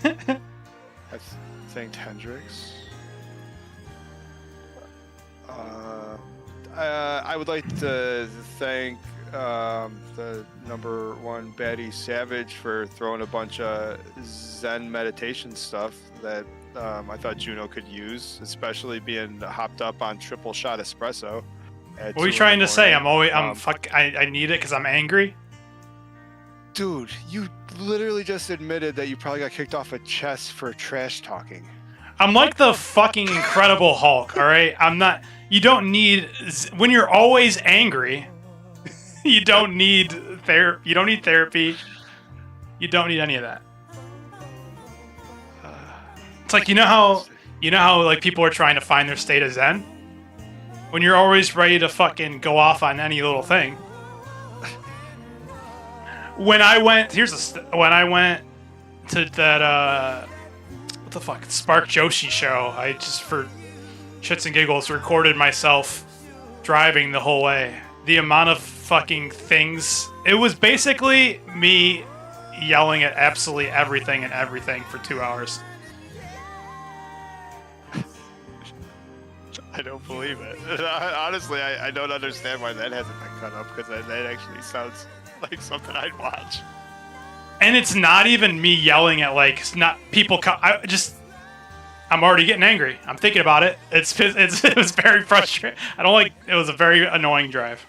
I thanked Hendrix. I would like to thank the number 1 baddie Savage for throwing a bunch of Zen meditation stuff that I thought Juno could use, especially being hopped up on triple shot espresso. What are you trying to say? I need it because I'm angry? Dude, you literally just admitted that you probably got kicked off of chess for trash talking. I'm like the fucking Incredible Hulk, all right? I'm not... You don't need... When you're always angry, you don't need therapy. You don't need therapy. You don't need any of that. It's like, you know how like people are trying to find their state of Zen? When you're always ready to fucking go off on any little thing. When I went to that what the fuck, Spark Joshi show, I just for shits and giggles recorded myself driving the whole way. The amount of fucking things, it was basically me yelling at absolutely everything for 2 hours. I don't believe it. Honestly, I don't understand why that hasn't been cut up, because that actually sounds like something I'd watch. And it's not even me yelling at people. I'm already getting angry. I'm thinking about it. It was very frustrating. It was a very annoying drive.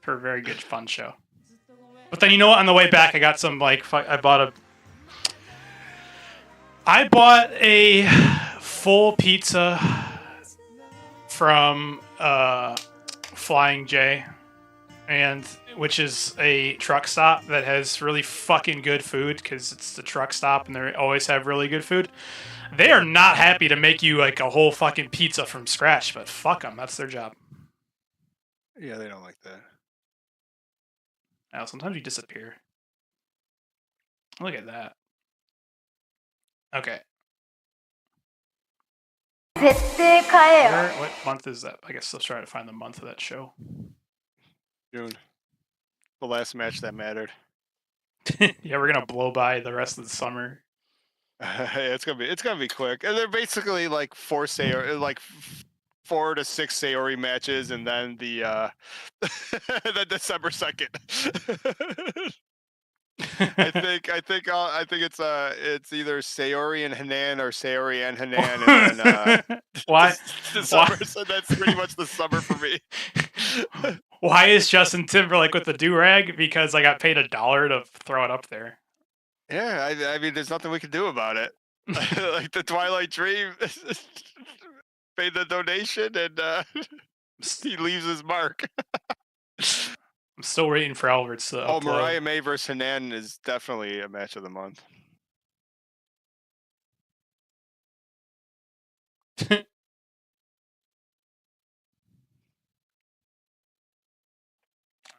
For a very good fun show. But then you know what? On the way back, I got some I bought a full pizza from Flying J, which is a truck stop that has really fucking good food because it's the truck stop and they always have really good food. They are not happy to make you like a whole fucking pizza from scratch, but fuck them. That's their job. Yeah, they don't like that. Now, sometimes you disappear. Look at that. Okay. What month is that? I guess I'll try to find the month of that show. June. The last match that mattered. Yeah, we're gonna blow by the rest of the summer. It's gonna be quick. And they're basically like 4 to 6 Sayori matches, and then the December 2nd. I think it's either Sayori and Hanan or Sayori and Hanan, and then why? December. So that's pretty much the summer for me. Why is Justin Timberlake with the do-rag? Because I got paid $1 to throw it up there. Yeah, I mean, there's nothing we can do about it. Like the Twilight Dream paid the donation, and he leaves his mark. I'm still waiting for Albert's to upload. Mariah May versus Hanan is definitely a match of the month.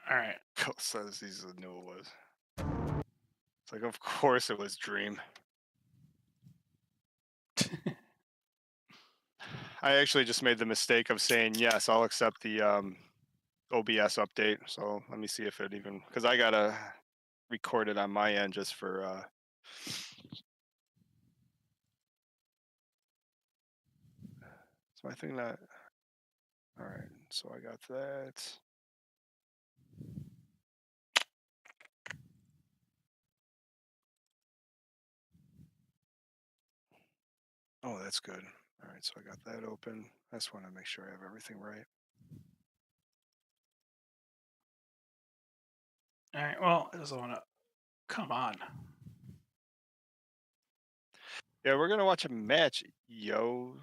All right. Cole says he knew it was. It's like, of course it was Dream. I actually just made the mistake of saying, yes, I'll accept the OBS update. So let me see if it even, because I got to record it on my end just for... So I think that... All right, so I got that. Oh, that's good. All right, so I got that open. I just want to make sure I have everything right. All right, well, I just want to... Come on. Yeah, we're going to watch a match, yo.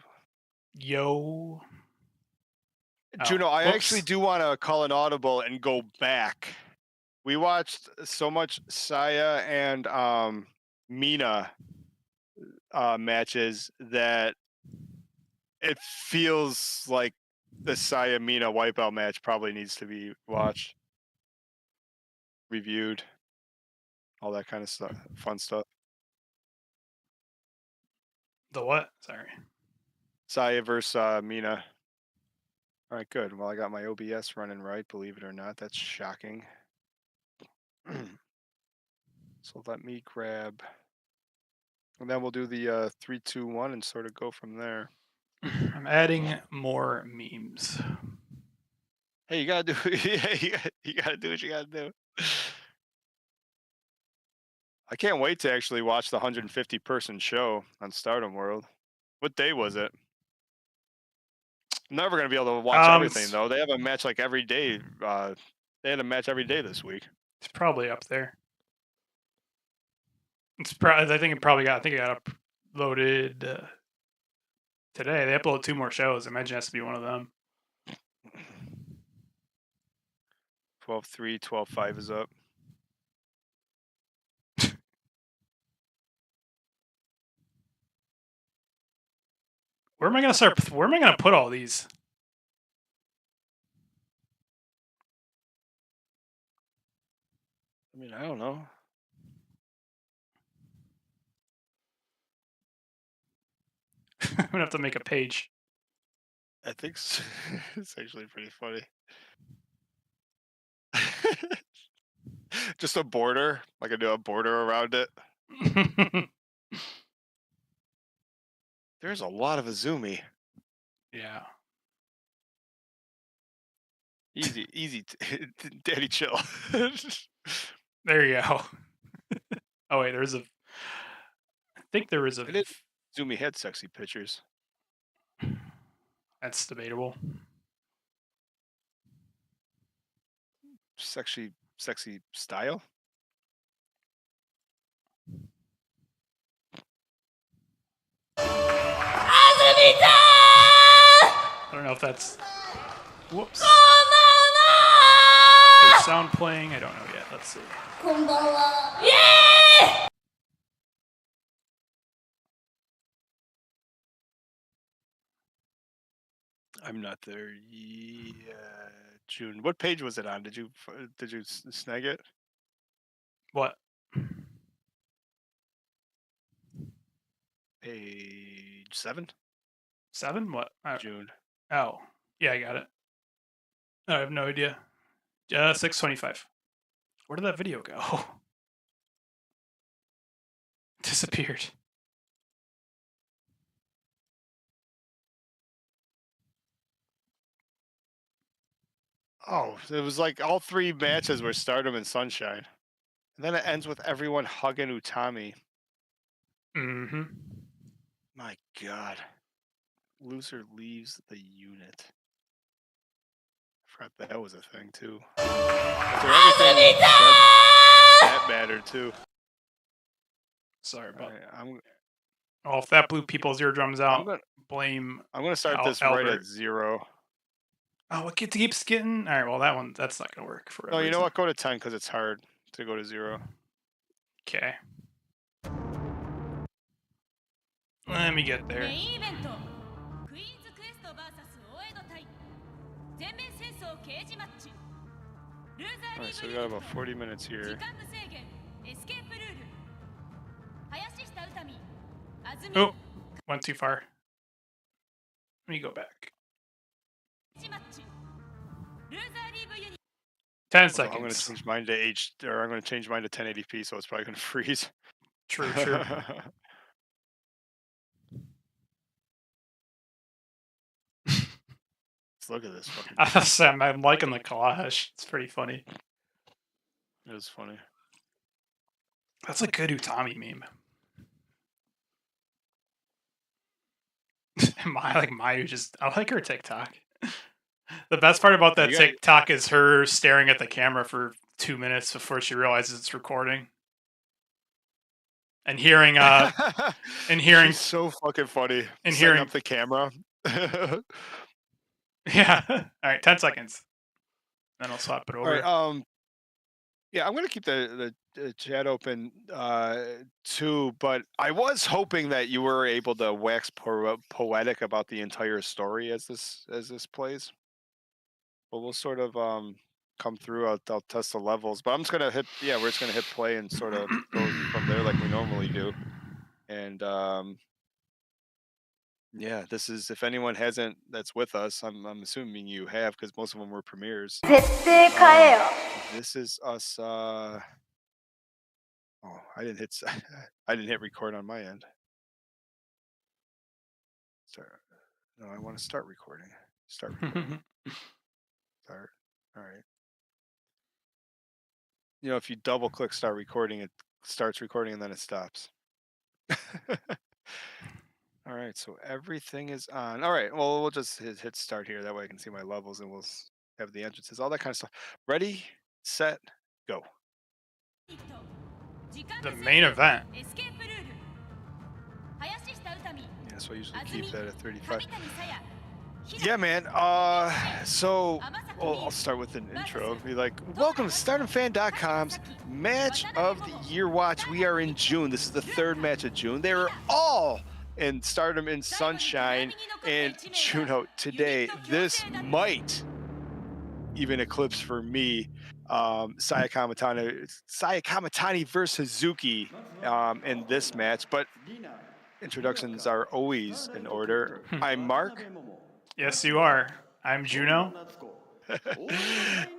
Juno, I actually whoops. do want to call an audible and go back. We watched so much Saya and Mina matches that it feels like the Saya Mina wipeout match probably needs to be watched, reviewed, all that kind of stuff, fun stuff. The what? Sorry. Saya versus Mina. All right, good. Well, I got my OBS running right, believe it or not. That's shocking. So let me grab, and then we'll do the 3, 2, 1 and sort of go from there. I'm adding more memes. Hey, you gotta do. You gotta do what you gotta do. I can't wait to actually watch the 150-person show on Stardom World. What day was it? I'm never gonna be able to watch everything though. They have a match like every day. They had a match every day this week. It's probably up there. I think it got uploaded today. They uploaded 2 more shows. I imagine it has to be one of them. 12-3, 12-5 is up. Where am I gonna put all these? I mean, I don't know. I'm gonna have to make a page. I think it's actually pretty funny. Just a border, like I do a border around it. There's a lot of Azumi. Yeah. Easy, Daddy, chill. There you go. Oh wait, I think there is a. Azumi had sexy pictures. That's debatable. Sexy style. I don't know if that's. Whoops. There's sound playing. I don't know yet. Let's see. I'm not there yet. June. What page was it on? Did you snag it? What? Page 7. 7? What? June. Oh, yeah, I got it. I have no idea. 625. Where did that video go? Disappeared. Oh, it was like all 3 matches were Stardom and Sunshine. And then it ends with everyone hugging Utami. Mm-hmm. My God. Loser leaves the unit. I forgot that was a thing, too. That mattered, too. Sorry about that. Right, Oh, if that blew people's eardrums out, blame. I'm going to start this Albert. right at 0. Oh, it keeps getting. All right, well, that's not going to work forever. No, you know what? Go to 10 because it's hard to go to 0. Okay. Let me get there. Alright, so we got about 40 minutes here. Oh, went too far. Let me go back. 10 seconds. I'm going to change mine to I'm going to change mine to 1080p, so it's probably going to freeze. True. Let's look at this fucking. I'm liking the collage. It's pretty funny. It is funny. That's a good Utami meme. I like her TikTok. The best part about that TikTok is her staring at the camera for 2 minutes before she realizes it's recording. And hearing She's so fucking funny. And setting up the camera. Yeah. All right, 10 seconds. Then I'll swap it All over. right. Yeah, I'm gonna keep the chat open too, but I was hoping that you were able to wax poetic about the entire story as this plays. But we'll sort of come through. I'll test the levels, but I'm just gonna hit. Yeah, we're just gonna hit play and sort of go from there like we normally do. And yeah, this is if anyone hasn't that's with us. I'm assuming you have because most of them were premieres. This is us. Oh, I didn't hit. I didn't hit record on my end. Start. No, I want to start recording. Start recording. Start. All right. You know, if you double click start recording, it starts recording and then it stops. All right, so everything is on. All right, well, we'll just hit start here. That way I can see my levels and we'll have the entrances, all that kind of stuff. Ready, set, go. The main event. Yeah, so I usually keep that at 35. Yeah, man. So I'll start with an intro. Be like, welcome to StardomFan.com's Match of the Year Watch. We are in June. This is the third match of June. They are all in Stardom in Sunshine and Juno today. This might even eclipse for me Saya Kamitani versus Suzuki in this match. But introductions are always in order. I'm Mark. Yes, you are. I'm Juno.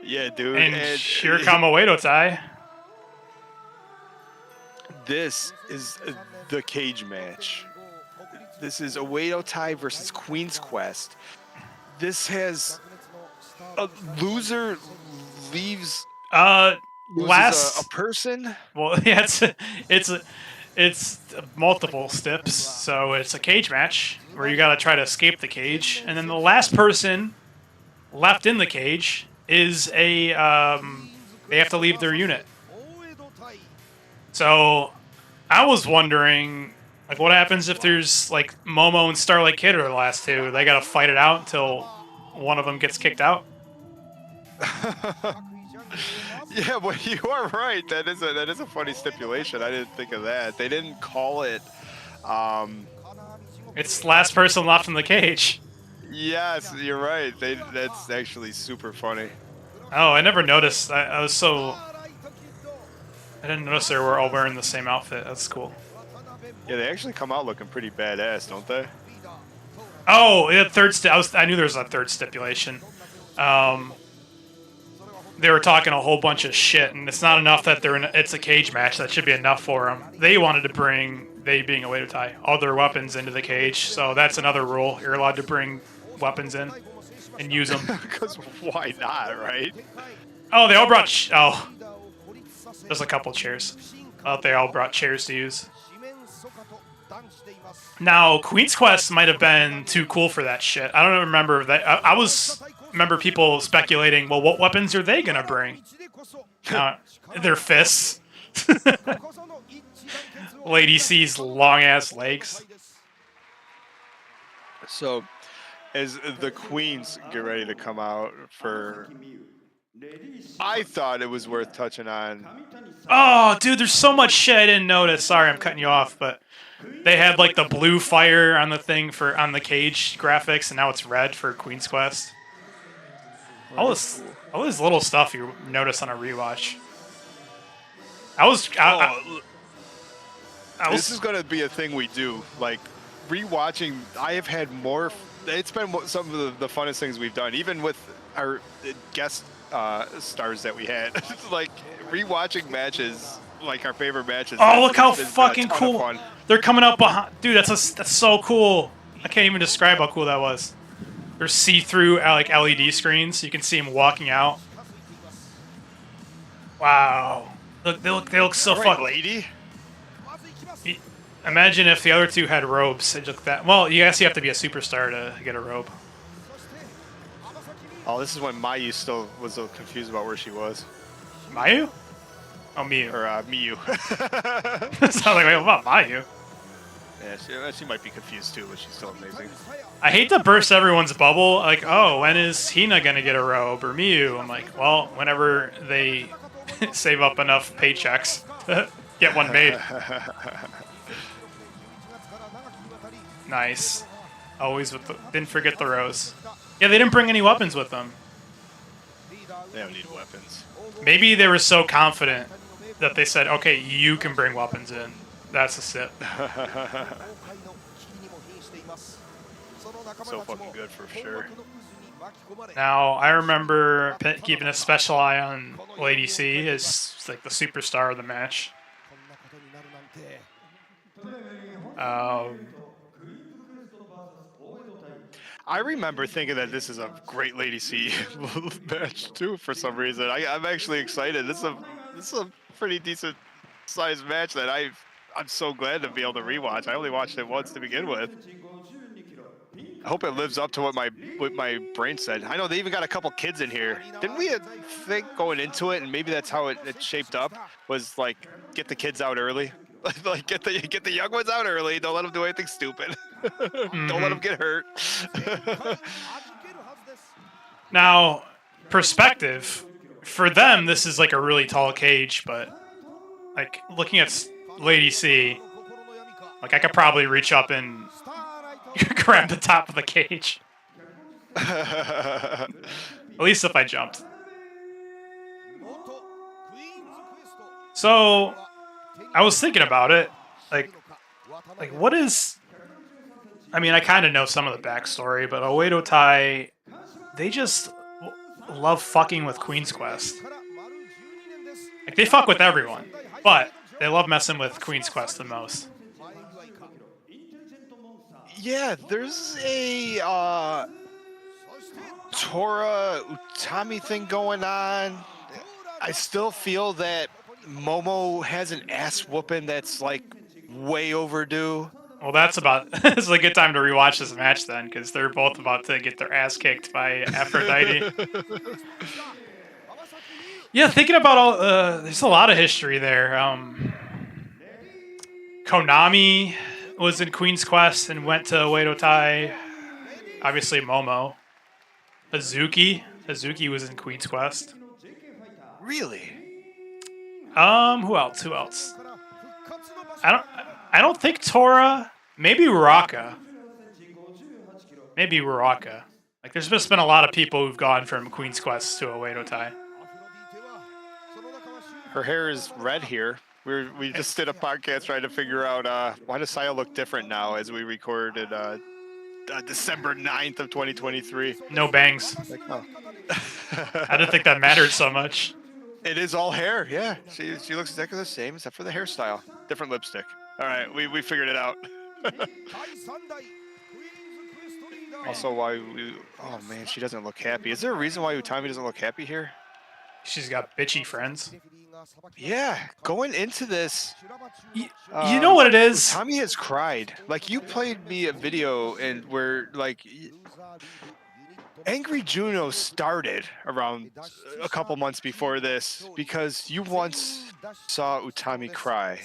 Yeah, dude. And Shirokama Uedo Tai. This is the cage match. This is Uedo Tai versus Queen's Quest. This has a loser leaves loses a person. Well, yeah, it's multiple steps, so it's a cage match where you got to try to escape the cage, and then the last person left in the cage is they have to leave their unit. So I was wondering, like, what happens if there's like Momo and Starlight Kid are the last two? They got to fight it out until one of them gets kicked out. Yeah, but you are right. That is a funny stipulation. I didn't think of that. They didn't call it. It's last person left in the cage. Yes, you're right. That's actually super funny. Oh, I never noticed. I didn't notice they were all wearing the same outfit. That's cool. Yeah, they actually come out looking pretty badass, don't they? Oh, yeah, I knew there was a third stipulation. They were talking a whole bunch of shit, and it's not enough that it's a cage match. That should be enough for them. They wanted to bring, they being a Uedo Tai, all their weapons into the cage. So that's another rule. You're allowed to bring weapons in and use them. Because why not, right? Oh, they all brought... there's a couple chairs. I thought they all brought chairs to use. Now, Queen's Quest might have been too cool for that shit. I don't remember that. I remember people speculating, well, what weapons are they going to bring? Their fists. Lady C's long-ass legs. So, as the queens get ready to come out for... I thought it was worth touching on. Oh, dude, there's so much shit I didn't notice. Sorry, I'm cutting you off, but they had like the blue fire on the thing on the cage graphics, and now it's red for Queen's Quest. All this little stuff you notice on a rewatch. This is going to be a thing we do. Like, rewatching, I have had more... It's been some of the funnest things we've done, even with our guest stars that we had. Like, rewatching matches, like our favorite matches. Oh, look how fucking cool. They're coming up behind... Dude, that's so cool. I can't even describe how cool that was. There's see-through like LED screens. You can see them walking out. Wow. They look so fun. Lady. Imagine if the other two had robes. It looked that. Well, you guess you have to be a superstar to get a robe. Oh, this is when Mayu still was so confused about where she was. Mayu? Oh, Miyu. Or Miyu. Sounds like, wait, what about Mayu? Yeah, she might be confused too, but she's still amazing. I hate to burst everyone's bubble. Like, oh, when is Hina gonna get a robe or Miyu? I'm like, well, whenever they save up enough paychecks to get one made. Nice. Always with the, didn't forget the rose. Yeah, they didn't bring any weapons with them. They don't need weapons. Maybe they were so confident that they said, okay, you can bring weapons in. That's a sip. So fucking good for sure. Now, I remember keeping a special eye on Lady C as like the superstar of the match. I remember thinking that this is a great Lady C match too. For some reason, I'm actually excited. This is a pretty decent sized match that I'm so glad to be able to rewatch. I only watched it once to begin with. I hope it lives up to what my brain said. I know they even got a couple kids in here. Didn't we think going into it, and maybe that's how it shaped up, was like get the kids out early, like get the young ones out early. Don't let them do anything stupid. Don't let them get hurt. Now, perspective for them, this is like a really tall cage, but like looking at Lady C, like I could probably reach up and grab the top of the cage. At least if I jumped. So I was thinking about it, like what is? I mean, I kind of know some of the backstory, but Oedo Tai, they just love fucking with Queen's Quest. Like they fuck with everyone, but they love messing with Queen's Quest the most. Yeah, there's a Tora Utami thing going on. I still feel that Momo has an ass whooping that's like way overdue. Well, that's about. This is a good time to rewatch this match then, because they're both about to get their ass kicked by Aphrodite. Yeah, thinking about all. There's a lot of history there. Konami was in Queen's Quest and went to Oedo Tai. Obviously, Momo. Hazuki was in Queen's Quest. Really? Who else? I don't think Tora. Maybe Uraka. Like, there's just been a lot of people who've gone from Queen's Quest to Oedo Tai. Her hair is red here. We just did a podcast trying to figure out why does Saya look different now as we recorded December 9th of 2023. No bangs. Like, oh. I didn't think that mattered so much. It is all hair, yeah. She looks exactly the same except for the hairstyle. Different lipstick. All right, we figured it out. Also, oh man, she doesn't look happy. Is there a reason why Utami doesn't look happy here? She's got bitchy friends. Yeah, going into this, you know what it is? Utami has cried. Like, you played me a video and where like Angry Juno started around a couple months before this because you once saw Utami cry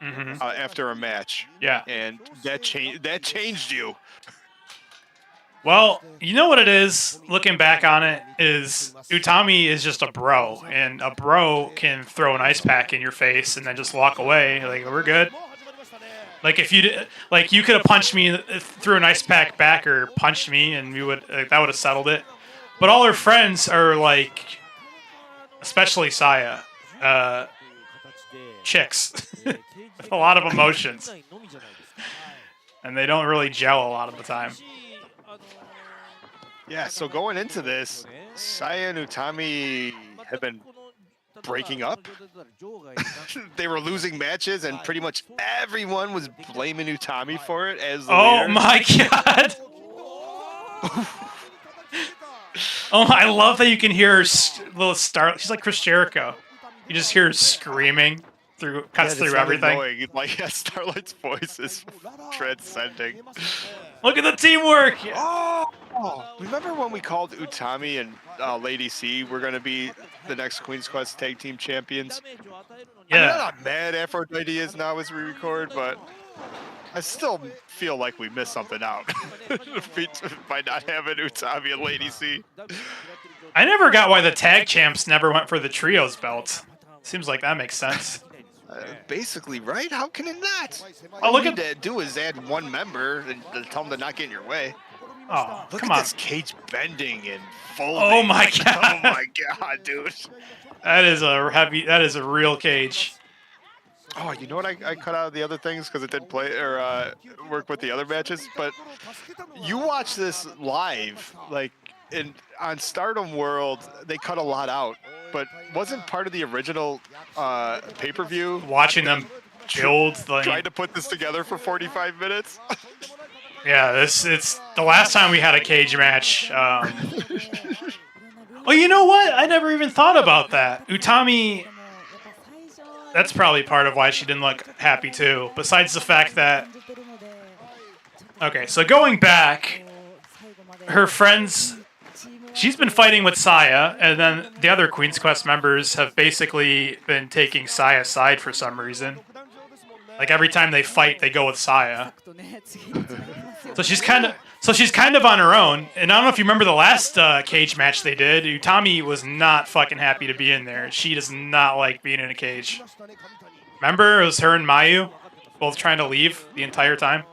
after a match. Yeah, and that changed you. Well, you know what it is, looking back on it, is Utami is just a bro, and a bro can throw an ice pack in your face and then just walk away, like, we're good. Like, if you could have punched me, threw an ice pack back, or punched me, and that would have settled it. But all her friends are, like, especially Saya, chicks, with a lot of emotions. And they don't really gel a lot of the time. Yeah, so going into this, Saya and Utami have been breaking up. They were losing matches, and pretty much everyone was blaming Utami for it as the leader. My god! Oh, I love that you can hear her little star. She's like Chris Jericho. You just hear her screaming through everything. Annoying. Like, yeah, Starlight's voice is transcending. Look at the teamwork! Oh, remember when we called Utami and Lady C were going to be the next Queen's Quest Tag Team Champions? Yeah. I'm not mad Aphrodite is now as we record, but I still feel like we missed something out by not having Utami and Lady C. I never got why the tag champs never went for the trios belt. Seems like that makes sense. Basically, right? How can it not? Oh, All look you at need to do is add one member and tell them to not get in your way. Oh, Look come at on. this cage bending and folding. Oh my god. Oh my god, dude. That is a real cage. Oh, you know what I cut out of the other things because it didn't play or work with the other matches? But you watch this live, like on Stardom World, they cut a lot out. But wasn't part of the original pay-per-view Watching them build trying to put this together for 45 minutes? Yeah, it's the last time we had a cage match. Oh, you know what? I never even thought about that. Utami, that's probably part of why she didn't look happy too. Besides the fact that, okay, so going back, her friends, she's been fighting with Saya, and then the other Queen's Quest members have basically been taking Saya's side for some reason. Like every time they fight, they go with Saya. So she's kind of on her own. And I don't know if you remember the last cage match they did. Utami was not fucking happy to be in there. She does not like being in a cage. Remember, it was her and Mayu both trying to leave the entire time.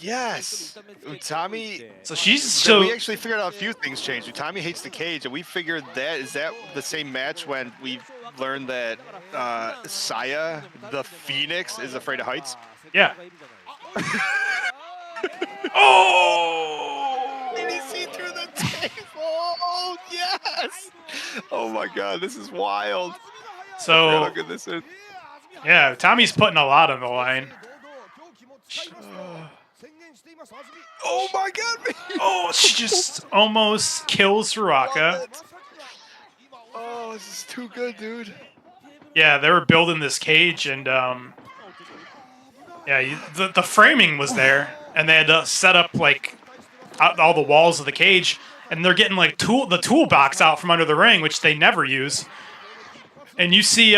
Yes, Utami. So we actually figured out a few things changed. Utami hates the cage, and we figured is that the same match when we learned that Saya, the Phoenix, is afraid of heights? Yeah. Oh! Did he see through the table? Oh yes! Oh my god, this is wild. So look at this. Yeah, Tommy's putting a lot on the line. Oh my god! Oh, she just almost kills Ruaka. Oh, this is too good, dude. Yeah, they were building this cage, and the framing was there, and they had to set up like all the walls of the cage, and they're getting like the toolbox out from under the ring, which they never use. And you see,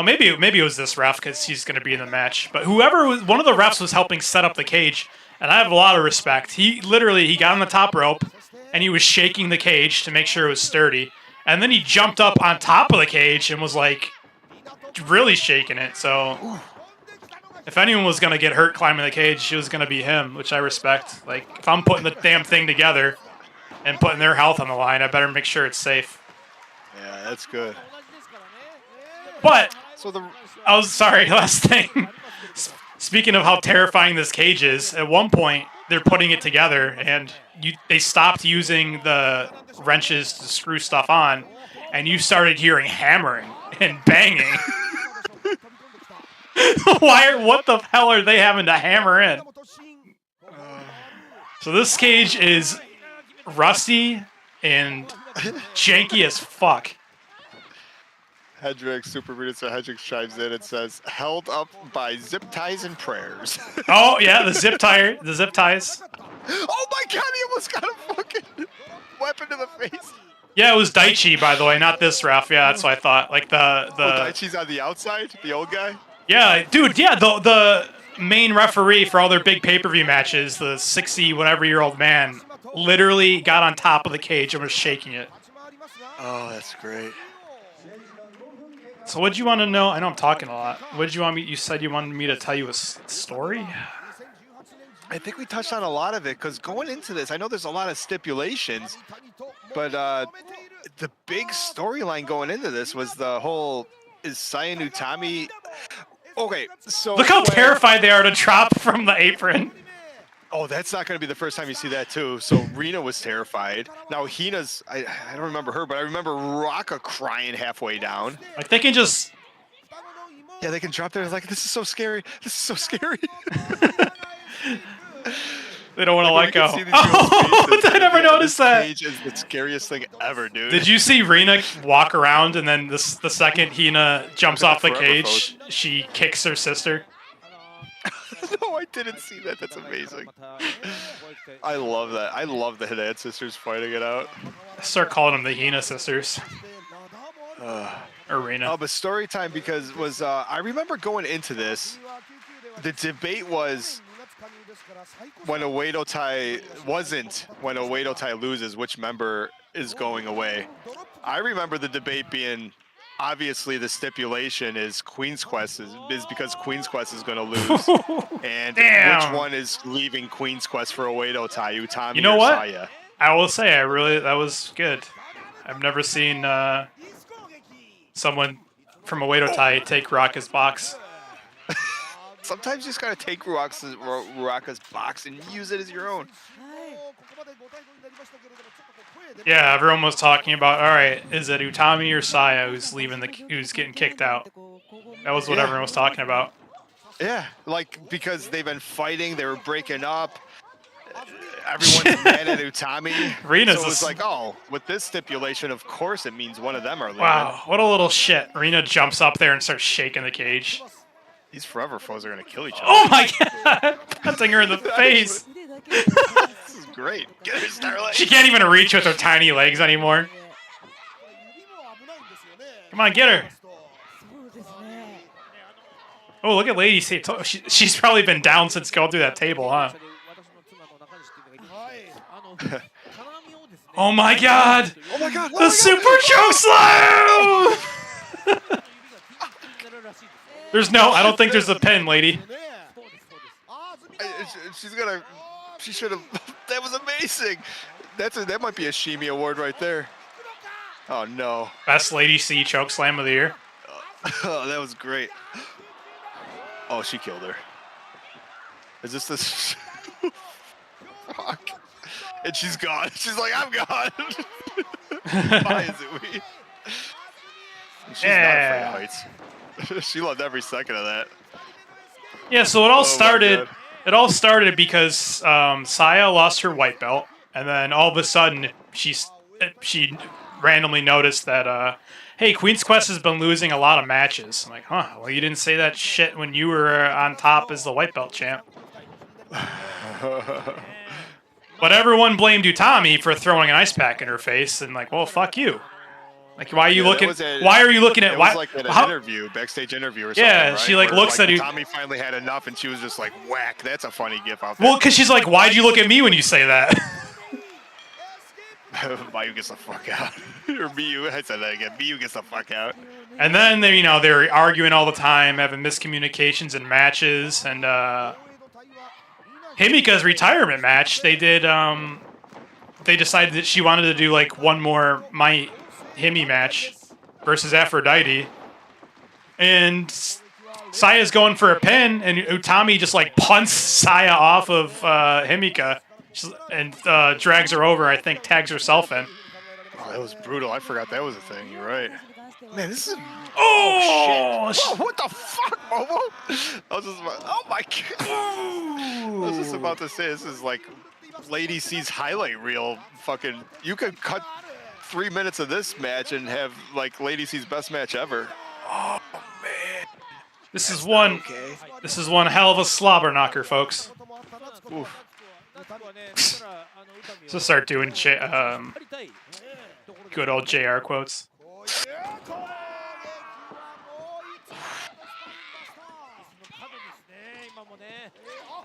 maybe it was this ref because he's going to be in the match, but one of the refs was helping set up the cage, and I have a lot of respect. He got on the top rope, and he was shaking the cage to make sure it was sturdy. And then he jumped up on top of the cage and was like really shaking it. So if anyone was going to get hurt climbing the cage, it was going to be him, which I respect. Like if I'm putting the damn thing together and putting their health on the line, I better make sure it's safe. Yeah, that's good. But sorry, last thing. Speaking of how terrifying this cage is, at one point they're putting it together and they stopped using the wrenches to screw stuff on, and you started hearing hammering and banging. What the hell are they having to hammer in? So this cage is rusty and janky as fuck. Hendrix, Super Producer Hendrix chimes in and says, held up by zip ties and prayers. Oh, yeah, the zip ties. Oh my god, he almost got a fucking weapon to the face. Yeah, it was Daichi, by the way, not this ref. Yeah, that's what I thought. Like Daichi's on the outside, the old guy? Yeah, dude, yeah, the main referee for all their big pay-per-view matches, the 60-whatever-year-old man, literally got on top of the cage and was shaking it. Oh, that's great. So what'd you want to know? I know I'm talking a lot. What did you want me? You said you wanted me to tell you a story? I think we touched on a lot of it, because going into this, I know there's a lot of stipulations, but the big storyline going into this was the whole, is Saya and Utami... Okay, so... Look how terrified they are to drop from the apron. Oh, that's not going to be the first time you see that, too. So Rina was terrified. Now, Hina's... I don't remember her, but I remember Raka crying halfway down. Like, they can just... Yeah, they can drop there like, this is so scary. This is so scary. They don't want to let go. Oh, I never noticed that. Cage is the scariest thing ever, dude. Did you see Rina walk around and then the second Hina jumps off the cage, she kicks her sister? No, I didn't see that. That's amazing. I love that. I love the Hanan sisters fighting it out. I start calling them the Hina sisters. Or Rina. Oh, but story time, because I remember going into this, the debate was when a Oedo Tai when a Oedo Tai loses, which member is going away. I remember the debate being, obviously the stipulation is Queen's Quest is because Queen's Quest is going to lose. And Damn. which one is leaving Queen's Quest for a Oedo Tai, Utami You know or what? Saya? I will say, that was good. I've never seen someone from Oedo Tai take Raka's box. Sometimes you just gotta take Ruaka's box and use it as your own. Yeah, everyone was talking about, all right, is it Utami or Saya who's getting kicked out? That was what Yeah. everyone was talking about. Yeah, like, because they've been fighting, they were breaking up. Everyone's mad at Utami. Rina's so it was a- like, oh, with this stipulation, of course it means one of them are leaving. Wow, what a little shit. Rina jumps up there and starts shaking the cage. These forever foes are gonna kill each other. Oh my god! Punching her in the face. This is great. Get her, Starlight. She can't even reach with her tiny legs anymore. Come on, get her. Oh, look at Lady C. She's probably been down since going through that table, huh? Oh my god! Oh my god! The super choke slam! I don't think there's a pin, Lady. She should have. That was amazing. That might be a Shimi award right there. Oh no. Best Lady C choke slam of the year. Oh, that was great. Oh, she killed her. Is this? Fuck. And she's gone. She's like, I'm gone. Why is it we? She's not afraid of heights. She loved every second of that. Yeah, so it all Oh my started. God. It all started because Saya lost her white belt, and then all of a sudden she randomly noticed that hey, Queen's Quest has been losing a lot of matches. I'm like, huh? Well, you didn't say that shit when you were on top as the white belt champ. But everyone blamed Utami for throwing an ice pack in her face, and like, well, fuck you. Like, why are you looking? Why are you looking at? It Why? was like at an interview, backstage interview or something. Yeah, right? she like Where, looks at you. Tommy finally had enough, and she was just like, "Whack!" That's a funny gif out there. Well, because she's like, why'd you look at me when you say that? Mayu gets the fuck out. Or Miyu, I said that again. Miyu gets the fuck out. And then they're arguing all the time, having miscommunications in matches, and Himika's retirement match. They decided that she wanted to do like one more Himi match versus Aphrodite, and Saya's going for a pin, and Utami just like punts Saya off of Himika and drags her over. I think tags herself in. Oh, that was brutal. I forgot that was a thing. You're right. Man, this is. Oh, shit. Whoa, what the fuck, Momo? Oh my god. I was just about to say, this is like Lady C's highlight reel. Fucking, you could cut 3 minutes of this match and have like Lady C's best match ever. Oh man. This is one hell of a slobber knocker, folks. Oof. So start doing good old JR quotes.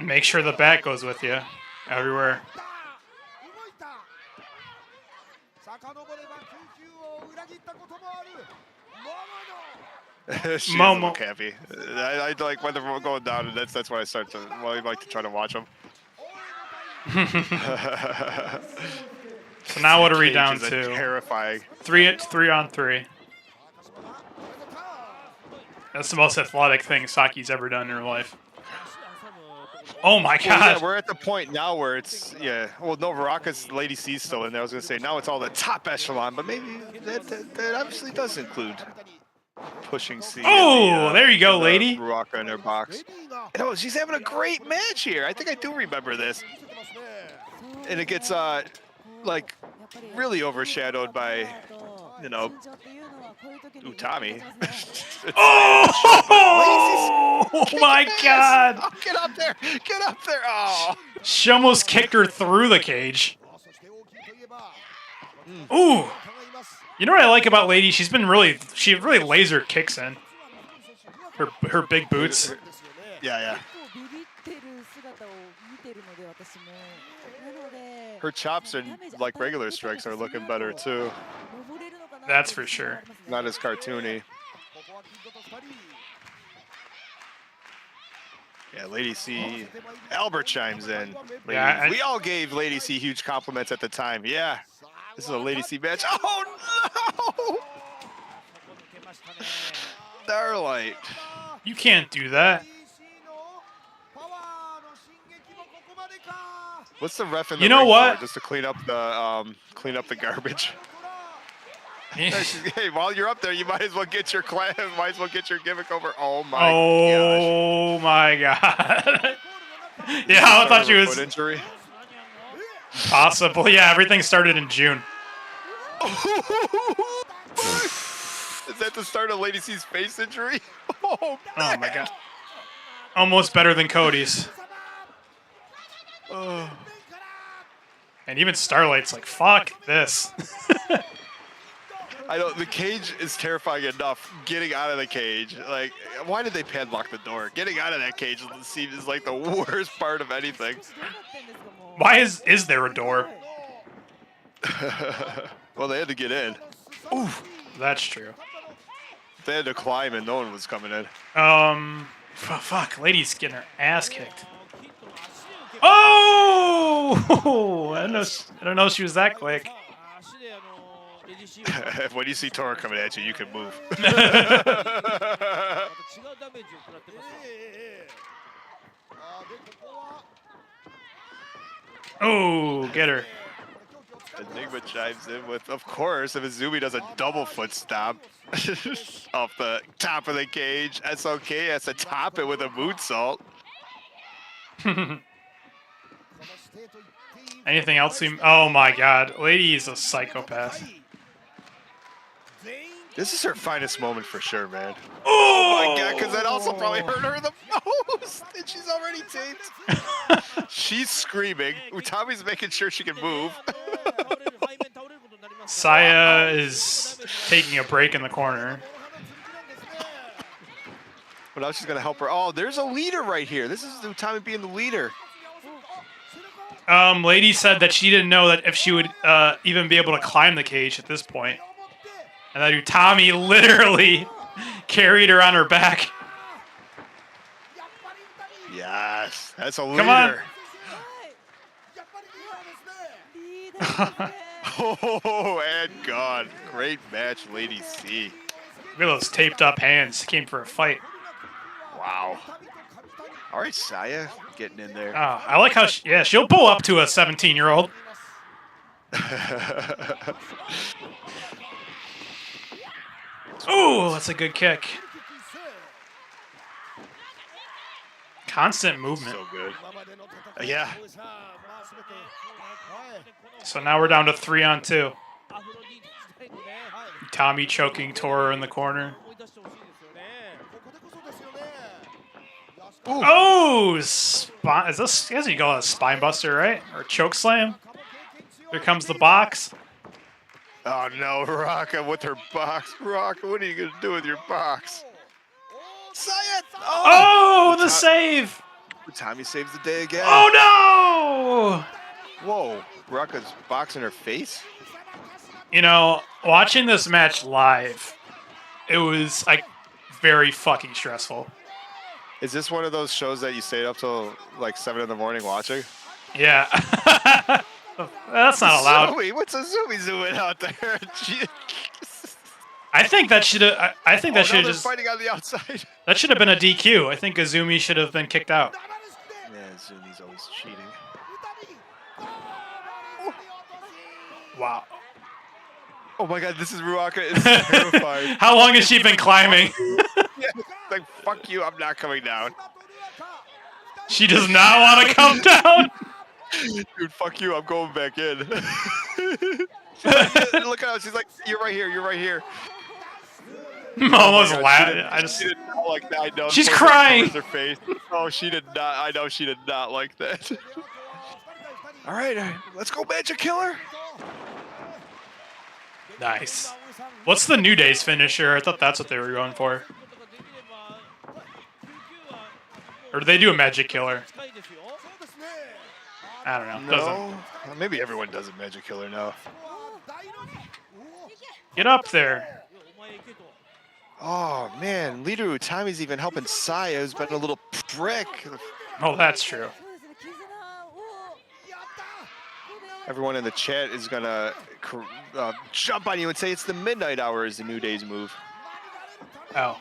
Make sure the bat goes with you everywhere. She Momo. look happy. I like when they're going down, and that's why I start to. Well, I like to try to watch them. So now what are we Cage down is a to? Terrifying. 3 on 3. That's the most athletic thing Saki's ever done in her life. Oh my god! Well, yeah, we're at the point now where it's Well, no, Baraka's Lady C's still in there. I was gonna say now it's all the top echelon, but maybe that obviously does include pushing C. Oh, there you go, lady. Baraka in her box. She's having a great match here. I think I do remember this, and it gets like really overshadowed by Utami. Oh my god! Oh, get up there! Get up there! Oh! She almost kicked her through the cage. Ooh! You know what I like about Lady? She really laser kicks in. Her big boots. Yeah. Her chops and like regular strikes are looking better too. That's for sure. Not as cartoony. Yeah, Lady C. Albert chimes in. Yeah, we all gave Lady C huge compliments at the time. Yeah, this is a Lady C match. Oh no! Starlight. You can't do that. What's the ref in the You know ring what? for? Just to clean up the garbage. Yeah. Hey, while you're up there, you might as well get your gimmick over. Oh my gosh. Oh my god. Yeah, I thought she was Foot injury. possible. Yeah, everything started in June. Is that the start of Lady C's face injury? Oh, Oh my god. Almost better than Cody's. Oh. And even Starlight's like, fuck this. I know the cage is terrifying enough. Getting out of the cage, like, why did they padlock the door? Getting out of that cage seems like the worst part of anything. Why is there a door? Well, they had to get in. Oof. That's true. They had to climb, and no one was coming in. Fuck, lady's getting her ass kicked. Oh! I don't know she was that quick. When you see Tora coming at you, you can move. Oh, get her. Enigma chimes in with, of course, if Izumi does a double foot stomp off the top of the cage, SOK has to top it with a moonsault. Anything else? Oh my god, lady is a psychopath. This is her finest moment for sure, man. Oh my god, because that also probably hurt her in the nose, and she's already taped. She's screaming. Utami's making sure she can move. Saya is taking a break in the corner. But now she's gonna help her. Oh, there's a leader right here. This is Utami being the leader. Lady said that she didn't know that if she would even be able to climb the cage at this point. And that Utami literally carried her on her back. Yes, that's a leader. Come on. Oh, and gone. Great match, Lady C. Look at those taped up hands. Came for a fight. Wow. All right, Saya, getting in there. Oh, I like how she'll pull up to a 17-year-old. Ooh, that's a good kick. Constant movement. So good. Yeah. So now we're down to 3-on-2. Tommy choking Tora in the corner. Ooh. Oh, is this? I guess you call it a spine buster, right? Or choke slam. Here comes the box. Oh no, Raka with her box. Raka, what are you gonna do with your box? Saya! Oh, the save! Tommy saves the day again. Oh no! Whoa, Raka's boxing her face? You know, watching this match live, it was like very fucking stressful. Is this one of those shows that you stayed up till like 7 in the morning watching? Yeah. That's not allowed. Zoe, what's a Zoe doing out there? I think that should have. I think that should have just. Fighting on the outside. That should have been a DQ. I think Izumi should have been kicked out. Yeah, Zumi's always cheating. Wow. Oh my god, this is Ruaka is terrified. How long has she been climbing? Yeah, like, fuck you, I'm not coming down. She does not want to come down. Dude, fuck you, I'm going back in. Like, look out, she's like, you're right here, you're right here. I'm almost Oh laughing. I just. She did not like that. I know. She's Poor crying. covers her face. Oh, she did not. I know she did not like that. All right, let's go, Magic Killer. Nice. What's the New Day's finisher? I thought that's what they were going for. Or did they do a Magic Killer? I don't know. Doesn't No, maybe everyone does it Magic Killer now. get up there. Oh man, Leader Utami's even helping Saya, who's been a little prick. Oh, that's true. Everyone in the chat is gonna jump on you and say it's the midnight hour is the New Day's move. Oh.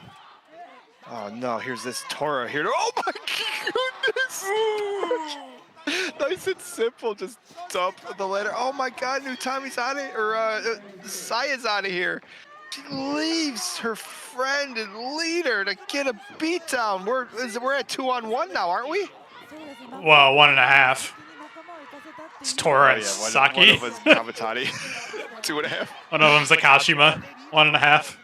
Oh no, here's this Tora here. Oh my goodness! Nice and simple, just dump the ladder. Oh my god, Utami's out of here, or Saya's out of here. She leaves her friend and leader to get a beatdown. We're at 2-on-1 now, aren't we? Well, 1.5. It's Tora and One Saki. of us Kamatani. 2.5. One of them's Akashima. 1.5.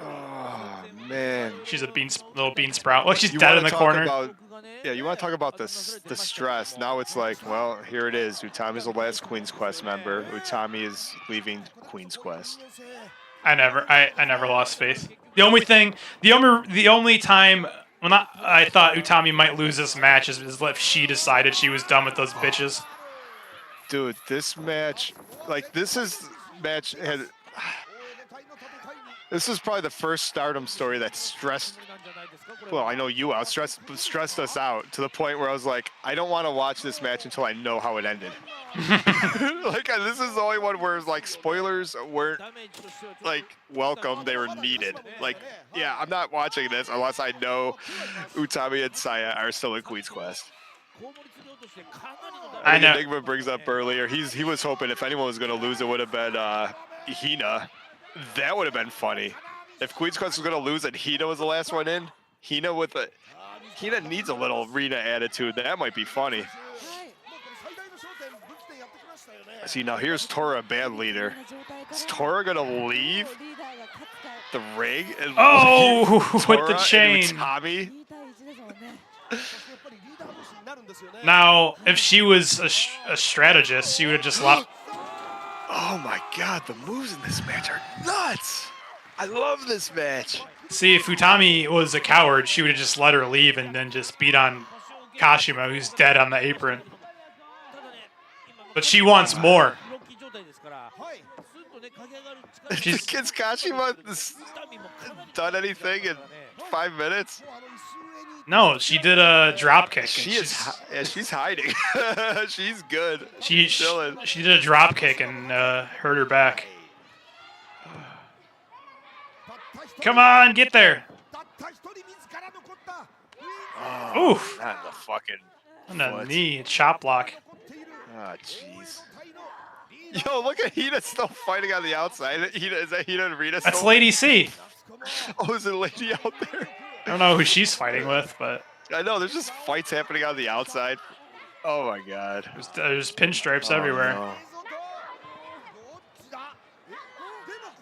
Oh man. She's a little bean sprout. Well, she's You dead wanna in the talk corner. Yeah, you want to talk about the stress. Now it's like, well, here it is. Utami's the last Queen's Quest member. Utami is leaving Queen's Quest. I never lost faith. The only time when I thought Utami might lose this match is if she decided she was done with those bitches. Dude, this match, this is probably the first Stardom story that stressed. Well, I know you out stressed us out to the point where I was like, I don't want to watch this match until I know how it ended. This is the only one where spoilers weren't welcome; they were needed. Yeah, I'm not watching this unless I know Utami and Saya are still in Queen's Quest. I know. Enigma brings up earlier. He was hoping if anyone was going to lose, it would have been Hina. That would have been funny. If Queen's Quest was going to lose and Hina was the last one in, Hina needs a little Rina attitude. That might be funny. See, now here's Tora, band leader. Is Tora going to leave the ring? And with the chain. Utami? Now, if she was a strategist, she would have just left. Oh my god, the moves in this match are nuts! I love this match. See, if Utami was a coward, she would have just let her leave and then just beat on Kashima, who's dead on the apron. But she wants more. Has Kashima done anything in 5 minutes? No, she did a drop kick. She's hiding. She's good. She did a drop kick and hurt her back. Come on, get there. Oh, Oof. not in the fucking On the foot. knee, chop block. Oh, jeez. Yo, look at Hina still fighting on the outside. Is that Hina and Rita That's still? Lady C. Oh, is it a lady out there? I don't know who she's fighting with, but I know, there's just fights happening on the outside. Oh my god. there's pinstripes Oh, everywhere. no.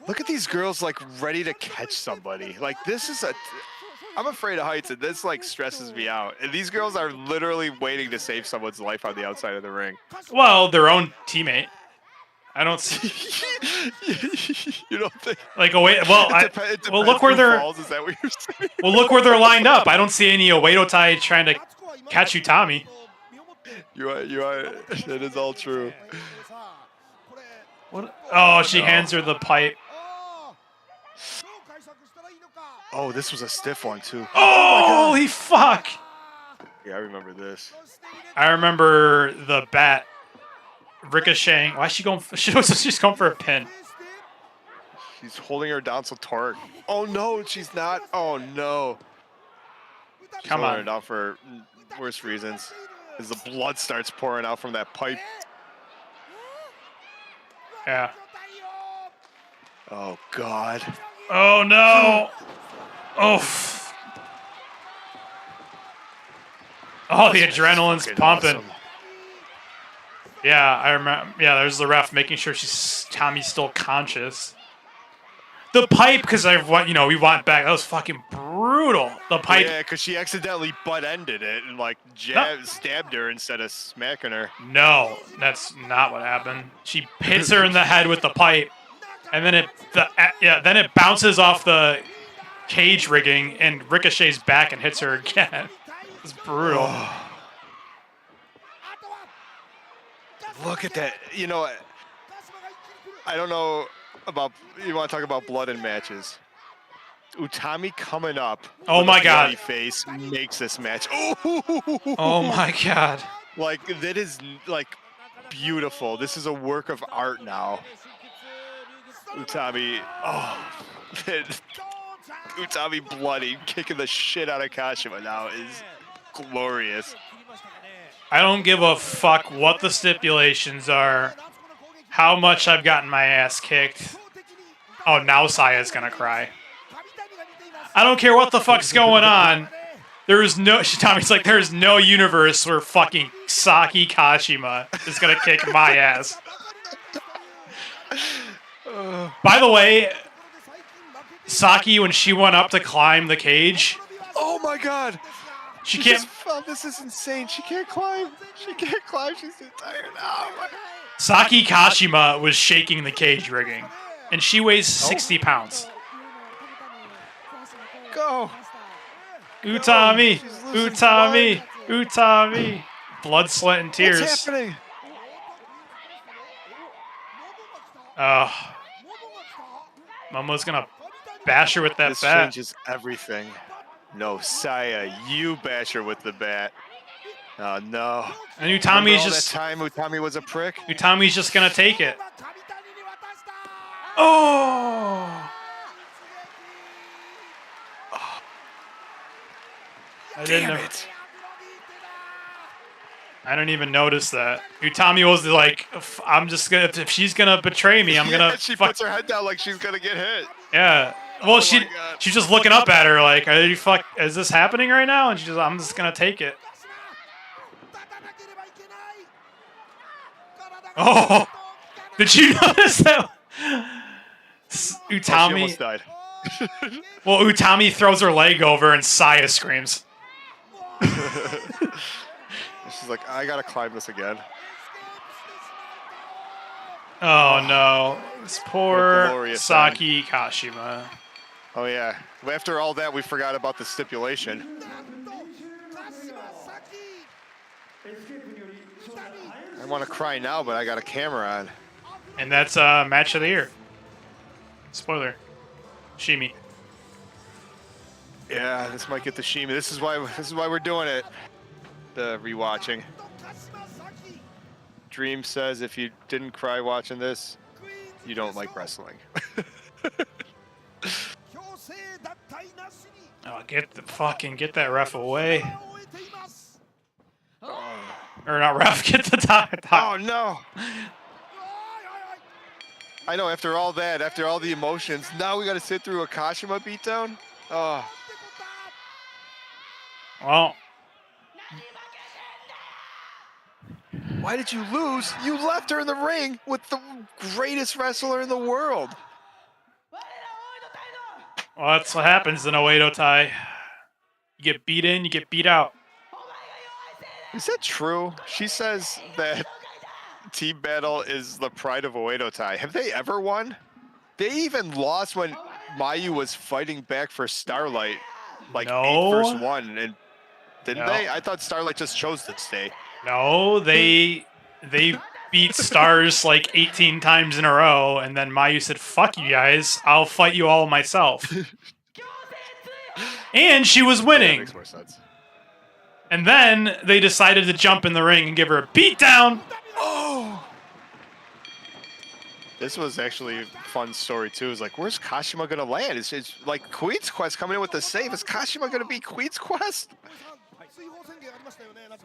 Look at these girls ready to catch somebody. This is I'm afraid of heights and this stresses me out. And these girls are literally waiting to save someone's life on the outside of the ring. Well, their own teammate. I don't see. You don't think? Well, look where they're. Falls, is that what you're saying? Well, look where they're lined up. I don't see any Oedo Tai trying to catch Utami. You are. It is all true. What? Oh, she hands her the pipe. Oh, this was a stiff one too. Oh, holy fuck! Yeah, I remember this. I remember the bat ricocheting. Why is she going? She's going for a pin. She's holding her down so Tora. Oh no, she's not. Oh no. She's Come holding on. her down for worse reasons. As the blood starts pouring out from that pipe. Yeah. Oh god. Oh no! Oh. Oh, the adrenaline's Fucking pumping. awesome. Yeah, I remember. Yeah, there's the ref making sure Tommy's still conscious. The pipe, because we want back. That was fucking brutal. The pipe. Yeah, because she accidentally butt-ended it and stabbed her instead of smacking her. No, that's not what happened. She hits her in the head with the pipe, and then it bounces off the cage rigging and ricochets back and hits her again. It's brutal. Look at that. You know, I don't know about, you want to talk about blood in matches. Utami coming up. Oh with my a God. bloody face makes this match. Oh my God. Like, that is like beautiful. This is a work of art now. Utami, Utami bloody, kicking the shit out of Kashima now is glorious. I don't give a fuck what the stipulations are, how much I've gotten my ass kicked. Oh, now Saya's gonna cry. I don't care what the fuck's going on. There's no universe where fucking Saki Kashima is gonna kick my ass. By the way, Saki, when she went up to climb the cage, Oh my God. she can't. This is insane. She can't climb. She can't climb. She's too tired. Oh my. Saki Kashima was shaking the cage rigging, and she weighs 60 pounds. Go. Utami, She's losing Utami, Utami. Blood, sweat, and tears. What's happening? Oh, Momo's gonna bash her with that This bat. changes everything. No, Saya, you bash her with the bat. Oh no. And Remember Utami's all just that time Utami was a prick? Utami's just gonna take it. Oh! Damn it. I didn't even notice that. Utami was like, I'm just gonna, if she's gonna betray me, I'm gonna. She fuck. puts her head down like she's gonna get hit. Yeah. Well, Oh she my God. she's just looking up at her like, are you fuck? Is this happening right now? And she's just, I'm just gonna take it. Oh, did you notice that? She Utami. almost died. Well, Utami throws her leg over and Saya screams. She's like, I gotta climb this again. Oh no, this What poor glorious Saki Kashima. Oh yeah. After all that, we forgot about the stipulation. I want to cry now, but I got a camera on. And that's match of the year. Spoiler. Shimi. Yeah, this might get the Shimi. This is why we're doing it. The rewatching. Dream says if you didn't cry watching this, you don't like wrestling. Oh, get that ref away. Or not ref, get the top. Oh no! I know. After all that, after all the emotions, now we got to sit through a Kashima beatdown. Oh. Well, Why did you lose? You left her in the ring with the greatest wrestler in the world. that's what happens in a Oedo tie. You get beat in, you get beat out. Is that true? She says that Team Battle is the pride of Oedo Tai. Have they ever won? They even lost when Mayu was fighting back for Starlight, like No. 8 versus 1, and didn't No. they? I thought Starlight just chose to stay. No, they beat Stars like 18 times in a row, and then Mayu said, "Fuck you guys, I'll fight you all myself." And she was Yeah, that winning. makes more sense. And then they decided to jump in the ring and give her a beatdown. Oh! This was actually a fun story too. It's like, where's Kashima gonna land? It's like Queen's Quest coming in with the save. Is Kashima gonna be Queen's Quest?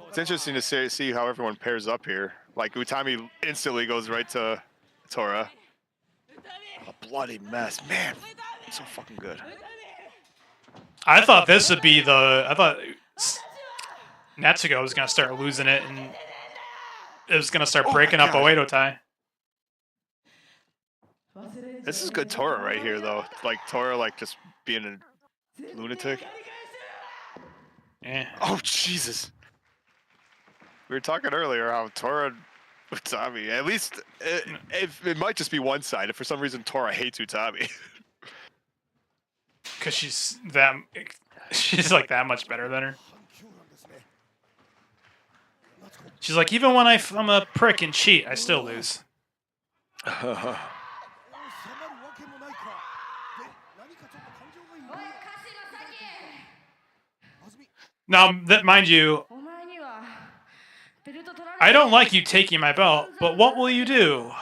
It's interesting to see how everyone pairs up here. Like Utami instantly goes right to Tora. A bloody mess, man. So fucking good. I thought this would be I thought Natsuko was gonna start losing it and it was gonna start Oh my breaking up God. Oedo Tai. This is good Tora right here, though. Like Tora, like just being a lunatic. Yeah. Oh Jesus! We were talking earlier how Tora and Utami. At least it might just be one side. For some reason, Tora hates Utami. Because she's like that much better than her. She's like, even when I'm a prick and cheat, I still lose. Now, mind you, I don't like you taking my belt, but what will you do?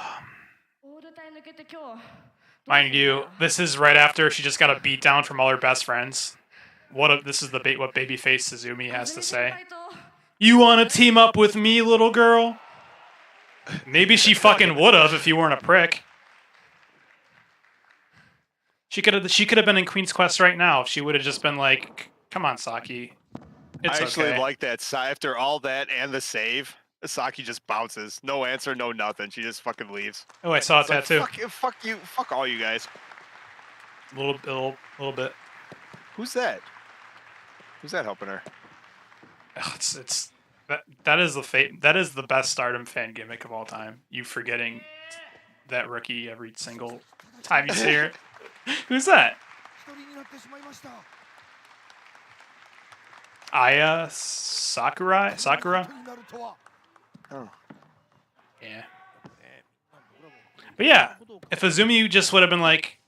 Mind you, this is right after she just got a beat down from all her best friends. This is what babyface Suzumi has to say. You want to team up with me, little girl? Maybe she fucking would have if you weren't a prick. She could have been in Queen's Quest right now if she would have just been like, "Come on, Saki." It's I actually okay. like that. After all that and the save, Saki just bounces. No answer, no nothing. She just fucking leaves. Oh, I saw It's that too. Fuck you. Fuck all you guys. A little bit. Who's that? Who's that helping her? That is the best Stardom fan gimmick of all time. You forgetting that rookie every single time you see her. Who's that? Aya Sakura? Oh. Yeah. But yeah, if Azumi just would have been like,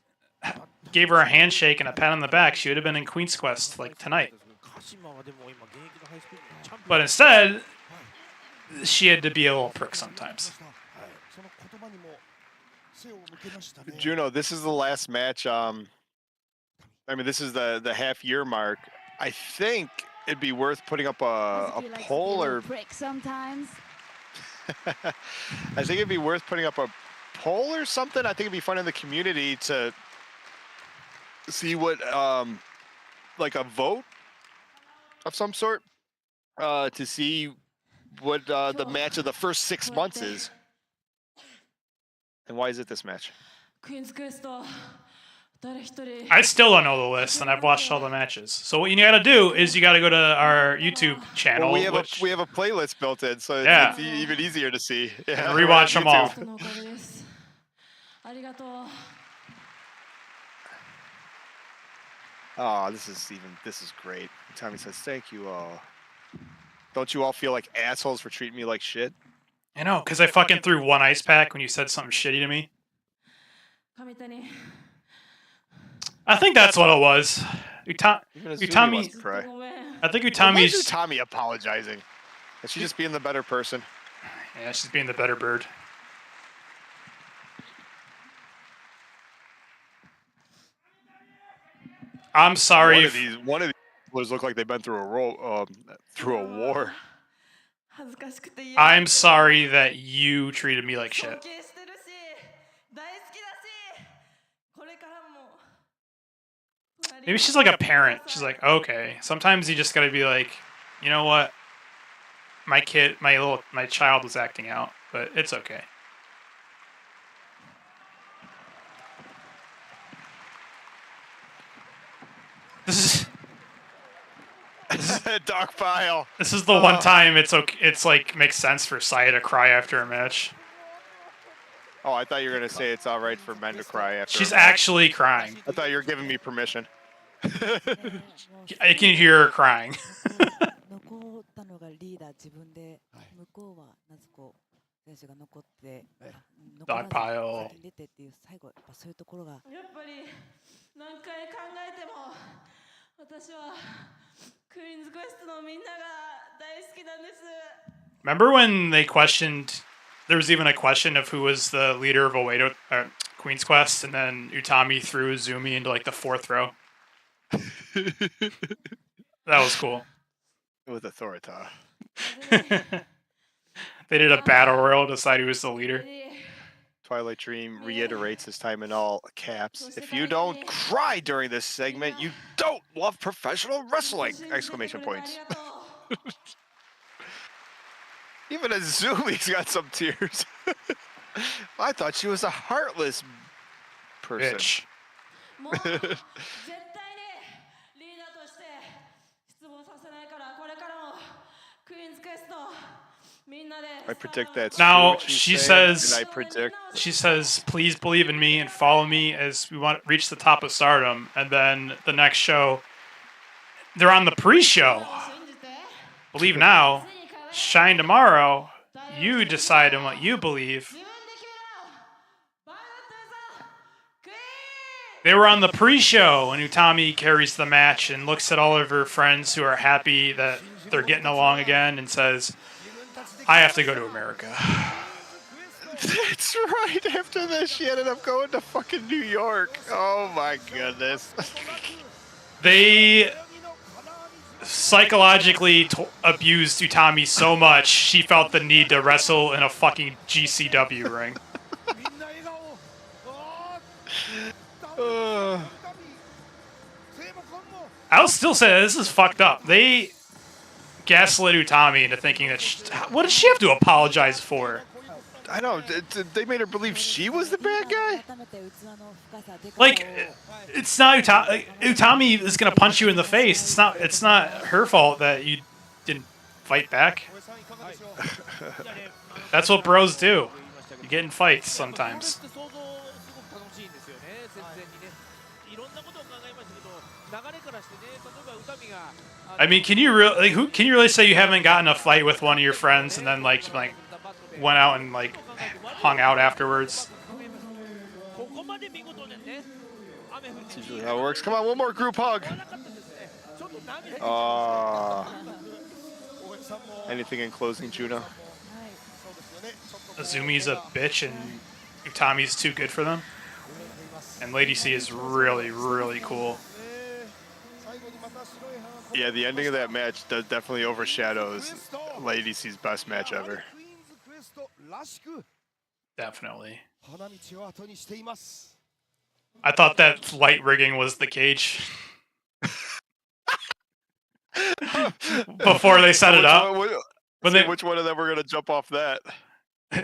gave her a handshake and a pat on the back, she would have been in Queen's Quest like tonight. But instead, she had to be a little prick sometimes. Juno, this is the last match. I mean, this is the half-year mark. I think it'd be worth putting up a poll or. Sometimes. I think it'd be worth putting up a poll or something. I think it'd be fun in the community to see what, like a vote of some sort, to see what the match of the first 6 months is. And why is it this match? I still don't know the list, and I've watched all the matches. So what you got to do is you got to go to our YouTube channel. Well, we have a playlist built in, so Yeah. it's even easier to see. Yeah, and rewatch them all. Oh, this is great. Tommy says, "Thank you all." Don't you all feel like assholes for treating me like shit? I know, because I fucking threw one ice pack when you said something shitty to me. I think that's what it was. Utami wants to cry. I think Why Utami's... is Utami apologizing? Is she just being the better person? Yeah, she's being the better bird. I'm sorry. One of these boys look like they've been through a war. I'm sorry that you treated me like shit. Maybe she's like a parent. She's like, okay. Sometimes you just gotta be like, you know what? My child was acting out, but it's okay. This is Dark pile. This is the one time it's okay. It's like makes sense for Saya to cry after a match. Oh, I thought you were gonna say it's all right for men to cry after. She's a match. actually crying. I thought you were giving me permission. I can hear her crying. Dog pile. Remember when they questioned? There was even a question of who was the leader of Oedo, Queen's Quest, and then Utami threw Izumi into like the 4th row. That was cool. With Authorita. They did a battle royal to decide who was the leader. Twilight Dream reiterates his time in all caps. If you don't cry during this segment, you don't love professional wrestling! Exclamation points. Even Azumi's got some tears. I thought she was a heartless person. Bitch. I predict that's Now true, she saying, says. and I predict. She says, "Please believe in me and follow me as we want to reach the top of Stardom." And then the next show, they're on the pre-show. Believe now. Shine tomorrow. You decide on what you believe. They were on the pre-show, and Utami carries the match and looks at all of her friends who are happy that they're getting along again and says, I have to go to America. That's right. After this, she ended up going to fucking New York. Oh my goodness. They psychologically abused Utami so much, she felt the need to wrestle in a fucking GCW ring. I'll still say this is fucked up. They gaslit Utami into thinking that what does she have to apologize for? I know. They made her believe she was the bad guy? Like, it's not Utami is gonna punch you in the face. It's not her fault that you didn't fight back. That's what bros do. You get in fights sometimes. I mean, can you really say you haven't gotten a fight with one of your friends and then like went out and like hung out afterwards? That's usually how it works. Come on, one more group hug. Anything in closing, Juno? Azumi's a bitch and Utami's too good for them. And Lady C is really, really cool. Yeah, the ending of that match definitely overshadows Lady C's best match ever. Definitely. I thought that light rigging was the cage. Before they set it up. Which one of them were going to jump off that?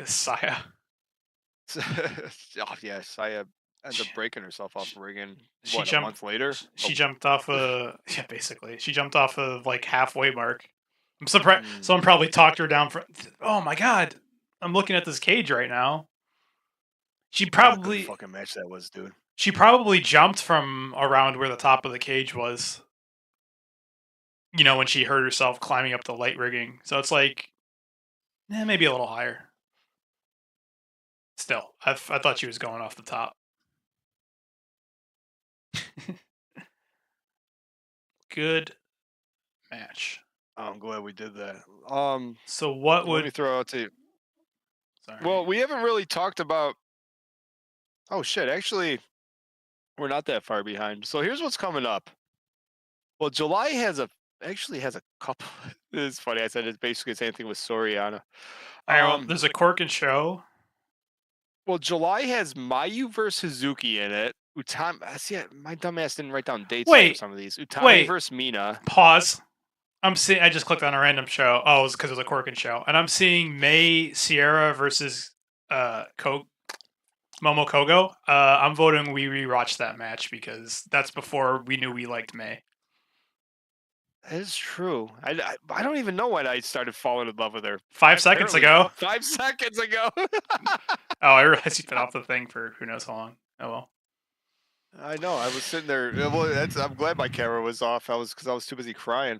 Saya. Oh, yeah, Saya ended up breaking herself off rigging. A month later? She jumped off yeah, basically. She jumped off of like halfway mark. I'm surprised. Someone probably talked her down for. Oh my god! I'm looking at this cage right now. She probably what a fucking match that was, dude. She probably jumped from around where the top of the cage was. You know, when she hurt herself climbing up the light rigging. So it's like, maybe a little higher. Still, I thought she was going off the top. Good match. I'm glad we did that. So what would... Let me throw out to you. Sorry. Well, we haven't really talked about... Oh, shit. Actually, we're not that far behind. So here's what's coming up. Well, July actually has a couple... It's funny. I said it's basically the same thing with Soriana. There's a Corkin show. Well, July has Mayu versus Suzuki in it. See, my dumbass didn't write down dates for some of these. Utami versus Mina. Pause. I just clicked on a random show. Oh, it was because it was a Corkin show. And I'm seeing May Sierra versus Momo Kogo. I'm voting we rewatch that match because that's before we knew we liked May. That is true. I don't even know when I started falling in love with her. 5 seconds ago. 5 seconds ago. Oh, I realized you've been off the thing for who knows how long. Oh well. I know. I was sitting there. Well, I'm glad my camera was off. Because I was too busy crying.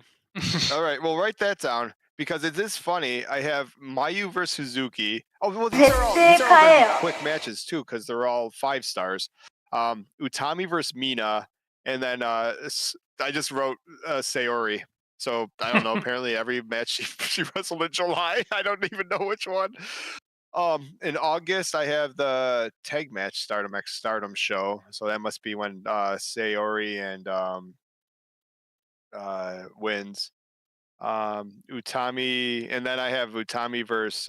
All right. Well, write that down because it is funny. I have Mayu versus Suzuki. Oh, well, these are all quick matches too because they're all 5 stars. Utami versus Mina, and then I just wrote Sayori. So I don't know. Apparently, every match she wrestled in July. I don't even know which one. In August, I have the tag match Stardom X Stardom show. So that must be when Sayori and wins. Utami, and then I have Utami versus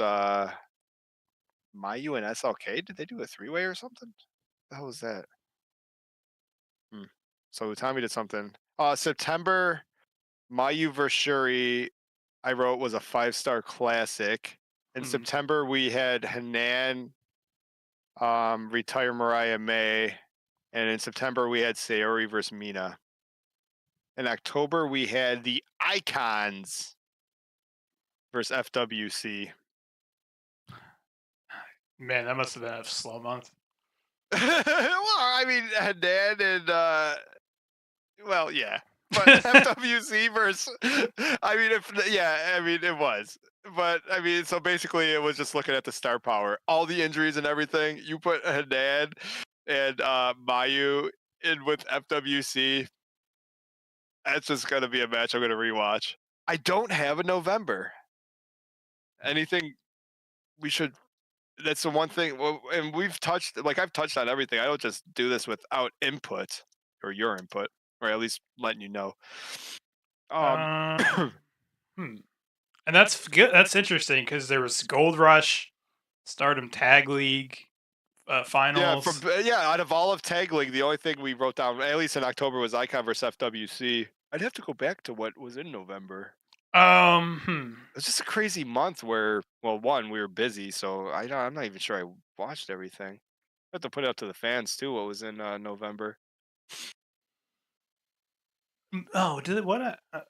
Mayu and SLK. Did they do a 3-way or something? What the hell was that? So Utami did something. September, Mayu versus Shuri, I wrote was a 5-star classic. In September, we had Hanan retire Mariah May. And in September, we had Sayori versus Mina. In October, we had the Icons versus FWC. Man, that must have been a slow month. Well, I mean, Hanan and... well, yeah. But FWC versus, I mean, it was. But I mean, so basically, it was just looking at the star power, all the injuries and everything. You put Hanan and Mayu in with FWC. That's just gonna be a match I'm gonna rewatch. I don't have a November. Anything we should? That's the one thing. Well, and I've touched on everything. I don't just do this without input or your input, or at least letting you know. And that's good. That's interesting because there was Gold Rush, Stardom Tag League finals. Out of all of Tag League, the only thing we wrote down, at least in October, was Icon versus FWC. I'd have to go back to what was in November. It's just a crazy month where, well, one, we were busy, so I'm not even sure I watched everything. I have to put it up to the fans too. What was in November? Oh, did it? What? I'm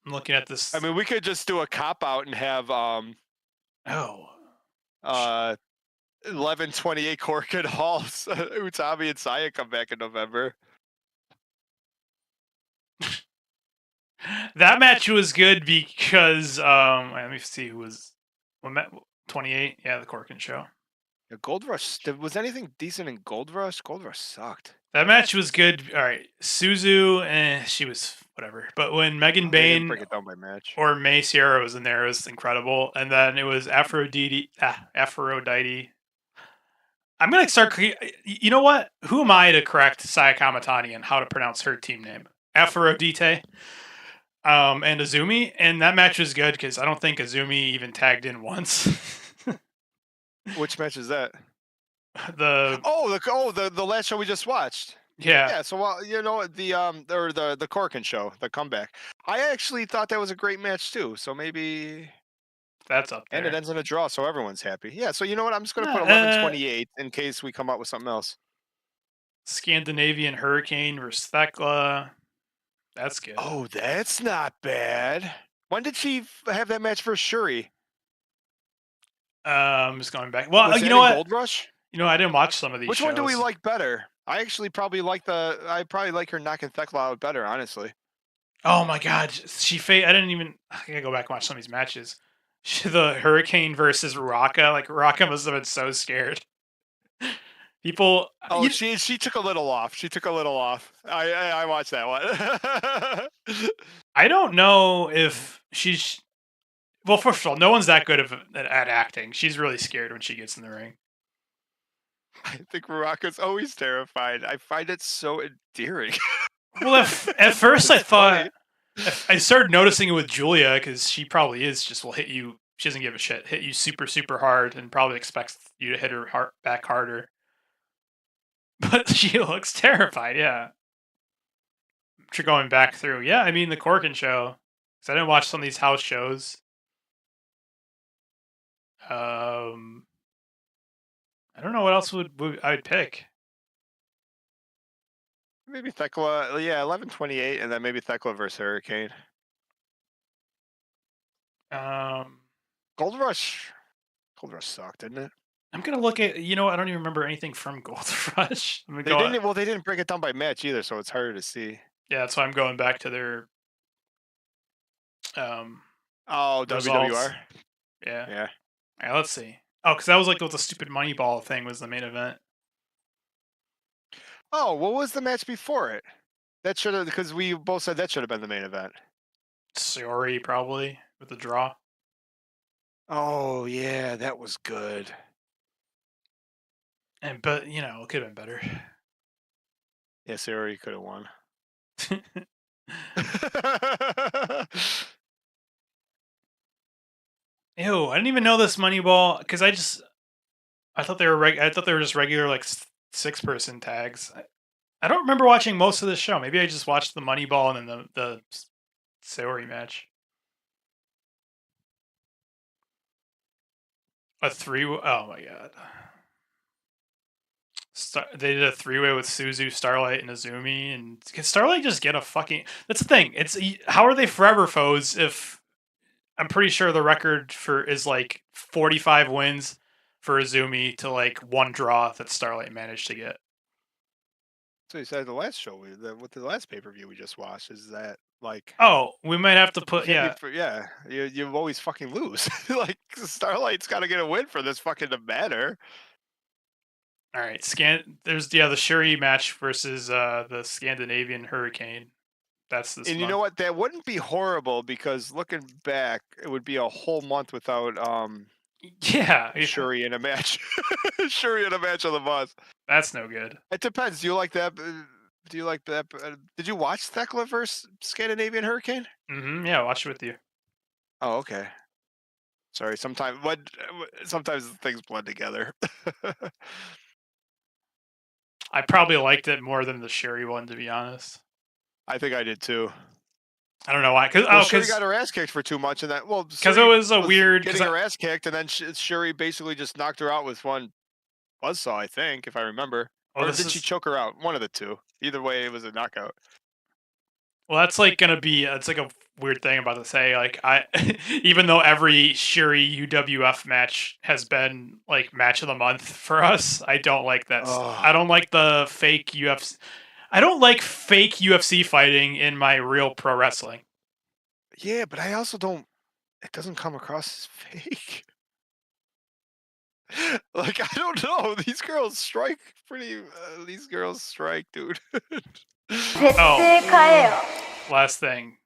looking at this. I mean, we could just do a cop out and have 11/28 Corkin Halls, Utami and Saya come back in November. That match was good because let me see who was 28. Yeah, the Corkin show. Yeah, Gold Rush. Was anything decent in Gold Rush? Gold Rush sucked. That match was good. All right, Suzu, she was whatever. But when Megan Bain break it down by match. Or May Sierra was in there, it was incredible. And then it was Aphrodite. I'm gonna start. You know what? Who am I to correct Saya Kamatani and how to pronounce her team name? Aphrodite. And Azumi, and that match was good because I don't think Azumi even tagged in once. Which match is that? The last show we just watched. Yeah. So the Corkin show, the comeback. I actually thought that was a great match too. So maybe that's up there. And it ends in a draw, so everyone's happy. Yeah. So you know what? I'm just gonna put 11/28 in case we come up with something else. Scandinavian Hurricane versus Thekla. That's good. Oh, that's not bad. When did she have that match for Shuri? I'm just going back. Well, you know what? Gold Rush? You know, I didn't watch some of these Which shows. one do we like better? I actually probably like her knocking Thekla out better, honestly. Oh my god. I gotta go back and watch some of these matches. The Hurricane versus Ruaka. Like, Ruaka must have been so scared. People. Oh, she took a little off. I watched that one. I don't know if she's. Well, first of all, no one's that good at acting. She's really scared when she gets in the ring. I think Ruaka's always terrified. I find it so endearing. Well, at first I thought I started noticing it with Julia because she probably is just will hit you. She doesn't give a shit. Hit you super super hard and probably expects you to hit her back harder. But she looks terrified. Yeah. After going back through, I mean the Corkin show. Because I didn't watch some of these house shows. I don't know what else I would pick. Maybe Thekla, 11/28, and then maybe Thekla versus Hurricane. Gold Rush sucked, didn't it? I'm gonna look at. You know, I don't even remember anything from Gold Rush. They didn't break it down by match either, so it's harder to see. Yeah, that's why I'm going back to their. WWR. Yeah. Alright, let's see. Oh, because that was like what the stupid Moneyball thing was the main event. Oh, what was the match before it? That should have, because we both said that should have been the main event. Sayori, probably, with the draw. Oh, yeah, that was good. But, you know, it could have been better. Yeah, Sayori could have won. Ew, I didn't even know this Moneyball, because I thought they were just regular, like, 6-person tags. I don't remember watching most of the show. Maybe I just watched the Moneyball and then the Sayori match. Oh my god. They did a 3-way with Suzu, Starlight, and Azumi. And can Starlight just get a fucking... That's the thing. How are they forever foes if... I'm pretty sure the record is like 45 wins for Azumi to like 1 draw that Starlight managed to get. So you said the last show, with the last pay-per-view we just watched, is that like Oh, we might have to you put can't you always fucking lose. Like Starlight's got to get a win for this fucking to matter. All right, there's the Shuri match versus the Scandinavian Hurricane. That's this And you month. know what? That wouldn't be horrible because looking back, it would be a whole month without Yeah. Shuri in a match. Shuri in a match on the bus. That's no good. It depends. Do you like that? Do you like that? Did you watch Thekla versus Scandinavian Hurricane? Mm-hmm. Yeah, watch it with you. Oh, okay. Sorry. Sometimes things blend together. I probably liked it more than the Shuri one, to be honest. I think I did too. I don't know why. Shuri got her ass kicked for too much, and because it was a weird getting her ass kicked, and then Shuri basically just knocked her out with one buzzsaw, I think, if I remember. Well, or did she choke her out? One of the two. Either way, it was a knockout. Well, that's like gonna be. It's like a weird thing I'm about to say. Like even though every Shuri UWF match has been like match of the month for us, I don't like that. I don't like the fake UFC. I don't like fake UFC fighting in my real pro wrestling. Yeah, but I also don't. It doesn't come across as fake. Like, I don't know. These girls strike pretty. These girls strike, dude. Last thing.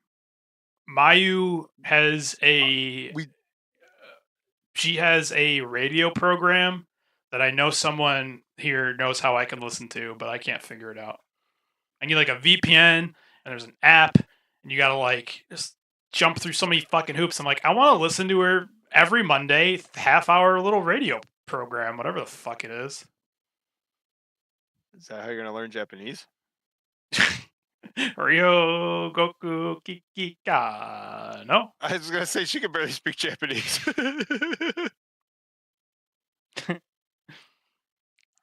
Mayu has she has a radio program that I know someone here knows how I can listen to, but I can't figure it out. I need like a VPN, and there's an app, and you gotta like just jump through so many fucking hoops. I'm like, I want to listen to her every Monday, half-hour little radio program, whatever the fuck it is. Is that how you're gonna learn Japanese? Ryo Goku Kikika. No? I was gonna say she can barely speak Japanese.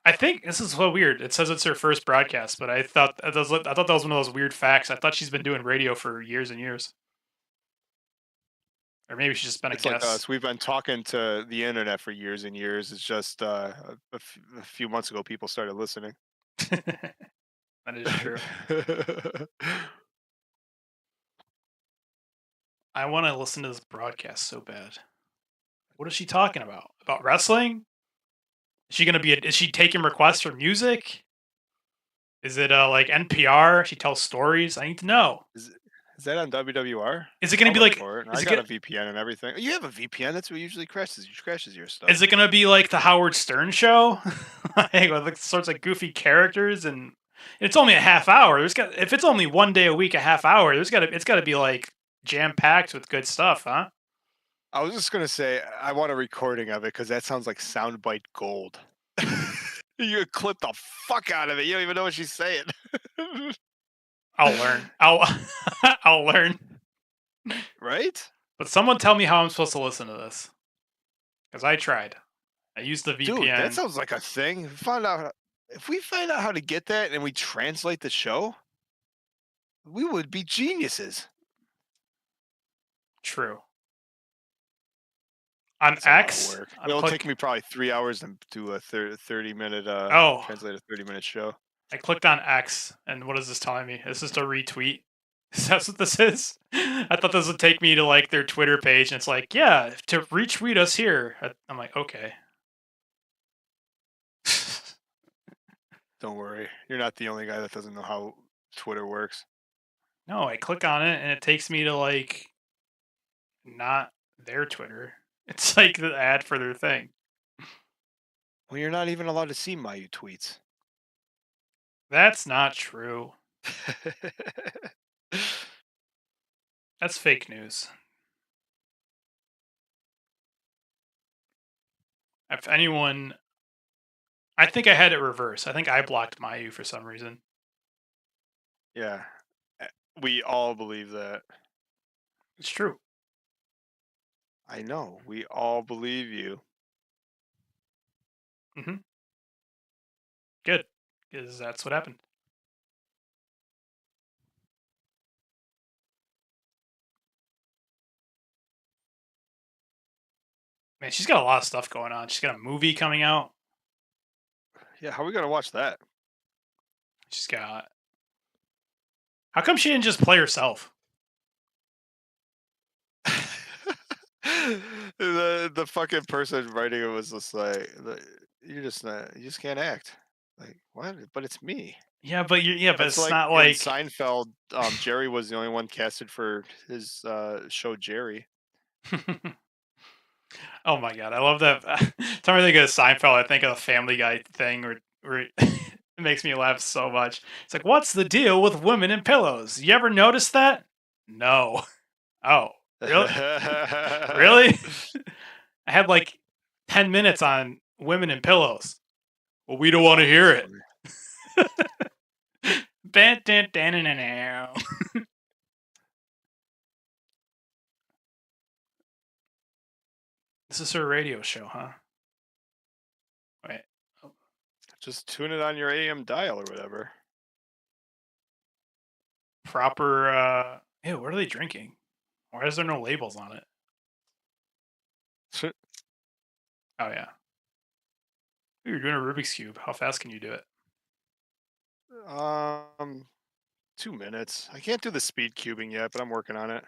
I think this is so weird. It says it's her first broadcast, but I thought that was one of those weird facts. I thought she's been doing radio for years and years. Or maybe she's just been a guest. Like us. We've been talking to the internet for years and years. It's just a few months ago people started listening. That is true. I want to listen to this broadcast so bad. What is she talking about? About wrestling? Is she is she taking requests for music? Is it like NPR? She tells stories. I need to know. Is that on WWR? Is it going to be like? I got a VPN and everything. You have a VPN. That's what usually crashes your stuff. Is it going to be like the Howard Stern show, like with sorts of goofy characters? And it's only a half hour. If it's only one day a week, a half hour, it's got to be like jam packed with good stuff, huh? I was just gonna say I want a recording of it because that sounds like soundbite gold. You clip the fuck out of it. You don't even know what she's saying. I'll learn. I'll learn. Right? But someone tell me how I'm supposed to listen to this. Because I tried. I used the VPN. Dude, that sounds like a thing. If we find out how to get that and we translate the show, we would be geniuses. True. On X, it'll take me probably 3 hours to do a 30-minute translate a 30-minute show. I clicked on X, and what is this telling me? Is this a retweet? That's what this is? I thought this would take me to like their Twitter page, and it's like, yeah, to retweet us here. I'm like, okay. Don't worry, you're not the only guy that doesn't know how Twitter works. No, I click on it, and it takes me to like not their Twitter. It's like the ad for their thing. Well, you're not even allowed to see Mayu tweets. That's not true. That's fake news. If anyone... I think I had it reversed. I think I blocked Mayu for some reason. Yeah. We all believe that. It's true. I know. We all believe you. Mm-hmm. Good. Because that's what happened. Man, she's got a lot of stuff going on. She's got a movie coming out. Yeah, how are we going to watch that? She's got. How come she didn't just play herself? The fucking person writing it was just like, you just can't act. Like what? But it's me. Yeah, but but It's it's like not in like Seinfeld. Jerry was the only one casted for his show Jerry. Oh my god, I love that. Time I think of Seinfeld, I think of the Family Guy thing where it makes me laugh so much. It's like, what's the deal with women and pillows? You ever notice that? No. Oh, really? Really? I had like 10 minutes on women and pillows. Well, we don't want to hear it. This is her radio show, huh? Wait. Just tune it on your AM dial or whatever. Proper. Ew, what are they drinking? Why is there no labels on it? Oh, yeah. Ooh, you're doing a Rubik's Cube. How fast can you do it? 2 minutes. I can't do the speed cubing yet, but I'm working on it.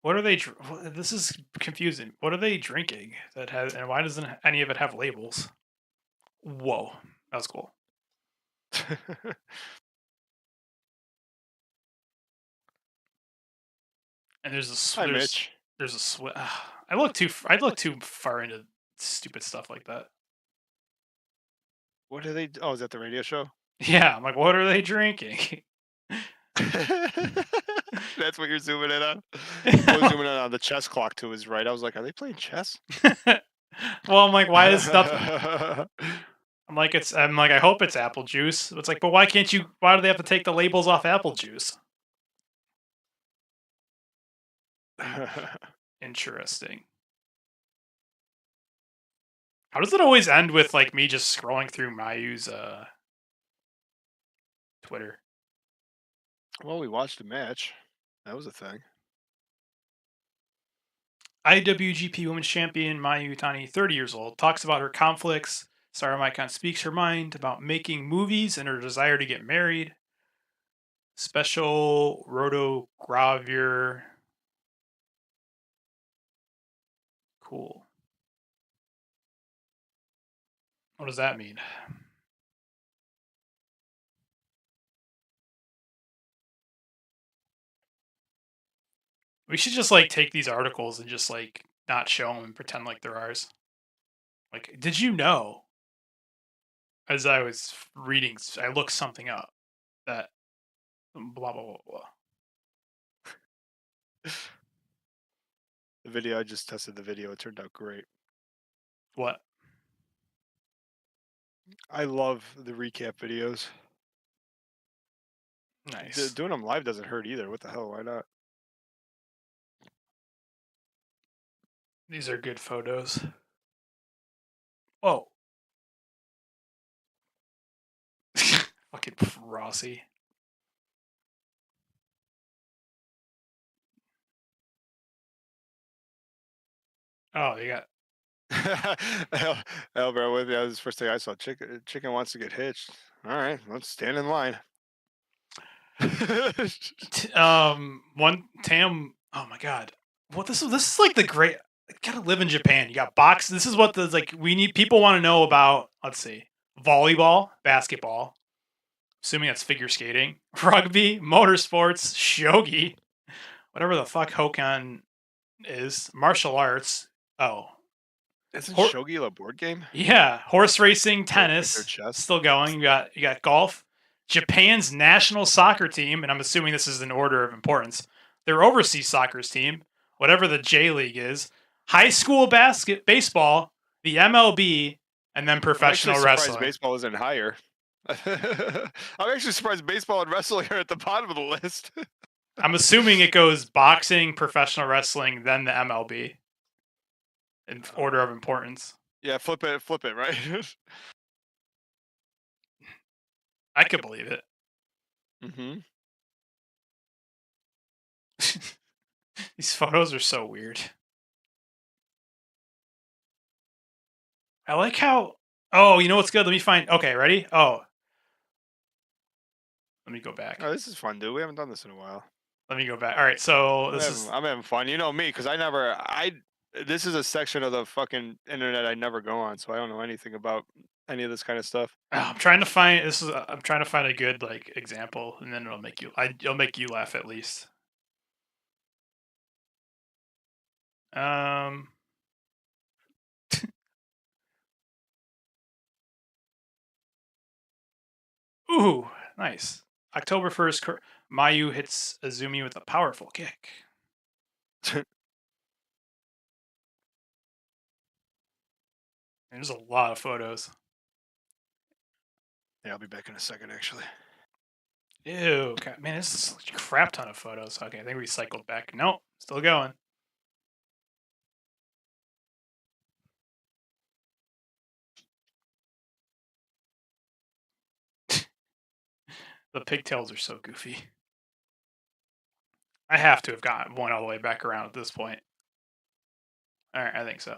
What are they? This is confusing. What are they drinking that has? And why doesn't any of it have labels? Whoa, that was cool. And there's a Hi, Mitch. There's a switch. I look too far into stupid stuff like that. What are they? Oh, is that the radio show? Yeah, I'm like, what are they drinking? That's what you're zooming in on. I was zooming in on the chess clock to his right. I was like, are they playing chess? Well, I'm like, why is stuff? I'm like, I hope it's apple juice. It's like, but why can't you? Why do they have to take the labels off apple juice? Interesting. How does it always end with like me just scrolling through Mayu's Twitter? Well, we watched a match. That was a thing. IWGP Women's Champion Mayu Utani, 30 years old, talks about her conflicts. Stardom Icon speaks her mind about making movies and her desire to get married. Special rotogravure. Cool. What does that mean? We should just like take these articles and just like not show them and pretend like they're ours. Like, did you know? As I was reading, I looked something up that blah blah blah blah. The video, I just tested the video. It turned out great. What? I love the recap videos. Nice. Doing them live doesn't hurt either. What the hell? Why not? These are good photos. Oh. Fucking Rossi. Oh, you got. Hell, bro, with you. That was the first thing I saw. Chicken wants to get hitched. All right, let's stand in line. One Tam. Oh my god. What this is like the great. I gotta live in Japan. You got box. This is what the like. We need people want to know about. Let's see. Volleyball, basketball. Assuming that's figure skating, rugby, motorsports, shogi, whatever the fuck Hokan is, martial arts. Oh, isn't shogi a board game? Yeah, horse racing, tennis, chess. Still going. You got golf, Japan's national soccer team, and I'm assuming this is in order of importance. Their overseas soccer team, whatever the J League is, high school baseball, the MLB, and then professional wrestling. Baseball isn't higher. I'm actually surprised baseball and wrestling are at the bottom of the list. I'm assuming it goes boxing, professional wrestling, then the MLB in order of importance. Yeah, flip it, right? I could believe it. Mm-hmm. These photos are so weird. I like how... Oh, you know what's good? Let me find... Okay, ready? Oh. Let me go back. Oh, this is fun, dude. We haven't done this in a while. Let me go back. All right, so I'm having fun. You know me, because this is a section of the fucking internet I never go on, so I don't know anything about any of this kind of stuff. I'm trying to find a good like example, and then it'll make you laugh at least. Ooh, nice. October 1st, Mayu hits Azumi with a powerful kick. There's a lot of photos. Yeah, I'll be back in a second, actually. Ew, man, this is a crap ton of photos. Okay, I think we cycled back. Nope, still going. The pigtails are so goofy. I have to have gotten one all the way back around at this point. All right, I think so.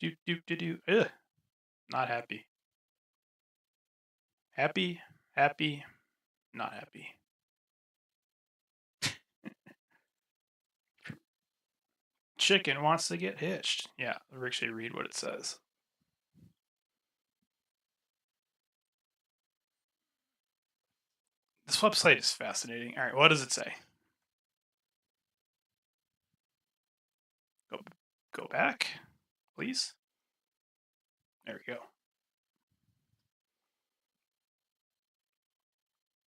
Ugh. Not happy. Happy, not happy. Chicken wants to get hitched. Yeah, I'll actually read what it says. This website is fascinating. All right, what does it say? Go back, please. There we go.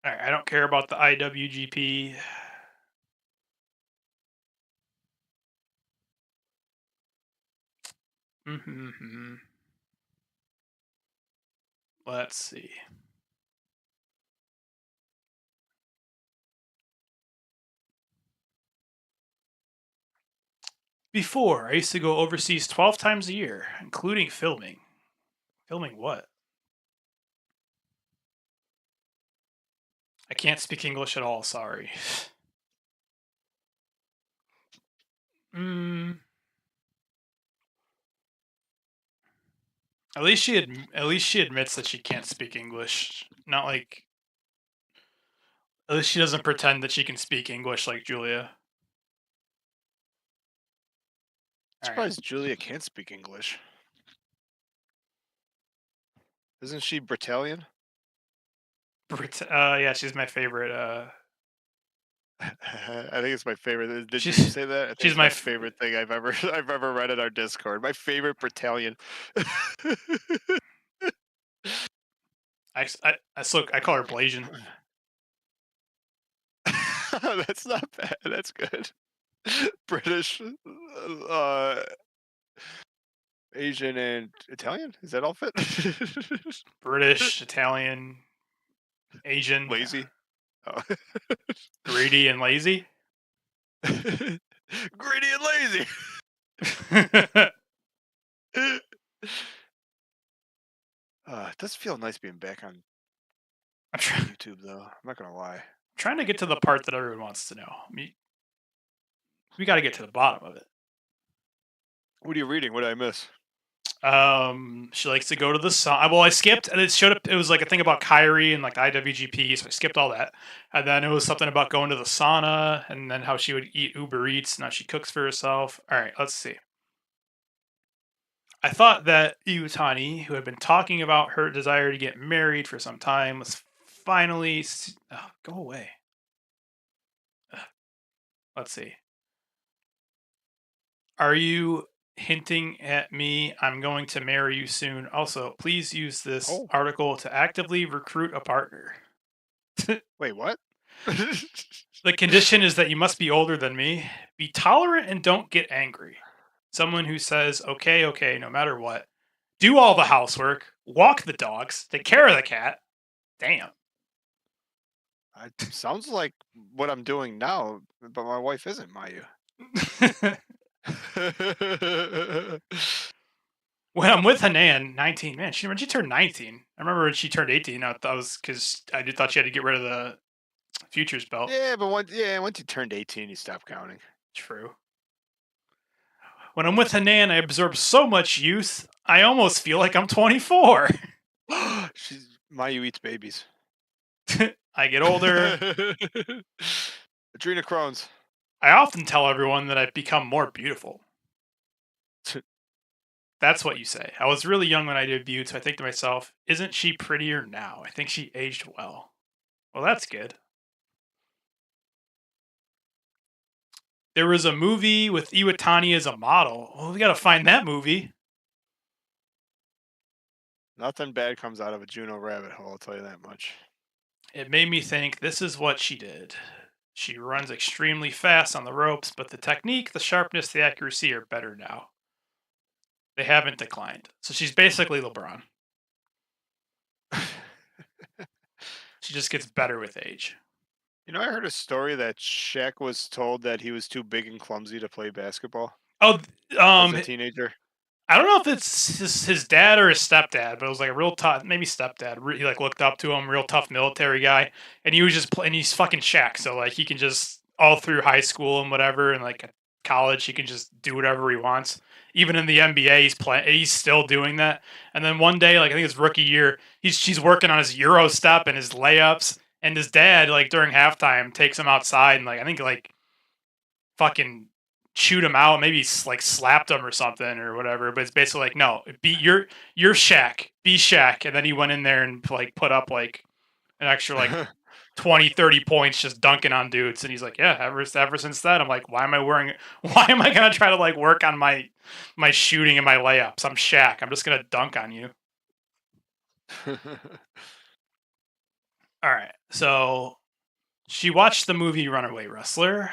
All right, I don't care about the IWGP. Let's see. Before, I used to go overseas 12 times a year, including filming. Filming what? I can't speak English at all, sorry. At least she admits that she can't speak English. Not like... At least she doesn't pretend that she can speak English like Julia. I'm surprised Julia can't speak English. Isn't she Britalian? Yeah, she's my favorite. I think it's my favorite. Did you say that? I think She's my favorite thing I've ever read in our Discord. My favorite Britalian. I call her Blasian. That's not bad. That's good. British, Asian, and Italian. Is that all fit? British, Italian, Asian, lazy, greedy and lazy. Greedy and lazy. It does feel nice being back on YouTube, though. I'm not gonna lie. I'm trying to get to the part that everyone wants to know. We got to get to the bottom of it. What are you reading? What did I miss? She likes to go to the sauna. Well, I skipped, and it showed up. It was like a thing about Kyrie and like IWGP, so I skipped all that. And then it was something about going to the sauna, and then how she would eat Uber Eats. Now she cooks for herself. All right, let's see. I thought that Iwatani, who had been talking about her desire to get married for some time, was finally... Oh, go away. Let's see. Are you hinting at me? I'm going to marry you soon. Also, please use this article to actively recruit a partner. Wait, what? The condition is that you must be older than me. Be tolerant and don't get angry. Someone who says, okay, no matter what. Do all the housework. Walk the dogs. Take care of the cat. Damn. It sounds like what I'm doing now, but my wife isn't, Mayu. When I'm with Hanan, 19, man, when she turned 19, I remember when she turned 18, that was because I thought she had to get rid of the futures belt. Yeah, but once you turned 18, you stopped counting. True. When I'm with Hanan, I absorb so much youth, I almost feel like I'm 24. Mayu eats babies. I get older. Adrenocrones. I often tell everyone that I've become more beautiful. That's what you say. I was really young when I debuted, so I think to myself, isn't she prettier now? I think she aged well. Well, that's good. There was a movie with Iwatani as a model. Well, we gotta find that movie. Nothing bad comes out of a Juno rabbit hole, I'll tell you that much. It made me think this is what she did. She runs extremely fast on the ropes, but the technique, the sharpness, the accuracy are better now. They haven't declined. So she's basically LeBron. She just gets better with age. You know, I heard a story that Shaq was told that he was too big and clumsy to play basketball Oh, as a teenager. I don't know if it's his dad or his stepdad, but it was like a real tough, maybe stepdad. He like looked up to him, real tough military guy, and he was just playing. He's fucking Shaq, so like he can just all through high school and whatever, and like college, he can just do whatever he wants. Even in the NBA, he's still doing that. And then one day, like I think his rookie year, she's working on his Euro step and his layups, and his dad like during halftime takes him outside and like I think like fucking chewed him out, maybe like slapped him or something or whatever. But it's basically like, no, you're Shaq, be Shaq. And then he went in there and like put up like an extra like 20, 30 points just dunking on dudes. And he's like, yeah, ever since that, I'm like, why am I gonna try to like work on my shooting and my layups? I'm Shaq. I'm just gonna dunk on you. All right, so she watched the movie Runaway Wrestler.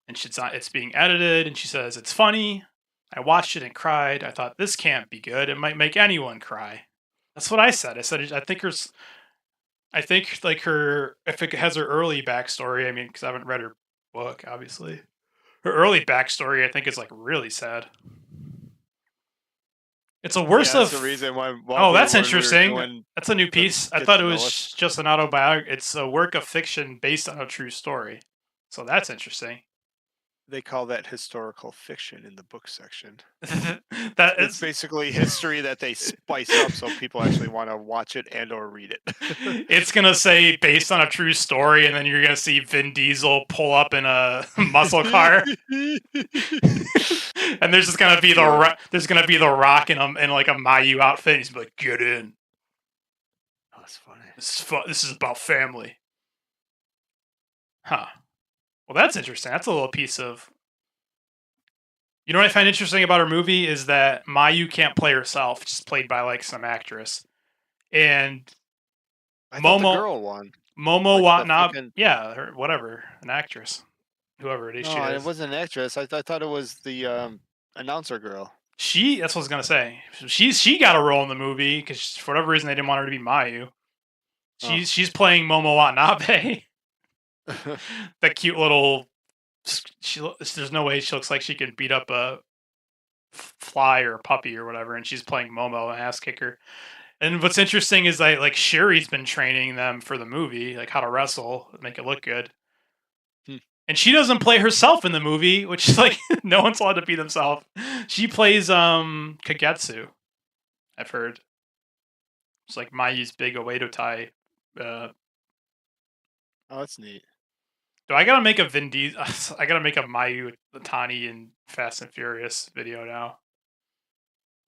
And it's being edited, and she says, it's funny. I watched it and cried. I thought, this can't be good. It might make anyone cry. That's what I said. I said, I think like her, if it has her early backstory, I mean, because I haven't read her book, obviously. Her early backstory, I think, is like really sad. It's a worse that's of... the reason why... Oh, that's interesting. That's a new piece. I thought it was just an autobiography. It's a work of fiction based on a true story. So that's interesting. They call that historical fiction in the book section. It's basically history that they spice up so people actually want to watch it and or read it. It's going to say based on a true story, and then you're going to see Vin Diesel pull up in a muscle car. And there's just going to be the Rock in like a Mayu outfit. He's like, get in. Oh, that's funny. This is about family. Huh. Well, that's interesting. That's a little piece of... You know what I find interesting about her movie is that Mayu can't play herself. She's played by like some actress. And Momo, the girl won. Momo Watanabe, whatever, an actress, whoever it is. No, it wasn't an actress. I thought it was the announcer girl. That's what I was gonna say. She got a role in the movie because for whatever reason they didn't want her to be Mayu. She's playing Momo Watanabe. That cute little... there's no way she looks like she can beat up a fly or a puppy or whatever, and she's playing Momo, an ass kicker. And what's interesting is that like Sherry's been training them for the movie, like how to wrestle, make it look good. And she doesn't play herself in the movie, which is like no one's allowed to be themselves. She plays Kagetsu, I've heard. It's like Mayu's big Oedo Tai. Oh, that's neat. Do I gotta make a Vin Diesel? I gotta make a Mayu Tani in Fast and Furious video now.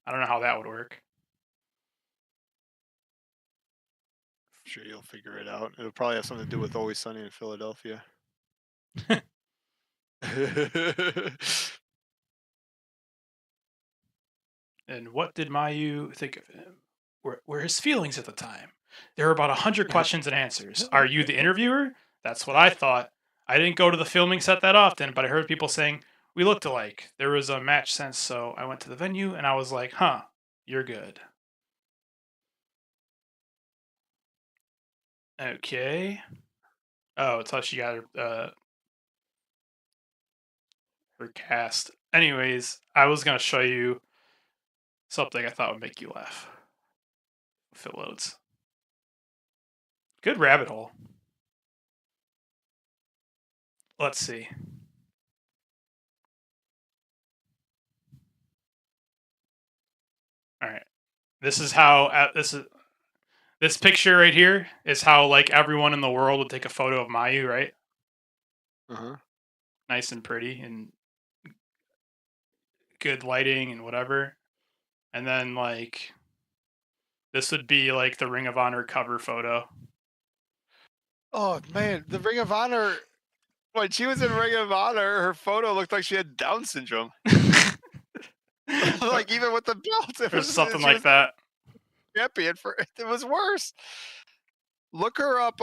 I don't know how that would work. I'm sure you'll figure it out. It'll probably have something to do with Always Sunny in Philadelphia. And what did Mayu think of him? Were his feelings at the time? There were about 100 questions and answers. Are you the interviewer? That's what I thought. I didn't go to the filming set that often, but I heard people saying, we looked alike. There was a match sense, so I went to the venue, and I was like, huh, you're good. Okay. Oh, it's how she got her cast. Anyways, I was going to show you something I thought would make you laugh. If it loads. Good rabbit hole. Let's see. All right. This is how this picture right here is how like everyone in the world would take a photo of Mayu, right? Uh-huh. Nice and pretty and good lighting and whatever. And then like this would be like the Ring of Honor cover photo. Oh man, the Ring of Honor. When she was in Ring of Honor, her photo looked like she had Down syndrome. Like even with the belt, it or was something she like was that. champion for it was worse. Look her up.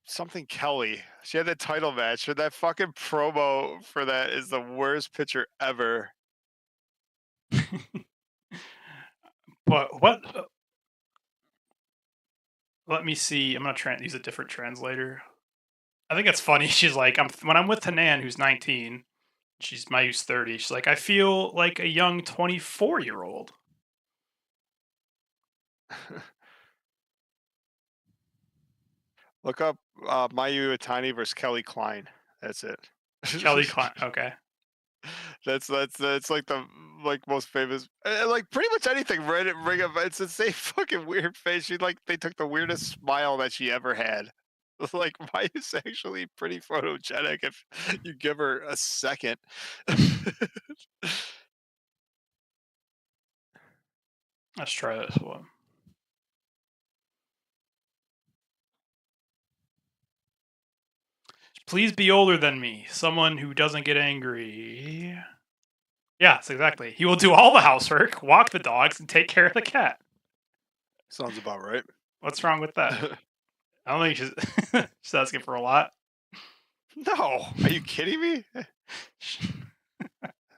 Something Kelly. She had that title match. That fucking promo for that is the worst picture ever. But what? Let me see. I'm gonna use a different translator. I think it's funny. She's like, when I'm with Tanan, who's 19. Mayu's 30. She's like, I feel like a young 24-year-old. Look up Mayu Iwatani versus Kelly Klein. That's it. Kelly Klein. Okay. That's like the most famous, like pretty much anything. Ring of it's the same fucking weird face. They took the weirdest smile that she ever had. Like Mayu's actually pretty photogenic if you give her a second. Let's try this one. Please be older than me. Someone who doesn't get angry. Yes, exactly. He will do all the housework, walk the dogs, and take care of the cat. Sounds about right. What's wrong with that? I don't think she's asking for a lot. No, are you kidding me?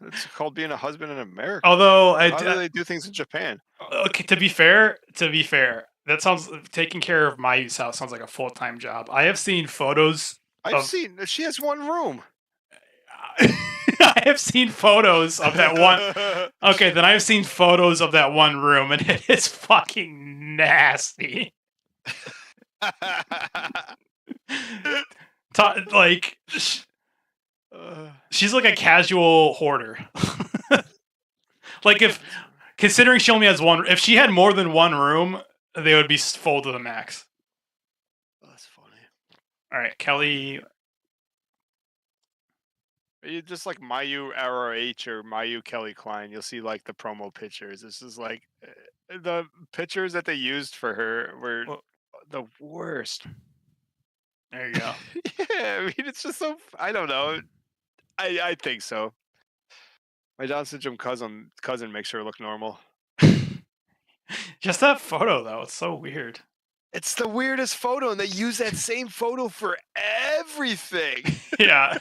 It's called being a husband in America. Although how do they do things in Japan? Okay, to be fair, that sounds taking care of Mayu's house sounds like a full-time job. I have seen photos. I've seen she has one room. I have seen photos of that one. Okay, then I've seen photos of that one room, and it is fucking nasty. Like, she's like a casual hoarder. Like, considering she only has one, if she had more than one room, they would be full to the max. That's funny. All right, Kelly. You just like Mayu ROH or Mayu Kelly Klein, you'll see like the promo pictures. This is like the pictures that they used for her were the worst. There you go. Yeah, I mean it's just so I don't know. I think so. My Down syndrome cousin makes her look normal. Just that photo though, it's so weird. It's the weirdest photo, and they use that same photo for everything. Yeah.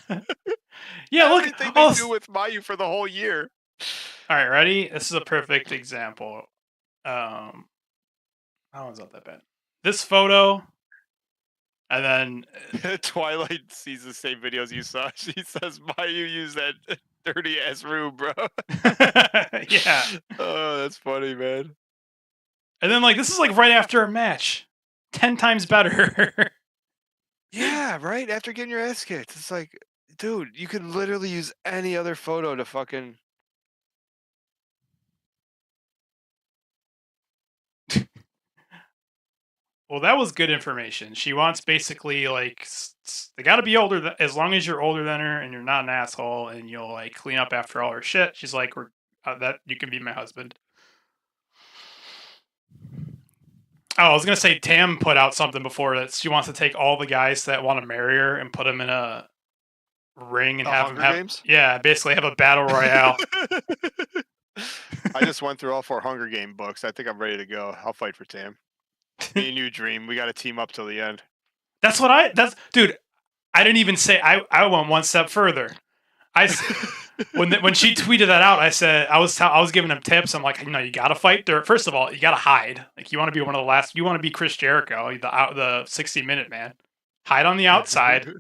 Yeah, look. Everything they do with Mayu for the whole year. All right, ready? This is a perfect example. That one's not that bad. This photo, and then Twilight sees the same videos you saw. She says, Mayu used that dirty ass room, bro. Yeah. Oh, that's funny, man. And then, like, this is like right after a match. 10 times better. Yeah, right? After getting your ass kicked. It's like, dude, you could literally use any other photo to fucking... Well, that was good information. She wants basically, like, they gotta be older, as long as you're older than her and you're not an asshole and you'll, like, clean up after all her shit. She's like, that you can be my husband. Oh, I was gonna say Tam put out something before that she wants to take all the guys that want to marry her and put them in a ring and have them Games? Yeah, basically have a battle royale. I just went through all 4 Hunger Game books. I think I'm ready to go. I'll fight for Tam. Me and you, Dream. We got to team up till the end. Dude. I didn't even say. I went one step further. When she tweeted that out, I said I was giving them tips. I'm like, you gotta fight there. First of all, you gotta hide. Like, you want to be one of the last. You want to be Chris Jericho, the 60-minute man. Hide on the outside.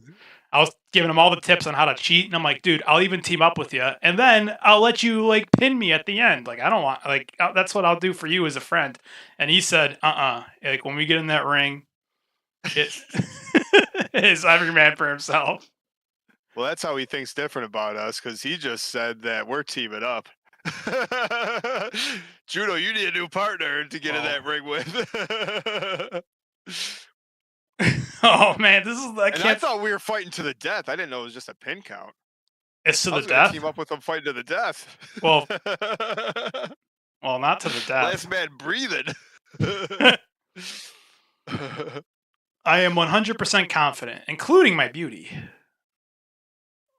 I was giving him all the tips on how to cheat, and I'm like, dude, I'll even team up with you, and then I'll let you like pin me at the end. Like, I don't want that's what I'll do for you as a friend. And he said, like when we get in that ring, it's every man for himself. Well, that's how he thinks different about us, because he just said that we're teaming up. Judo, you need a new partner to get in Oh. that ring with. Oh man, this is I thought we were fighting to the death. I didn't know it was just a pin count. It's to I the was gonna death. team up with them fighting to the death. Well, not to the death. Last man breathing. I am 100% confident, including my beauty.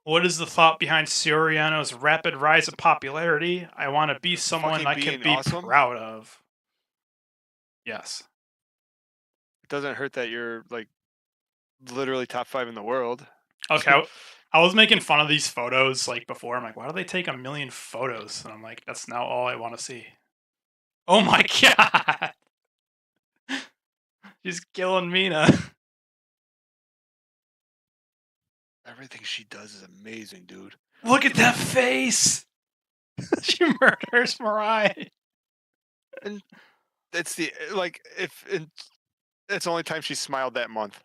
What is the thought behind Soriano's rapid rise of popularity? I want to be someone Fucking I can being be awesome? proud of. Yes. It doesn't hurt that you're like literally top 5 in the world. Okay. I was making fun of these photos like before. I'm like, why do they take 1 million photos? And I'm like, that's now all I want to see. Oh my god. She's killing Mina. Everything she does is amazing, dude. Look at that face. She murders Mirai. It's the like if it's the only time she smiled that month.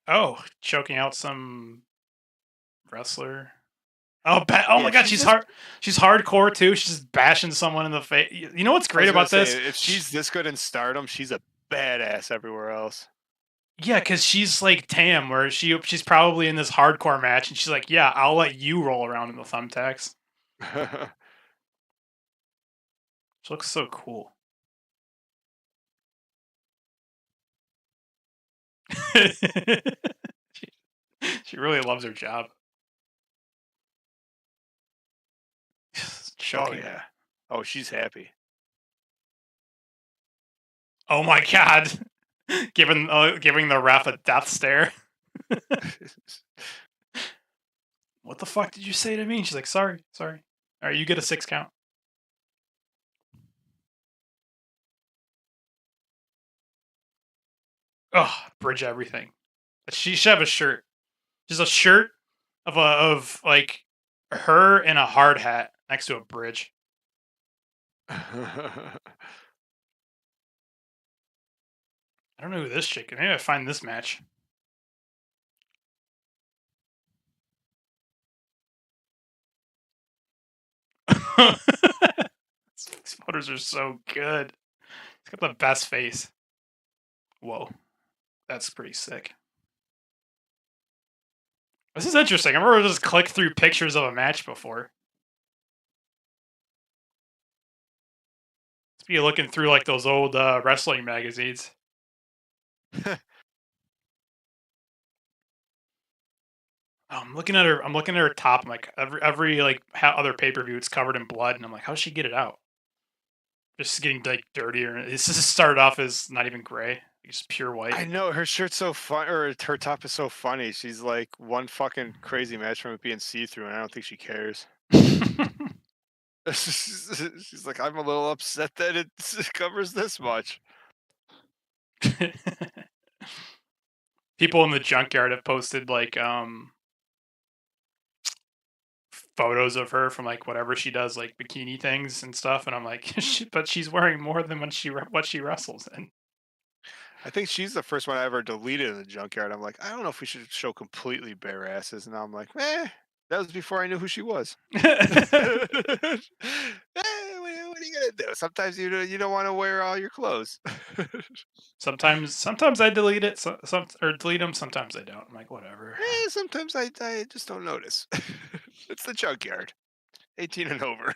Oh, choking out some wrestler. Oh, oh my Yeah, god, she's she's hardcore too. She's just bashing someone in the face. You know what's great about this? If she's this good in Stardom, she's a badass everywhere else. Yeah, because she's like Tam, where she's probably in this hardcore match, and she's like, "Yeah, I'll let you roll around in the thumbtacks." She looks so cool. she really loves her job. Choking. Oh yeah. Oh, she's happy. Oh my god. giving the ref a death stare. What the fuck did you say to me? And she's like, sorry. All right, you get a 6 count. Oh, bridge everything. She should have a shirt. Just a shirt of like her in a hard hat next to a bridge. I don't know who this chick is. Maybe I find this match. These photos are so good. It's got the best face. Whoa. That's pretty sick. This is interesting. I've never just clicked through pictures of a match before. Let's be looking through like those old wrestling magazines. I'm looking at her top. I'm like every like other pay-per-view, it's covered in blood, and I'm like, how does she get it out? Just getting like dirtier. This just started off as not even gray, just pure white. I know her shirt's so fun, or her top is so funny. She's like one fucking crazy match from it being see-through, and I don't think she cares. She's like, I'm a little upset that it covers this much. People in the junkyard have posted like photos of her from like whatever she does, like bikini things and stuff, and I'm like, but she's wearing more than what she wrestles in. I think she's the first one I ever deleted in the junkyard. I'm like, I don't know if we should show completely bare asses, and now I'm like, that was before I knew who she was. What are you gonna do? Sometimes you don't want to wear all your clothes. Sometimes I delete it, or delete them. Sometimes I don't. I'm like, whatever. Sometimes I just don't notice. It's the junkyard, 18 and over.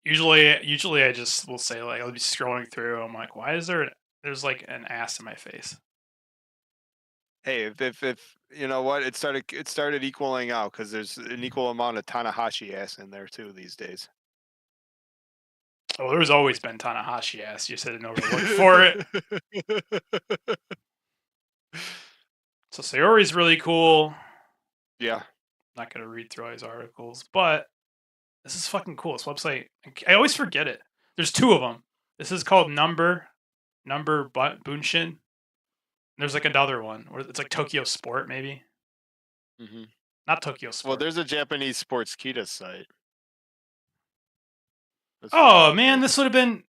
Usually I just will say like I'll be scrolling through. I'm like, why is there's like an ass in my face? Hey, if you know what, it started equaling out because there's an equal amount of Tanahashi ass in there too these days. Oh, there's always been Tanahashi ass. You just didn't know where to look for it. So Sayori's really cool. Yeah. Not gonna read through all his articles, but this is fucking cool. This website, I always forget it. There's 2 of them. This is called Number Bunshin. There's like another one where it's like Tokyo Sport, maybe. Mm-hmm. Not Tokyo Sport. Well, there's a Japanese Sports Kita site. Oh man, this would have been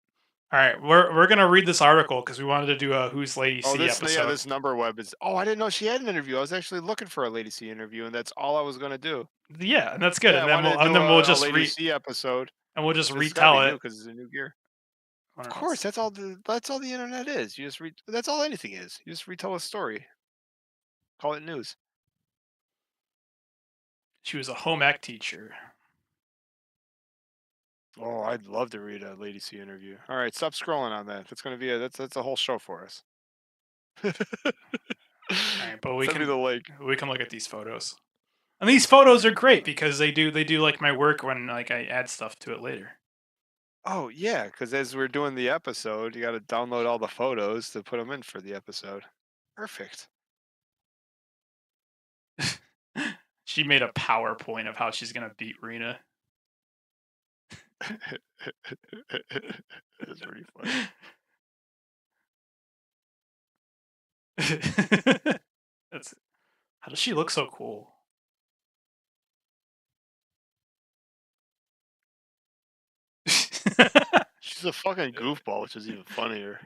All right, we're gonna read this article because we wanted to do a Who's Lady C episode. This number web is. Oh, I didn't know she had an interview. I was actually looking for a Lady C interview, and that's all I was gonna do. Yeah, and that's good. Yeah, and then we'll just Lady C episode. and we'll just This retell it because it's a new gear. Of course, that's all the internet is. You just that's all anything is. You just retell a story. Call it news. She was a home ec teacher. Oh, I'd love to read a Lady C interview. All right, stop scrolling on that. That's gonna be that's a whole show for us. All right, but we Send me the link. We can look at these photos, and these photos are great because they do like my work when like I add stuff to it later. Oh yeah, because as we're doing the episode, you got to download all the photos to put them in for the episode. Perfect. She made a PowerPoint of how she's gonna beat Rena. That's pretty funny. That's how does she look so cool? She's a fucking goofball, which is even funnier.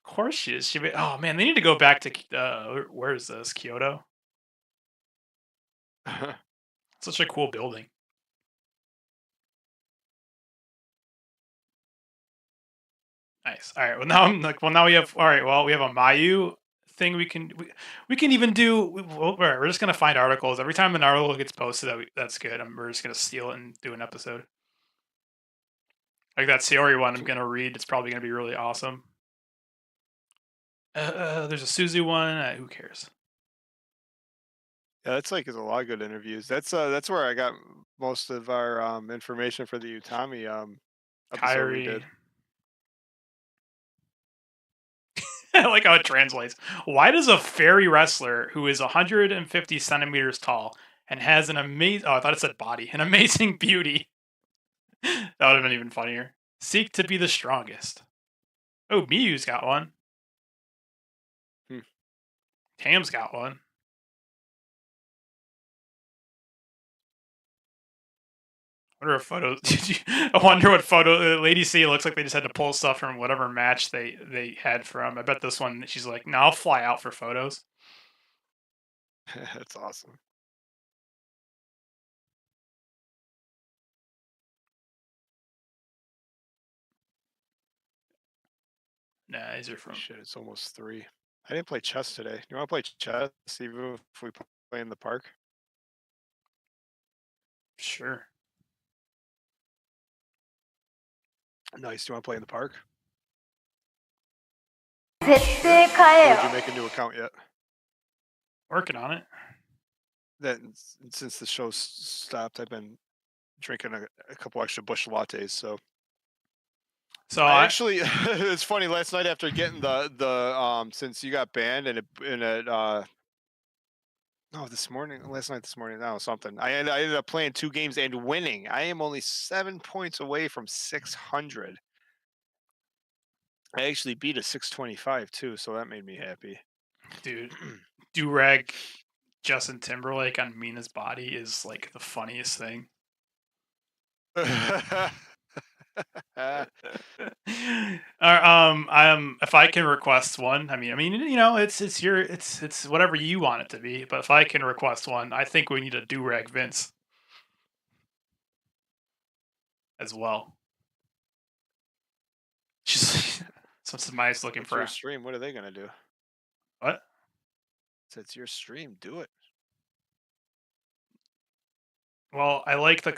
Of course she is. Oh man, they need to go back to where is this? Kyoto. Such a cool building. Nice. All right. Well, now I'm like, now we have. All right. Well, we have a Mayu thing. We can even do. We're just gonna find articles every time an article gets posted. That's good. We're just gonna steal it and do an episode. Like that Sayori one, I'm gonna read. It's probably gonna be really awesome. There's a Suzu one. Who cares? Yeah, that's like there's a lot of good interviews. That's where I got most of our information for the Utami episode we did. I like how it translates. Why does a fairy wrestler who is 150 centimeters tall and has an amazing... Oh, I thought it said body. An amazing beauty. That would have been even funnier. Seek to be the strongest. Oh, Miyu's got one. Tam's got one. I wonder what photo Lady C looks like. They just had to pull stuff from whatever match they had from. I bet this one she's like, "No, I'll fly out for photos." That's awesome. Nah, these are from. Shit, it's almost 3. I didn't play chess today. You want to play chess even if we play in the park? Sure. Nice. Do you want to play in the park? 絶対買え Or よ did you make a new account yet? Working on it. Then since the show stopped, I've been drinking a couple extra bush lattes. So I actually, it's funny. Last night after getting the since you got banned and it last night this morning, no, something. I ended up playing 2 games and winning. I am only 7 points away from 600. I actually beat a 625 too, so that made me happy. Dude, Durag Justin Timberlake on Mina's body is like the funniest thing. If I can request one, I mean, you know, it's whatever you want it to be. But if I can request one, I think we need a Durag Vince as well. Just since Maya's looking for your stream, what are they gonna do? What? It's your stream. Do it. Well, I like the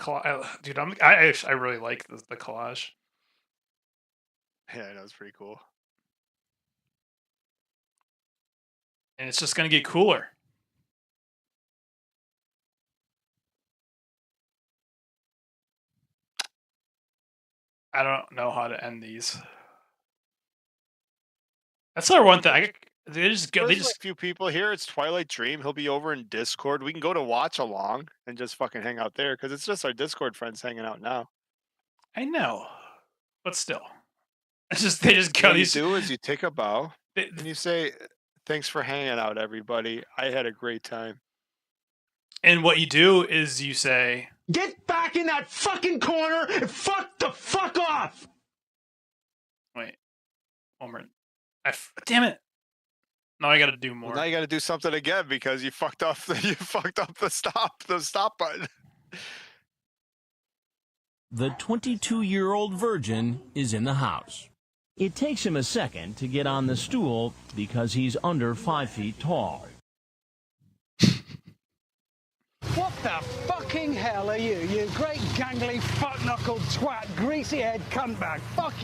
dude. I really like the collage. Yeah, that was pretty cool. And it's just gonna get cooler. I don't know how to end these. That's our one thing. There's like a few people here. It's Twilight Dream. He'll be over in Discord. We can go to watch along and just fucking hang out there because it's just our Discord friends hanging out now. I know, but still, it's just they just go. What you do is you take a bow and you say, "Thanks for hanging out, everybody. I had a great time." And what you do is you say, "Get back in that fucking corner and fuck the fuck off." Wait. One more. Damn it. Now I got to do more. Well, now you got to do something again because you fucked up. You fucked up the stop button. The 22-year-old virgin is in the house. It takes him a second to get on the stool because he's under 5 feet tall. What the fucking hell are you? You great gangly fuck-knuckled twat, greasy-head cuntbag. Fuck you.